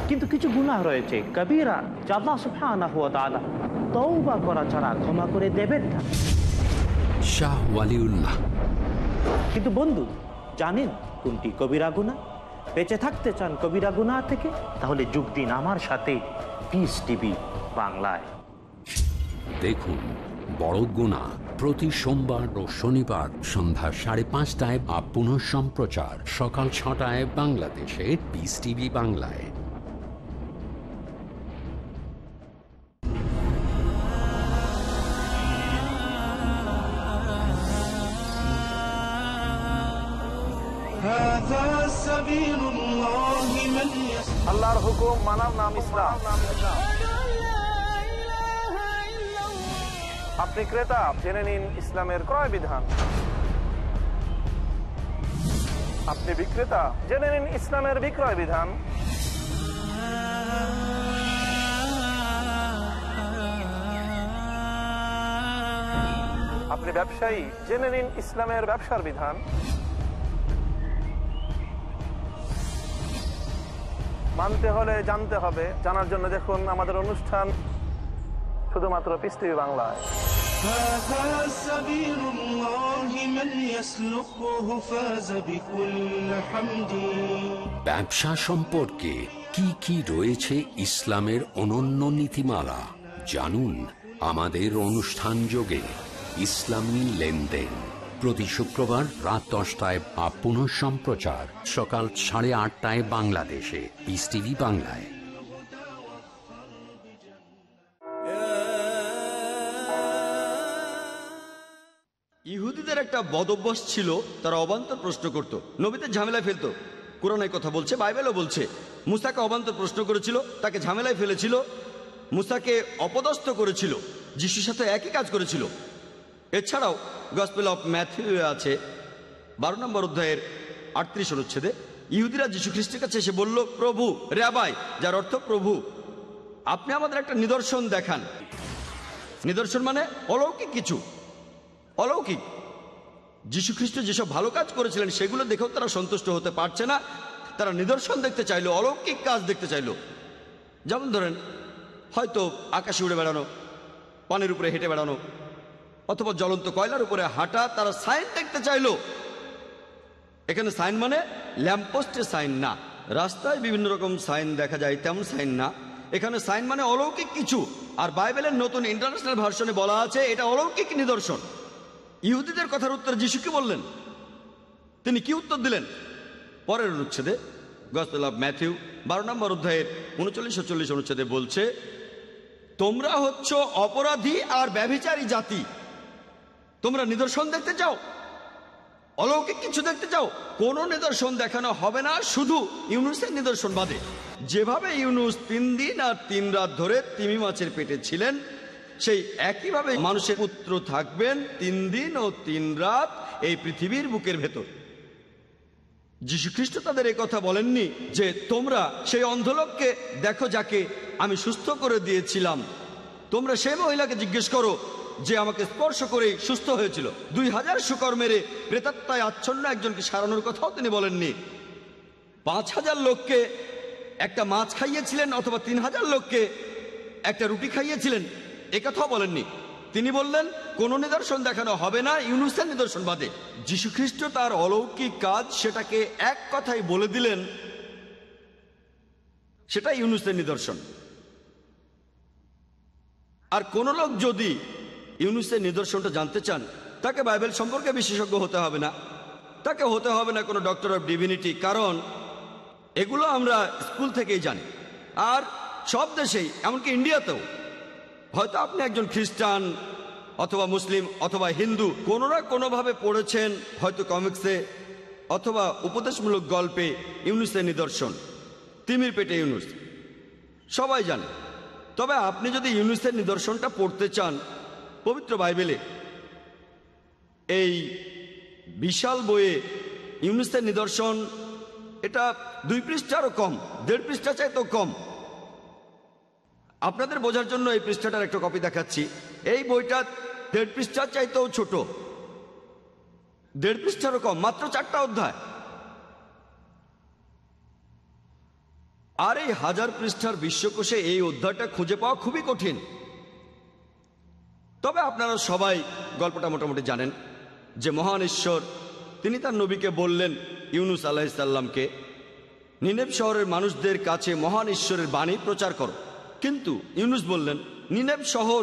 O: কিন্তু কিছু গুনাহ রয়েছে কবিরা, যা আল্লাহ সুবহানাহু ওয়া তাআলা তওবা করা ছাড়া ক্ষমা করে দেবেন না।
J: শাহ ওয়ালিউল্লাহ।
O: কিন্তু বন্ধু, জানেন কোনটি কবিরা গুনাহ? বেঁচে থাকতে চান কবিরা গুনাহ থেকে? তাহলে যোগ দিন আমার সাথে পিস টিভি বাংলায়।
J: দেখুন বড় গুনাহ প্রতি সোমবার ও শনিবার সন্ধ্যা 5:30টায়, পুনঃ সম্প্রচার সকাল 6টায় বাংলাদেশে পিস টিভি বাংলায়।
Q: আল্লাহর হুকুম মানার নাম ইসলাম। আপনি ক্রেতা, জেনে নিন ইসলামের ক্রয় বিধান। আপনি বিক্রেতা, জেনে নিন ইসলামের বিক্রয় বিধান। আপনি ব্যবসায়ী, জেনে নিন ইসলামের ব্যবসার বিধান। মানতে হলে জানতে হবে, জানার জন্য দেখুন আমাদের অনুষ্ঠান শুধুমাত্র পিস টিভি বাংলায়।
J: ব্যবসা সম্পর্কে কি কি রয়েছে ইসলামের অনন্য নীতিমালা জানুন আমাদের অনুষ্ঠান যোগে। ইসলামী লেনদেন প্রতি শুক্রবার রাত 10টায়, পুনঃ সম্প্রচার সকাল 8:30টায় বাংলাদেশে পিস টিভি বাংলায়।
L: ইহুদিদের একটা বদভ্যাস ছিল, তারা অবান্তর প্রশ্ন করত, নবীদের ঝামেলায় ফেলতো। কোরআনে কথা বলছে, বাইবেলও বলছে। মুসাকে অবান্তর প্রশ্ন করেছিল, তাকে ঝামেলায় ফেলেছিল, মুসাকে অপদস্থ করেছিল, যিশুর সাথে একই কাজ করেছিল। এছাড়াও গসপেল অফ ম্যাথিউ আছে 12 নম্বর অধ্যায়ের 38 অনুচ্ছেদে, ইহুদিরা যীশু খ্রিস্টের কাছে এসে বলল, প্রভু, রাবাই, যার অর্থ প্রভু, আপনি আমাদের একটা নিদর্শন দেখান। নিদর্শন মানে অলৌকিক কিছু, অলৌকিক। যীশু খ্রিস্ট যেসব ভালো কাজ করেছিলেন সেগুলো দেখেও তারা সন্তুষ্ট হতে পারছে না, তারা নিদর্শন দেখতে চাইলো, অলৌকিক কাজ দেখতে চাইলো। যেমন ধরেন, হয়তো আকাশে উড়ে বেড়ানো, পানির উপরে হেঁটে বেড়ানো, অথবা জ্বলন্ত কয়লার উপরে হাঁটা, তারা সাইন দেখতে চাইলো। এখানে সাইন মানে ল্যাম্পপোস্টের সাইন না, রাস্তায় বিভিন্ন রকম সাইন দেখা যায় তেমন সাইন না। এখানে সাইন মানে অলৌকিক কিছু। আর বাইবেলের নতুন ইন্টারন্যাশনাল ভার্সনে বলা আছে এটা অলৌকিক নিদর্শন। ইহুদিদের কথার উত্তর যিশু কি বললেন? তিনি কি উত্তর দিলেন? পরের অনুচ্ছেদে গসপেল অফ ম্যাথিউ 12 নম্বর অধ্যায়ের 39-40 অনুচ্ছেদে বলছে, তোমরা হচ্ছ অপরাধী আর ব্যভিচারী জাতি। তোমরা নিদর্শন দেখতে চাও, অলৌকিক কিছু দেখতে চাও, কোন নিদর্শন দেখানো হবে না, শুধু ইউনুসের নিদর্শন বাদে। যেভাবে ইউনুস 3 দিন আর 3 রাত ধরে তিমি মাছের পেটে ছিলেন, সেই একইভাবে মানুষের পুত্র থাকবেন 3 দিন ও 3 রাত এই পৃথিবীর বুকের ভেতর। যীশু খ্রিস্ট তাদের এই কথা বলেননি যে তোমরা সেই অন্ধলোককে দেখো যাকে আমি সুস্থ করে দিয়েছিলাম, তোমরা সেই মহিলাকে জিজ্ঞেস করো যে আমাকে স্পর্শ করে সুস্থ হয়েছিল। 2000 শুকর মেরে প্রেতাত্মায় আচ্ছন্ন একজনকে সারানোর কথাও তিনি বলেননি। 5000 লোককে একটা মাছ খাইয়েছিলেন অথবা 3000 লোককে একটা রুটি খাইয়েছিলেন, একথাও বলেননি। তিনি বললেন কোনো নিদর্শন দেখানো হবে না ইউনুসের নিদর্শন বাদে। যীশু খ্রিস্ট তার অলৌকিক কাজ সেটাকে এক কথায় বলে দিলেন, সেটা ইউনুসের নিদর্শন। আর কোন লোক যদি ইউনুসের নিদর্শনটা জানতে চান, তাকে বাইবেল সম্পর্কে বিশেষজ্ঞ হতে হবে না, তাকে হতে হবে না কোনো ডক্টর অফ ডিভিনিটি, কারণ এগুলো আমরা স্কুল থেকেই জানি। আর সব দেশেই, এমনকি ইন্ডিয়াতেও, হয়তো আপনি একজন খ্রিস্টান অথবা মুসলিম অথবা হিন্দু, কোনো না কোনোভাবে পড়েছেন, হয়তো কমিক্সে অথবা উপদেশমূলক গল্পে ইউনুসের নিদর্শন, তিমির পেটে ইউনুস, সবাই জানে। তবে আপনি যদি ইউনুসের নিদর্শনটা পড়তে চান, পবিত্র বাইবেলে এই বিশাল বইয়ে ইউনুসের নিদর্শন, এটা 2 পৃষ্ঠারও কম, 1.5 পৃষ্ঠা চাইতেও কম। আপনাদের বোঝার জন্য এই পৃষ্ঠাটার একটা কপি দেখাচ্ছি। এই বইটা 1.5 পৃষ্ঠার চাইতেও ছোট, 1.5 পৃষ্ঠারও কম, মাত্র 4টা অধ্যায়। আর এই 1000 পৃষ্ঠার বিশ্বকোষে এই অধ্যায়টা খুঁজে পাওয়া খুবই কঠিন। তবে আপনারা সবাই গল্পটা মোটামুটি জানেন যে মহান ঈশ্বর তিনি তার নবীকে বললেন, ইউনুস আলাইহিস সালামকে, নিনেভ শহরের মানুষদের কাছে মহান ঈশ্বরের বাণী প্রচার করো। কিন্তু ইউনুস বললেন, নিনেভ শহর,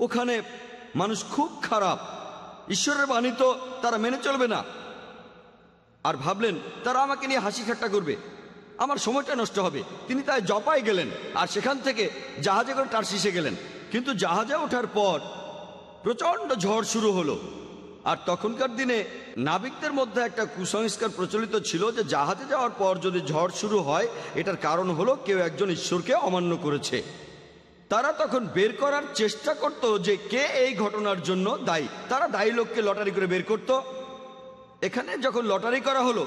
L: ওখানে মানুষ খুব খারাপ, ঈশ্বরের বাণী তো তারা মেনে চলবে না। আর ভাবলেন তারা আমাকে নিয়ে হাসি ঠাট্টা করবে, আমার সময়টা নষ্ট হবে। তিনি তাই জপায় গেলেন, আর সেখান থেকে জাহাজে করে টারশিসে গেলেন। কিন্তু জাহাজে ওঠার পর প্রচণ্ড ঝড় শুরু হলো। আর তখনকার দিনে নাবিকদের মধ্যে একটা কুসংস্কার প্রচলিত ছিল যে জাহাজে যাওয়ার পর যদি ঝড় শুরু হয়, এটার কারণ হলো কেউ একজন ঈশ্বরকে অমান্য করেছে। তারা তখন বের করার চেষ্টা করত যে কে এই ঘটনার জন্য দায়ী। তারা দায়ী লোককে লটারি করে বের করত। এখানে যখন লটারি করা হলো,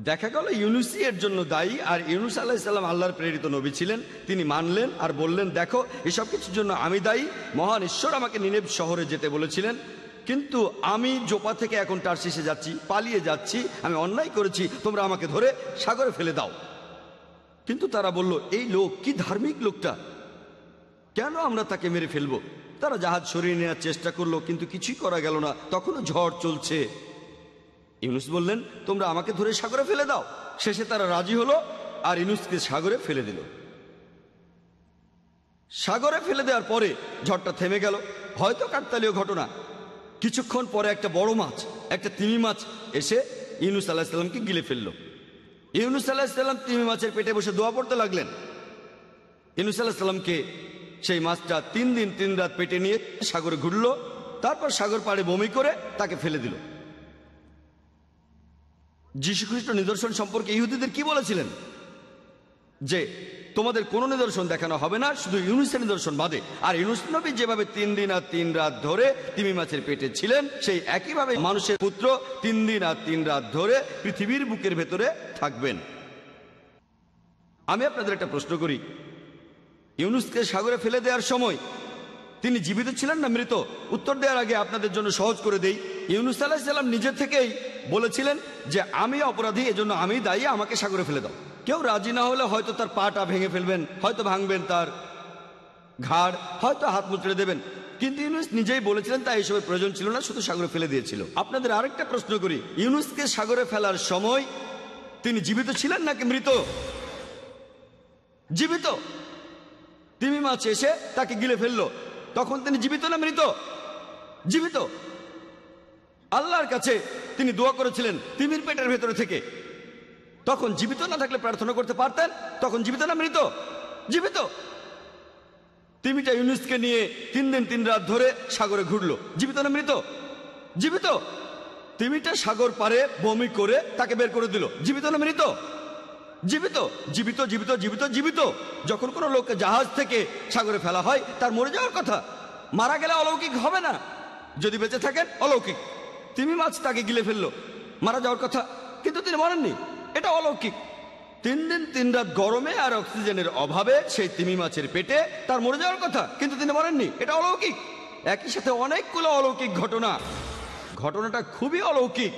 L: দেখা গেল ইউনুসই এর জন্য দায়ী। আর ইউনুস আলাইহিস সালাম আল্লাহর প্রেরিত নবী ছিলেন। তিনি মানলেন আর বললেন, দেখো এসব কিছুর জন্য আমি দায়ী, মহান ঈশ্বর আমাকে নিনেভ শহরে যেতে বলেছিলেন, কিন্তু আমি জোপা থেকে এখন টারশিসে যাচ্ছি, পালিয়ে যাচ্ছি, আমি অন্যায় করেছি, তোমরা আমাকে ধরে সাগরে ফেলে দাও। কিন্তু তারা বলল, এই লোক কি ধার্মিক লোকটা, কেন আমরা তাকে মেরে ফেলবো? তারা জাহাজ সরিয়ে নেওয়ার চেষ্টা করলো, কিন্তু কিছুই করা গেল না, তখনও ঝড় চলছে। ইউনুস বললেন, তোমরা আমাকে ধরে সাগরে ফেলে দাও। শেষে তারা রাজি হলো আর ইউনুসকে সাগরে ফেলে দিল। সাগরে ফেলে দেওয়ার পরে ঝড়টা থেমে গেল। হয়তো কাকতালীয় ঘটনা। কিছুক্ষণ পরে একটা বড় মাছ, একটা তিমি মাছ এসে ইউনুস আলাইহিস সালামকে গিলে ফেলল। ইউনুস আলাইহিস সালাম তিমি মাছের পেটে বসে দোয়া পড়তে লাগলেন। ইউনুস আলাইহিস সালামকে সেই মাছটা 3 দিন 3 রাত পেটে নিয়ে সাগরে ঘুরল, তারপর সাগর পাড়ে বমি করে তাকে ফেলে দিল। যীশু খ্রিস্ট নিদর্শন সম্পর্কে ইহুদিদের কি বলেছিলেন? যে তোমাদের কোনো নিদর্শন দেখানো হবে না, শুধু ইউনুসের নিদর্শন বাদে। আর ইউনুস নবী যেভাবে 3 দিন আর 3 রাত ধরে তিমি মাছের পেটে ছিলেন, সেই একইভাবে মানুষের পুত্র 3 দিন আর 3 রাত ধরে পৃথিবীর বুকের ভেতরে থাকবেন। আমি আপনাদের একটা প্রশ্ন করি, ইউনুসকে সাগরে ফেলে দেওয়ার সময় তিনি জীবিত ছিলেন না মৃত? উত্তর দেওয়ার আগে আপনাদের জন্য সহজ করে দেই। ইউনুস আলাইহিস সালাম নিজে থেকেই বলেছিলেন যে আমি অপরাধী, এজন্য আমি দায়ী, আমাকে সাগরে ফেলে দাও। কেউ রাজি না হলে হয়তো তার পাটা ভেঙে ফেলবেন, হয়তো ভাঙবেন তার ঘাড়, হয়তো হাত মুচড়ে দেবেন, কিন্তু ইউনুস নিজেই বলেছিলেন, তাই এসবের প্রয়োজন ছিল না, শুধু সাগরে ফেলে দিয়েছিল। আপনাদের আরেকটা প্রশ্ন করি, ইউনুসকে সাগরে ফেলার সময় তিনি জীবিত ছিলেন নাকি মৃত? জীবিত। তিমি মাছ এসে তাকে গিলে ফেললো, তখন তিনি জীবিত না মৃত? জীবিত। আল্লাহর কাছে তিনি দোয়া করেছিলেন তিমির পেটের ভেতরে থেকে, তখন জীবিত না থাকলে প্রার্থনা করতে পারতেন, তখন জীবিত না মৃত? জীবিত। তিমিটা ইউনুসকে নিয়ে 3 দিন 3 রাত ধরে সাগরে ঘুরলো, জীবিত না মৃত? জীবিত। তিমিটা সাগর পারে বমি করে তাকে বের করে দিল, জীবিত না মৃত? জীবিত। জীবিত জীবিত জীবিত জীবিত। যখন কোনো লোককে জাহাজ থেকে সাগরে ফেলা হয়, তার মরে যাওয়ার কথা। মারা গেলে অলৌকিক হবে না, যদি বেঁচে থাকেন অলৌকিক। তিমি মাছ তাকে গিলে ফেললো, মারা যাওয়ার কথা, কিন্তু তিনি মরেননি, এটা অলৌকিক। 3 দিন 3 রাত গরমে আর অক্সিজেনের অভাবে সেই তিমি মাছের পেটে তার মরে যাওয়ার কথা, কিন্তু তিনি মরেননি, এটা অলৌকিক। একই সাথে অনেকগুলো অলৌকিক ঘটনা। ঘটনাটা খুবই অলৌকিক।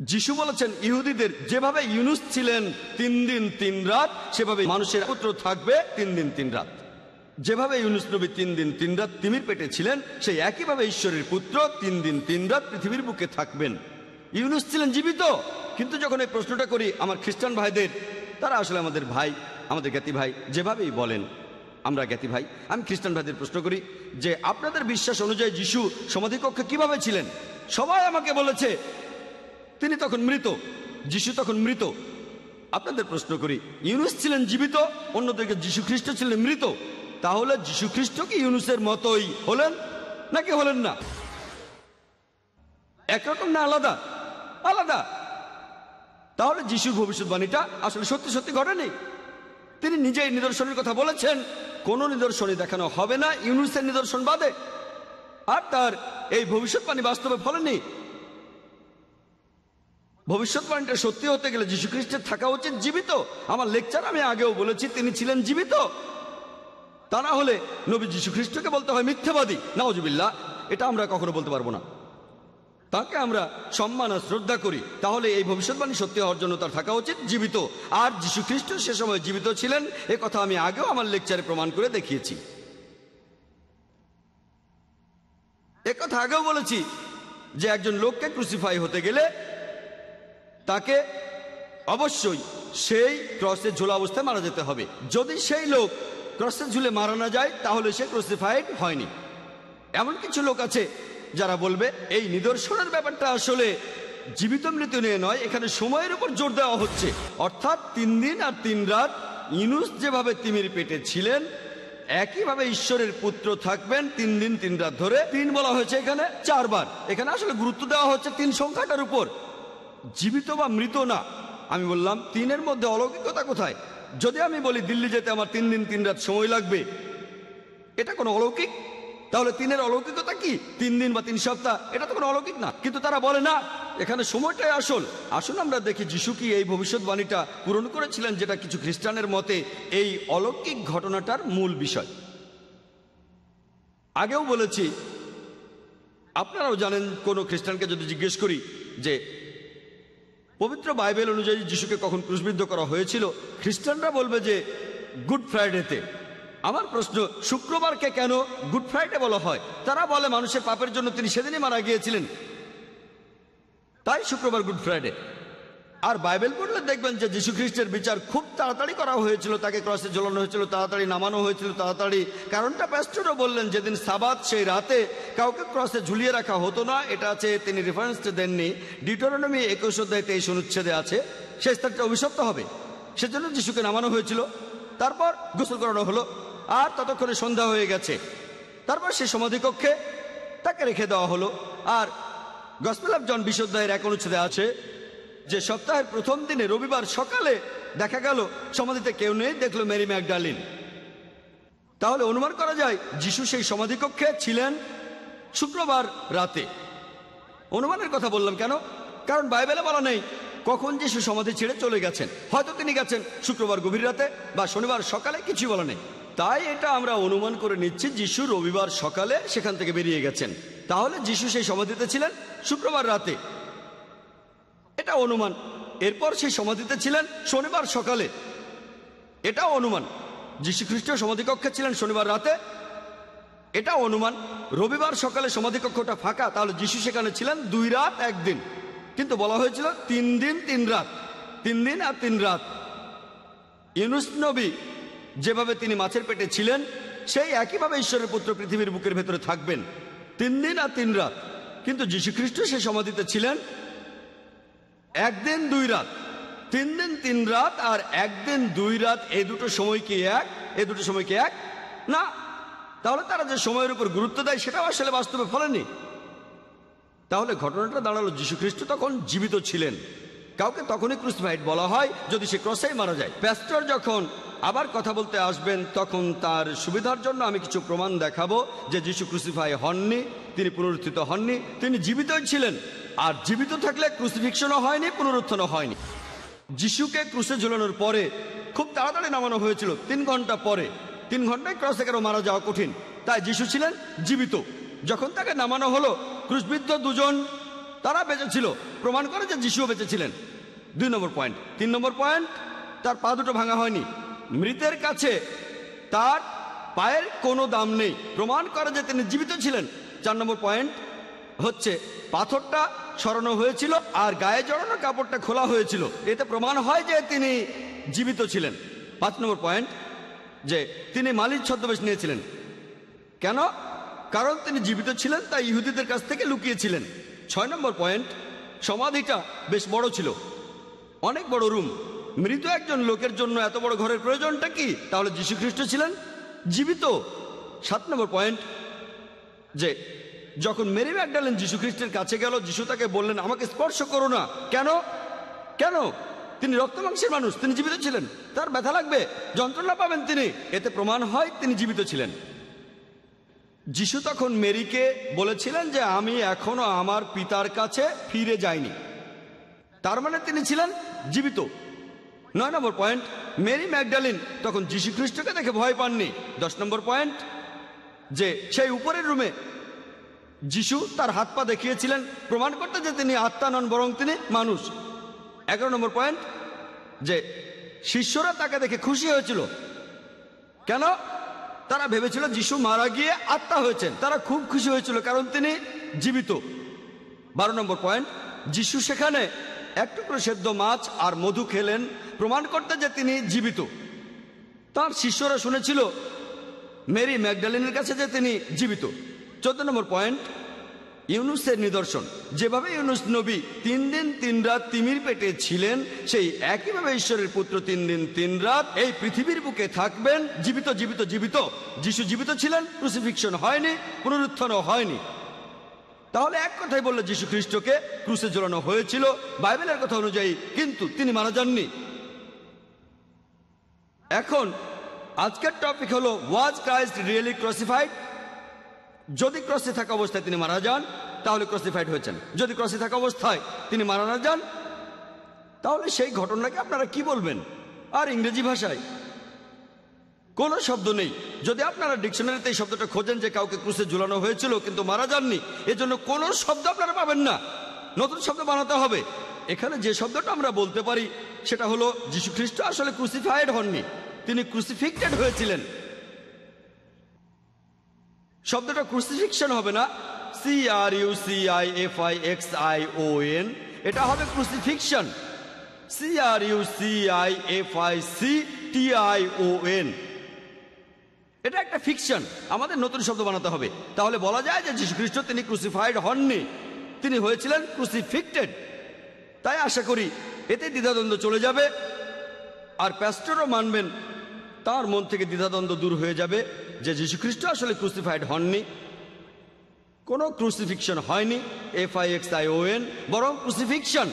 L: যিশু বলেছেন ইহুদিদের যেভাবে ইউনুস ছিলেন 3 দিন 3 রাত, সেভাবে মানুষের পুত্র থাকবে 3 দিন 3 রাত। যেভাবে ইউনুস নবী 3 দিন 3 রাত তিমির পেটে ছিলেন, সেই একইভাবে ঈশ্বরের পুত্র 3 দিন 3 রাত পৃথিবীর বুকে থাকবেন। ইউনুস ছিলেন জীবিত। কিন্তু যখন এই প্রশ্নটা করি আমার খ্রিস্টান ভাইদের, তারা আসলে আমাদের ভাই, আমাদের জ্ঞাতি ভাই, যেভাবেই বলেন আমরা জ্ঞাতি ভাই, আমি খ্রিস্টান ভাইদের প্রশ্ন করি যে আপনাদের বিশ্বাস অনুযায়ী যিশু সমাধিকক্ষে কিভাবে ছিলেন? সবাই আমাকে বলেছে তিনি তখন মৃত, যিশু তখন মৃত। আপনাদের প্রশ্ন করি, ইউনুস ছিলেন জীবিত, অন্যদিকে যিশু খ্রিস্ট ছিলেন মৃত। তাহলে যিশু খ্রিস্ট কি ইউনুসের মতোই হলেন নাকি হলেন না? একরকম না আলাদা? আলাদা। তাহলে যিশুর ভবিষ্যৎবাণীটা আসলে সত্যি সত্যি ঘটেনি। তিনি নিজেই নিদর্শনের কথা বলেছেন, কোনো নিদর্শনই দেখানো হবে না ইউনুসের নিদর্শন বাদে। আর তার এই ভবিষ্যৎবাণী বাস্তবে ফলেনি। ভবিষ্যৎবাণীটা সত্যি হতে গেলে যিশু খ্রিস্টের থাকা উচিত জীবিত। আমার লেকচার আমি আগেও বলেছি তিনি ছিলেন জীবিত। তা না হলে নবী যিশু খ্রিস্টকে বলতে হয় মিথ্যাবাদী, নাউজুবিল্লাহ। এটা আমরা কখনো বলতে পারবো না। তাকে আমরা সম্মান আর শ্রদ্ধা করি। তাহলে এই ভবিষ্যৎবাণী সত্যি হওয়ার জন্য তার থাকা উচিত জীবিত। আর যিশু খ্রিস্ট সে সময় জীবিত ছিলেন, এ কথা আমি আগেও আমার লেকচারে প্রমাণ করে দেখিয়েছি। এ কথা আগেও বলেছি যে একজন লোককে ক্রুসিফাই হতে গেলে তাকে অবশ্যই সেই ক্রসে ঝোলা অবস্থায় মারা যেতে হবে। যদি সেই লোক ক্রসে ঝুলে মারা না যায় তাহলে সে ক্রুসিফাইড হয়নি। এমন কিছু লোক আছে যারা বলবে এই নিদর্শনের ব্যাপারটা আসলে জীবিত মৃত্যু নিয়ে নয়, এখানে সময়ের উপর জোর দেওয়া হচ্ছে। অর্থাৎ 3 দিন আর 3 রাত ইউনুস যেভাবে তিমির পেটে ছিলেন, একইভাবে ঈশ্বরের পুত্র থাকবেন 3 দিন 3 রাত ধরে। 3 বলা হয়েছে এখানে 4 বার। এখানে আসলে গুরুত্ব দেওয়া হচ্ছে 3 সংখ্যাটার উপর, জীবিত বা মৃত না। আমি বললাম 3-এর মধ্যে অলৌকিকতা কোথায়? যদি আমি বলি দিল্লি যেতে আমার 3 দিন 3 রাত সময় লাগবে, এটা কোনো অলৌকিক? তাহলে 3-এর অলৌকিকতা কি? 3 দিন বা 3 সপ্তাহ, এটা তো কোনো অলৌকিক না। কিন্তু তারা বলে না, এখানে সময়টাই আসল। আসুন আমরা দেখি যিশু কি এই ভবিষ্যৎবাণীটা পূরণ করেছিলেন, যেটা কিছু খ্রিস্টানের মতে এই অলৌকিক ঘটনাটার মূল বিষয়। আগেও বলেছি, আপনারাও জানেন, কোনো খ্রিস্টানকে যদি জিজ্ঞেস করি যে পবিত্র বাইবেল অনুযায়ী যিশুকে কখন ক্রুশবিদ্ধ করা হয়েছিল, খ্রিস্টানরা বলবে যে গুড ফ্রাইডেতে। আমার প্রশ্ন, শুক্রবারকে কেন গুড ফ্রাইডে বলা হয়? তারা বলে মানুষের পাপের জন্য তিনি সেদিনই মারা গিয়েছিলেন, তাই শুক্রবার গুড ফ্রাইডে। আর বাইবেল পড়লে দেখবেন যে যীশু খ্রিস্টের বিচার খুব তাড়াতাড়ি করা হয়েছিল, তাকে ক্রসে ঝোলানো হয়েছিল, তাড়াতাড়ি নামানো হয়েছিল, তাড়াতাড়ি। কারণটা প্যাস্টরও বললেন, যেদিন সাবাত সেই রাতে কাউকে ক্রসে ঝুলিয়ে রাখা হতো না। এটা আছে, তিনি রেফারেন্সটা দেননি, ডিউটেরোনমি 21 অধ্যায় 23 অনুচ্ছেদে আছে, সেই স্থানটা অভিশপ্ত হবে। সেজন্য যিশুকে নামানো হয়েছিল, তারপর গোসল করানো হলো, আর ততক্ষণে সন্ধ্যা হয়ে গেছে। তারপর সে সমাধিকক্ষে তাকে রেখে দেওয়া হলো। আর গসপেল অফ জন 20 অধ্যায়ের 1 অনুচ্ছেদে আছে যে সপ্তাহের প্রথম দিনে রবিবার সকালে দেখা গেল সমাধিতে কেউ নেই, দেখলো মেরি ম্যাগডালিন। তাহলে অনুমান করা যায় যিশু সেই সমাধিকক্ষে ছিলেন শুক্রবার রাতে। অনুমানের কথা বললাম কেন? কারণ বাইবেলে বলা নেই কখন যিশু সমাধি ছেড়ে চলে গেছেন। হয়তো তিনি গেছেন শুক্রবার গভীর রাতে বা শনিবার সকালে, কিছু বলা নেই। তাই এটা আমরা অনুমান করে নিচ্ছি যিশু রবিবার সকালে সেখান থেকে বেরিয়ে গেছেন। তাহলে যিশু সেই সমাধিতে ছিলেন শুক্রবার রাতে, এটা অনুমান। এরপর সেই সমাধিতে ছিলেন শনিবার সকালে, এটাও অনুমান। যীশু খ্রিস্ট সমাধিকক্ষে ছিলেন শনিবার রাতে, এটা অনুমান। রবিবার সকালে সমাধিকক্ষটা ফাঁকা, তাহলে যিশু সেখানে ছিলেন 2 রাত 1 দিন। কিন্তু বলা হয়েছিল 3 দিন 3 রাত, 3 দিন আর 3 রাত। ইউনুস নবী যেভাবে তিনি মাছের পেটে ছিলেন, সেই একইভাবে ঈশ্বরের পুত্র পৃথিবীর বুকের ভেতরে থাকবেন 3 দিন আর 3 রাত। কিন্তু যীশু খ্রিস্ট সেই সমাধিতে ছিলেন 1 দিন 2 রাত। 3 দিন 3 রাত আর 1 দিন 2 রাত, এই দুটো সময় কি এক? এই দুটো সময় কি এক না? তাহলে তারা যে সময়ের উপর গুরুত্ব দেয় সেটাও আসলে বাস্তবে ফলেনি। তাহলে ঘটনাটা দাঁড়ালো যীশু খ্রিস্ট তখন জীবিত ছিলেন। কাউকে তখনই ক্রুসিফাইড বলা হয় যদি সে ক্রসেই মারা যায়। প্যাস্টর যখন আবার কথা বলতে আসবেন তখন তার সুবিধার জন্য আমি কিছু প্রমাণ দেখাবো যে যীশু ক্রুসিফাই হননি, তিনি পুনরুত্থিত হননি, তিনি জীবিতই ছিলেন। আর জীবিত থাকলে ক্রুসিফিকশনও হয়নি, পুনরুত্থানও হয়নি। যিশুকে ক্রুসে ঝুলানোর পরে খুব তাড়াতাড়ি নামানো হয়েছিল, 3 ঘন্টা পরে। 3 ঘন্টায় ক্রসে কেন মারা যাওয়া কঠিন, তাই যিশু ছিলেন জীবিত। যখন তাকে নামানো হলো, ক্রুশবিদ্ধ 2 জন তারা বেঁচে ছিল, প্রমাণ করে যে যিশুও বেঁচে ছিলেন। 2 নম্বর পয়েন্ট। 3 নম্বর পয়েন্ট, তার পা দুটো ভাঙা হয়নি। মৃতের কাছে তার পায়ের কোনো দাম নেই, প্রমাণ করে যে তিনি জীবিত ছিলেন। 4 নম্বর পয়েন্ট হচ্ছে পাথরটা সরানো হয়েছিল আর গায়ে জড়ানো কাপড়টা খোলা হয়েছিল, এতে প্রমাণ হয় যে তিনি জীবিত ছিলেন। 5 নম্বর পয়েন্ট, যে তিনি মালিক ছদ্মবেশ নিয়েছিলেন। কেন? কারণ তিনি জীবিত ছিলেন, তাই ইহুদিদের কাছ থেকে লুকিয়েছিলেন। 6 নম্বর পয়েন্ট, সমাধিটা বেশ বড় ছিল, অনেক বড় রুম। মৃত একজন লোকের জন্য এত বড় ঘরের প্রয়োজনটা কি? তাহলে যীশু খ্রিস্ট ছিলেন জীবিত। 7 নম্বর পয়েন্ট, যে যখন মেরি ম্যাগডালেন যীশু খ্রিস্টের কাছে গেল, যীশু তাকে বললেন আমাকে স্পর্শ করো না। কেন? কেন? তিনি রক্ত মাংসের মানুষ, তিনি জীবিত ছিলেন, তার ব্যথা লাগবে, যন্ত্রণা পাবেন তিনি, এতে প্রমাণ হয় তিনি জীবিত ছিলেন। যিশু তখন মেরিকে বলেছিলেন যে আমি এখনো আমার পিতার কাছে ফিরে যাইনি, তার মানে তিনি ছিলেন জীবিত। 9 নম্বর পয়েন্ট, মেরি ম্যাগডালিন তখন যীশু খ্রিস্টকে দেখে ভয় পাননি। 10 নম্বর পয়েন্ট, যে সেই উপরের রুমে যিশু তার হাত পা দেখিয়েছিলেন, প্রমাণ করতে যে তিনি আত্মা নন বরং তিনি মানুষ। 11 নম্বর পয়েন্ট, যে শিষ্যরা তাকে দেখে খুশি হয়েছিল। কেন? তারা ভেবেছিল যিশু মারা গিয়ে আত্মা হয়েছেন, তারা খুব খুশি হয়েছিল কারণ তিনি জীবিত। 12 নম্বর পয়েন্ট, যিশু সেখানে এক টুকরো সেদ্ধ মাছ আর মধু খেলেন, প্রমাণ করতে যে তিনি জীবিত। তার শিষ্যরা শুনেছিল মেরি ম্যাগডালিনের কাছে যে তিনি জীবিত। 14 নম্বর পয়েন্ট, ইউনুসের নিদর্শন। যেভাবে ইউনুস নবী 3 দিন 3 রাত তিমির পেটে ছিলেন, সেই একইভাবে ঈশ্বরের পুত্র 3 দিন 3 রাত এই পৃথিবীর বুকে থাকবেন, জীবিত জীবিত জীবিত। যিশু জীবিত ছিলেন, ক্রুসিফিকশন হয়নি, পুনরুত্থানও হয়নি। তাহলে এক কথাই বললে যিশু খ্রিস্টকে ক্রুশে ঝোলানো হয়েছিল বাইবেলের কথা অনুযায়ী, কিন্তু তিনি মারা যাননি। এখন আজকের টপিক হলো ওয়াজ ক্রাইস্ট রিয়েলি ক্রসিফাইড? যদি ক্রসে থাকা অবস্থায় তিনি মারা যান তাহলে ক্রসিফাইড হয়েছেন, যদি ক্রসে থাকা অবস্থায় তিনি মারা না যান তাহলে সেই ঘটনাকে আপনারা কি বলবেন? আর ইংরেজি ভাষায় কোনো শব্দ নেই। যদি আপনারা ডিকশনারিতে এই শব্দটা খোঁজেন যে কাউকে ক্রুশে ঝুলানো হয়েছিল কিন্তু মারা যাননি, এজন্য কোনো শব্দ আপনারা পাবেন না, নতুন শব্দ বানাতে হবে। এখানে যে শব্দটা আমরা বলতে পারি সেটা হলো যীশু খ্রিস্ট আসলে ক্রুসিফাইড হননি, তিনি ক্রুসিফিক্টেড হয়েছিলেন। শব্দটা ক্রুসিফিকশন হবে না, CRUCIFIXION, এটা হবে ক্রুসিফিকশন, CRUCIFICTION। এটা একটা ফিকশন, আমাদের নতুন শব্দ বানাতে হবে। তাহলে বলা যায় যে যীশু খ্রিস্ট তিনি ক্রুসিফাইড হননি, তিনি হয়েছিলেন ক্রুসিফিক্টেড। তাই আশা করি এতে দ্বিধাদ্বন্দ্ব চলে যাবে, আর প্যাস্টরও মানবেন, তার মন থেকে দ্বিধাদ্বন্দ্ব দূর হয়ে যাবে যে যীশু খ্রিস্ট আসলে ক্রুসিফাইড হননি, কোনো ক্রুসিফিকশন হয়নি FIXION, বরং ক্রুসিফিকশন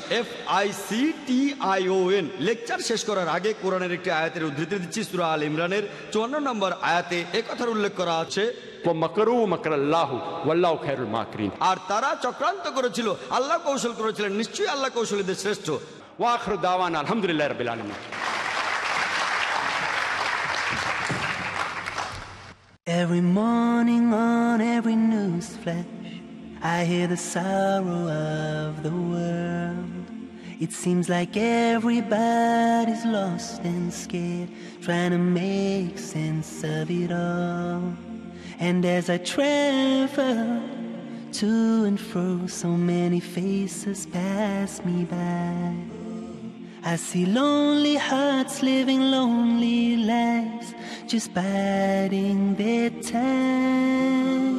L: FICTION। লেকচার শেষ করার আগে কোরআনের একটি আয়াতের উদ্ধৃতি দিচ্ছি। সূরা আল ইমরানের 54 নম্বর আয়াতে এ কথার উল্লেখ করা আছে, আর তারা চক্রান্ত করেছিল, আল্লাহ কৌশল করেছিলেন, নিশ্চয়ই আল্লাহ কৌশলীদের শ্রেষ্ঠ।
B: ওয়া আখিরু দাওয়ানা আলহামদুলিল্লাহি রাব্বিল আলামিন।
R: Every morning on every news flash, I hear the sorrow of the world. It seems like everybody's lost and scared, trying to make sense of it all. And as I travel to and fro, so many faces pass me by. I see lonely hearts living lonely lives, just biding their time.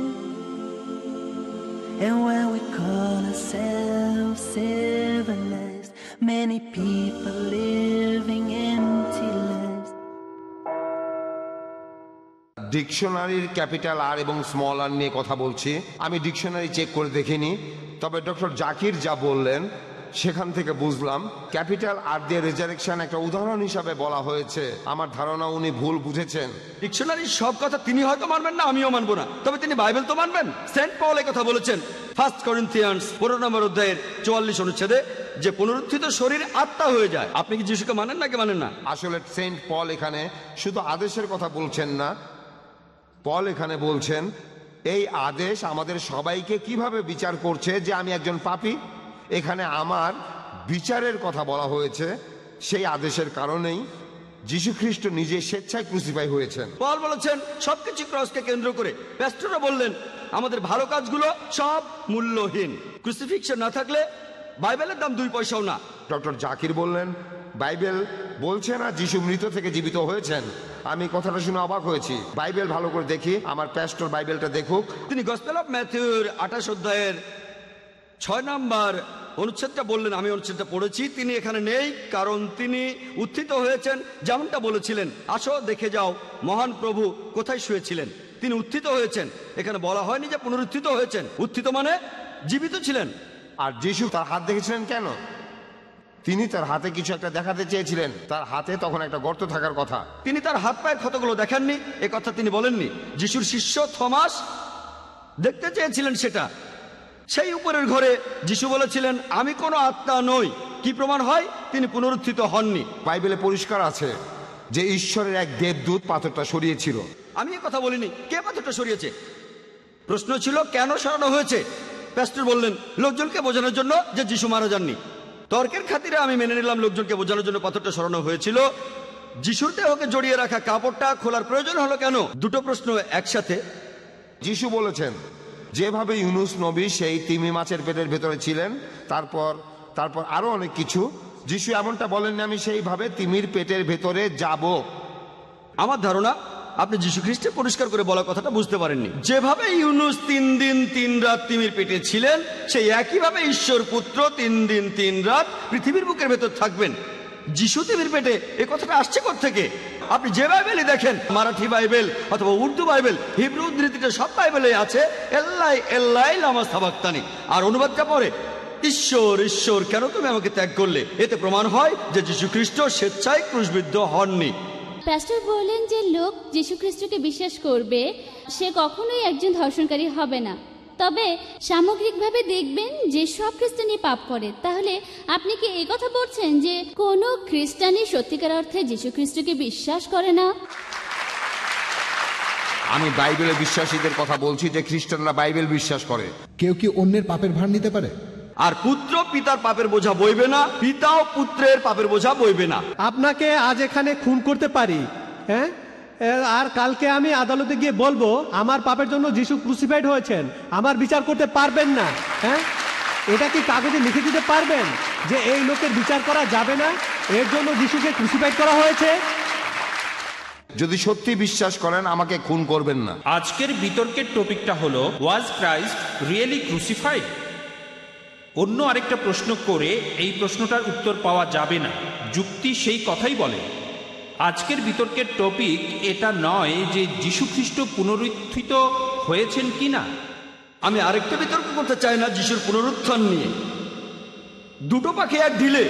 R: And while we call ourselves civilized, many people living empty lives.
H: ডিকশনারির capital R এবং small আর নিয়ে কথা বলছি। আমি dictionary check করে দেখিনি, তবে doctor Zakir যা বললেন সেখান থেকে বুঝলাম ক্যাপিটাল আর দিয়ে রেজারেকশন একটা উদাহরণ হিসাবে বলা হয়েছে। আমার ধারণা উনি ভুল বুঝেছেন।
L: ডিকশনারির সব কথা তিনি হয়তো মানবেন না, আমিও মানবো না, তবে তিনি বাইবেল তো মানবেন। সেন্ট পল এই কথা বলেছেন 1 করিন্থিয়ান্স 15 নম্বর অধ্যায়ের 44 অনুচ্ছেদে যে পুনরুত্থিত শরীর আত্মা হয়ে যায়। আপনি কি যিশুকে মানেন নাকি মানেন না?
H: আসলে সেন্ট পল এখানে শুধু আদেশের কথা বলছেন না, পল এখানে বলছেন এই আদেশ আমাদের সবাইকে কিভাবে বিচার করছে যে আমি একজন পাপী এখানে আমার বিচারের কথা বলা হয়েছে, সেই আদেশের কারণেই যীশু খ্রিস্ট নিজে স্বেচ্ছায় ক্রুসিফাই হয়েছেন।
L: পল বলেছেন সবকিছু ক্রসকে কেন্দ্র করে। প্যাস্টররা বললেন আমাদের ভালো কাজগুলো সব মূল্যহীন, ক্রুসিফিক্সন না থাকলে বাইবেলের দাম 2 পয়সাও না।
H: ডক্টর জাকির বললেন বাইবেল বলছে না যীশু মৃত থেকে জীবিত হয়েছেন। আমি কথাটা শুনে অবাক হয়েছি। বাইবেল ভালো করে দেখি, আমার প্যাস্টর বাইবেলটা দেখুক।
L: তিনি গসপেল অফ ম্যাথিউর 28 অধ্যায়ের 6 নম্বর অনুচ্ছেদটা বললেন, আমি অনুচ্ছেদটা পড়েছি। তিনি এখানে নেই কারণ তিনি উত্থিত হয়েছেন, যেমনটা বলেছিলেন আসো দেখে যাও মহান প্রভু কোথায় শুয়েছিলেন। তিনি উত্থিত হয়েছেন, এখানে বলা হয়নি যে পুনরুত্থিত হয়েছেন। উত্থিত মানে জীবিত ছিলেন।
H: আর যীশু তার হাত দেখেছিলেন কেন? তিনি তার হাতে কিছু একটা দেখাতে চেয়েছিলেন। তার হাতে তখন একটা গর্ত থাকার কথা।
L: তিনি তার হাত পায়ের ক্ষতগুলো দেখাননি, এ কথা তিনি বলেননি। যিশুর শিষ্য থমাস দেখতে চেয়েছিলেন সেটা। সেই উপরের ঘরে যিশু বলেছিলেন আমি কোনো আত্মা নই। কি প্রমাণ হয়? তিনি পুনরুত্থিত হননি।
H: বাইবেলে পরিষ্কার আছে যে ঈশ্বরের এক দেবদূত পাথরটা সরিয়েছিল।
L: আমি এ কথা বলিনি কে পাথরটা সরিয়েছে। প্রশ্ন ছিল কেন সরানো হয়েছে। প্যাস্টর বললেন লোকজনকে বোঝানোর জন্য যে যিশু মারা যাননি। তর্কের খাতিরে আমি মেনে নিলাম লোকজনকে বোঝানোর জন্য পাথরটা সরানো হয়েছিল। যিশুর দেহকে জড়িয়ে রাখা কাপড়টা খোলার প্রয়োজন হলো কেন? দুটো প্রশ্ন একসাথে।
H: যিশু বলেছেন যেভাবে ইউনুস নবী সেই তিমি মাছের পেটের ভেতরে ছিলেন, তারপর আরো অনেক কিছু। যিশু এমনটা বলেননি আমি সেইভাবে তিমির পেটের ভেতরে যাব।
L: আমার ধারণা আপনি যীশু খ্রিস্টের পরিষ্কার করে বলা কথাটা বুঝতে পারেননি। যেভাবে ইউনুস 3 দিন 3 রাত তিমির পেটে ছিলেন, সেই একইভাবে ঈশ্বর পুত্র 3 দিন 3 রাত পৃথিবীর বুকের ভেতর থাকবেন। যিশু তিমির পেটে এ কথাটা আসছে কোত্থেকে? আপনি যে বাইবেলই দেখেন, মারাঠি বাইবেল অথবা উর্দু বাইবেল, হিব্রু উদ্ধৃতিটা সব বাইবেলে আছে এল্লাই এল্লাই লামা সাবাক্তানি। আর অনুবাদটা পড়ে ঈশ্বর ঈশ্বর কেন তুমি আমাকে ত্যাগ করলে। এতে প্রমাণ হয় যে যীশু খ্রিস্ট স্বেচ্ছায় ক্রুশবিদ্ধ হননি।
S: প্যাস্টর বললেন যে লোক যীশু খ্রিস্টকে বিশ্বাস করবে সে কখনোই একজন ধর্ষণকারী হবে না। তবে সামগ্রিকভাবে দেখবেন যে সব খ্রিস্টানই পাপ করে। তাহলে আপনি কি এই কথা বলছেন যে কোনো খ্রিস্টানই সত্যিকার অর্থে যীশু খ্রিস্টকে বিশ্বাস করে না?
H: আমি বাইবেলে বিশ্বাসীদের কথা বলছি যে খ্রিস্টানরা বাইবেল বিশ্বাস করে।
T: কেউ কি অন্যের পাপের ভার নিতে পারে?
L: আর পুত্র পিতার পাপের বোঝা বইবে না, পিতাও পুত্রের পাপের বোঝা বইবে না।
U: আপনাকে আজ এখানে খুন করতে পারি, হ্যাঁ, আর কালকে আমি আদালতে গিয়ে বলবো আমার পাপের জন্য যিশু ক্রুসিফাইড হয়েছেন, আমার বিচার করতে পারবেন না। হ্যাঁ, এটা কি কাগজে লিখে দিতে পারবেন যে এই লোকের বিচার করা যাবে না, এর জন্য যিশুকে ক্রুসিফাইড করা হয়েছে?
H: যদি সত্যি বিশ্বাস করেন আমাকে খুন করবেন না।
V: আজকের বিতর্কের টপিকটা হলো ওয়াজ ক্রাইস্ট রিয়েলি ক্রুসিফাইড। অন্য আরেকটা প্রশ্ন করে এই প্রশ্নটার উত্তর পাওয়া যাবে না, যুক্তি সেই কথাই বলে। আজকের বিতর্কের টপিক এটা নয় যে যীশু খ্রিস্ট পুনরুত্থিত হয়েছেন কিনা।
L: আমি আরেকটা বিতর্ক করতে চাই না যিশুর পুনরুত্থান নিয়ে। দুটো পাখি এক ঢিলে,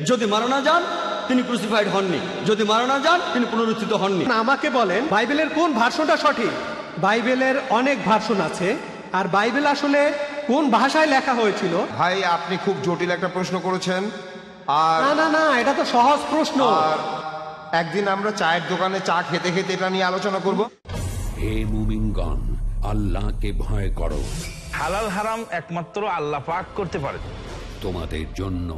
L: যদি মারা না যান তিনি ক্রুসিফাইড হননি, যদি মারা না যান তিনি পুনরুত্থিত হননি।
U: আমাকে বলেন বাইবেলের কোন ভার্সনটা সঠিক? বাইবেলের অনেক ভার্সন আছে, আর বাইবেল আসলে কোন ভাষায় লেখা হয়েছিল?
H: ভাই আপনি খুব জটিল একটা প্রশ্ন করেছেন। আর
U: না না না, এটা তো সহজ প্রশ্ন।
H: আর একদিন আমরা চায়ের দোকানে চা খেতে খেতে এটা নিয়ে আলোচনা করব।
J: হে মুমিনগণ, আল্লাহকে ভয় করো।
W: হালাল হারাম একমাত্র আল্লাহ পাক করতে পারেন।
J: তোমাদের জন্য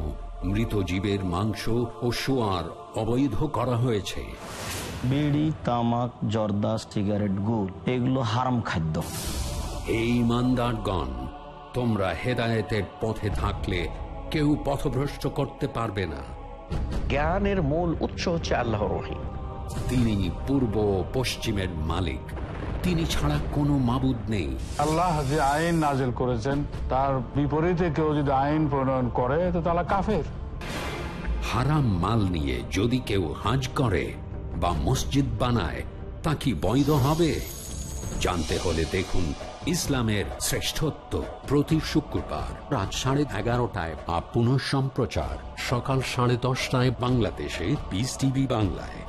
J: মৃত জীবের মাংস ও সোয়ার অবৈধ করা হয়েছে।
X: বিড়ি, তামাক, জর্দা, সিগারেট, গুড় এগুলো হারাম খাদ্য।
J: এই ইমানদারগণ, তোমরা হেদায়েতের পথে থাকলে কেউ পথভ্রষ্ট করতে পারবে না।
X: জ্ঞানের মূল উৎস হচ্ছে আল্লাহর ওহী।
J: তিনি পূর্ব পশ্চিমের মালিক, তিনি ছাড়া কোনো মাবুদ নেই।
Y: আল্লাহ যে আইন নাজিল করেছেন তার বিপরীতে কেউ যদি আইন প্রণয়ন করে তো তারা কাফের।
J: হারাম মাল নিয়ে যদি কেউ হাজ করে বা মসজিদ বানায় তা কি বৈধ হবে? জানতে হলে দেখুন ইসলামের শ্রেষ্ঠত্ব প্রতি শুক্রবার রাত 11:30টায় বা পুনঃ সম্প্রচার সকাল 10:30টায় বাংলাদেশে পিস টিভি বাংলায়।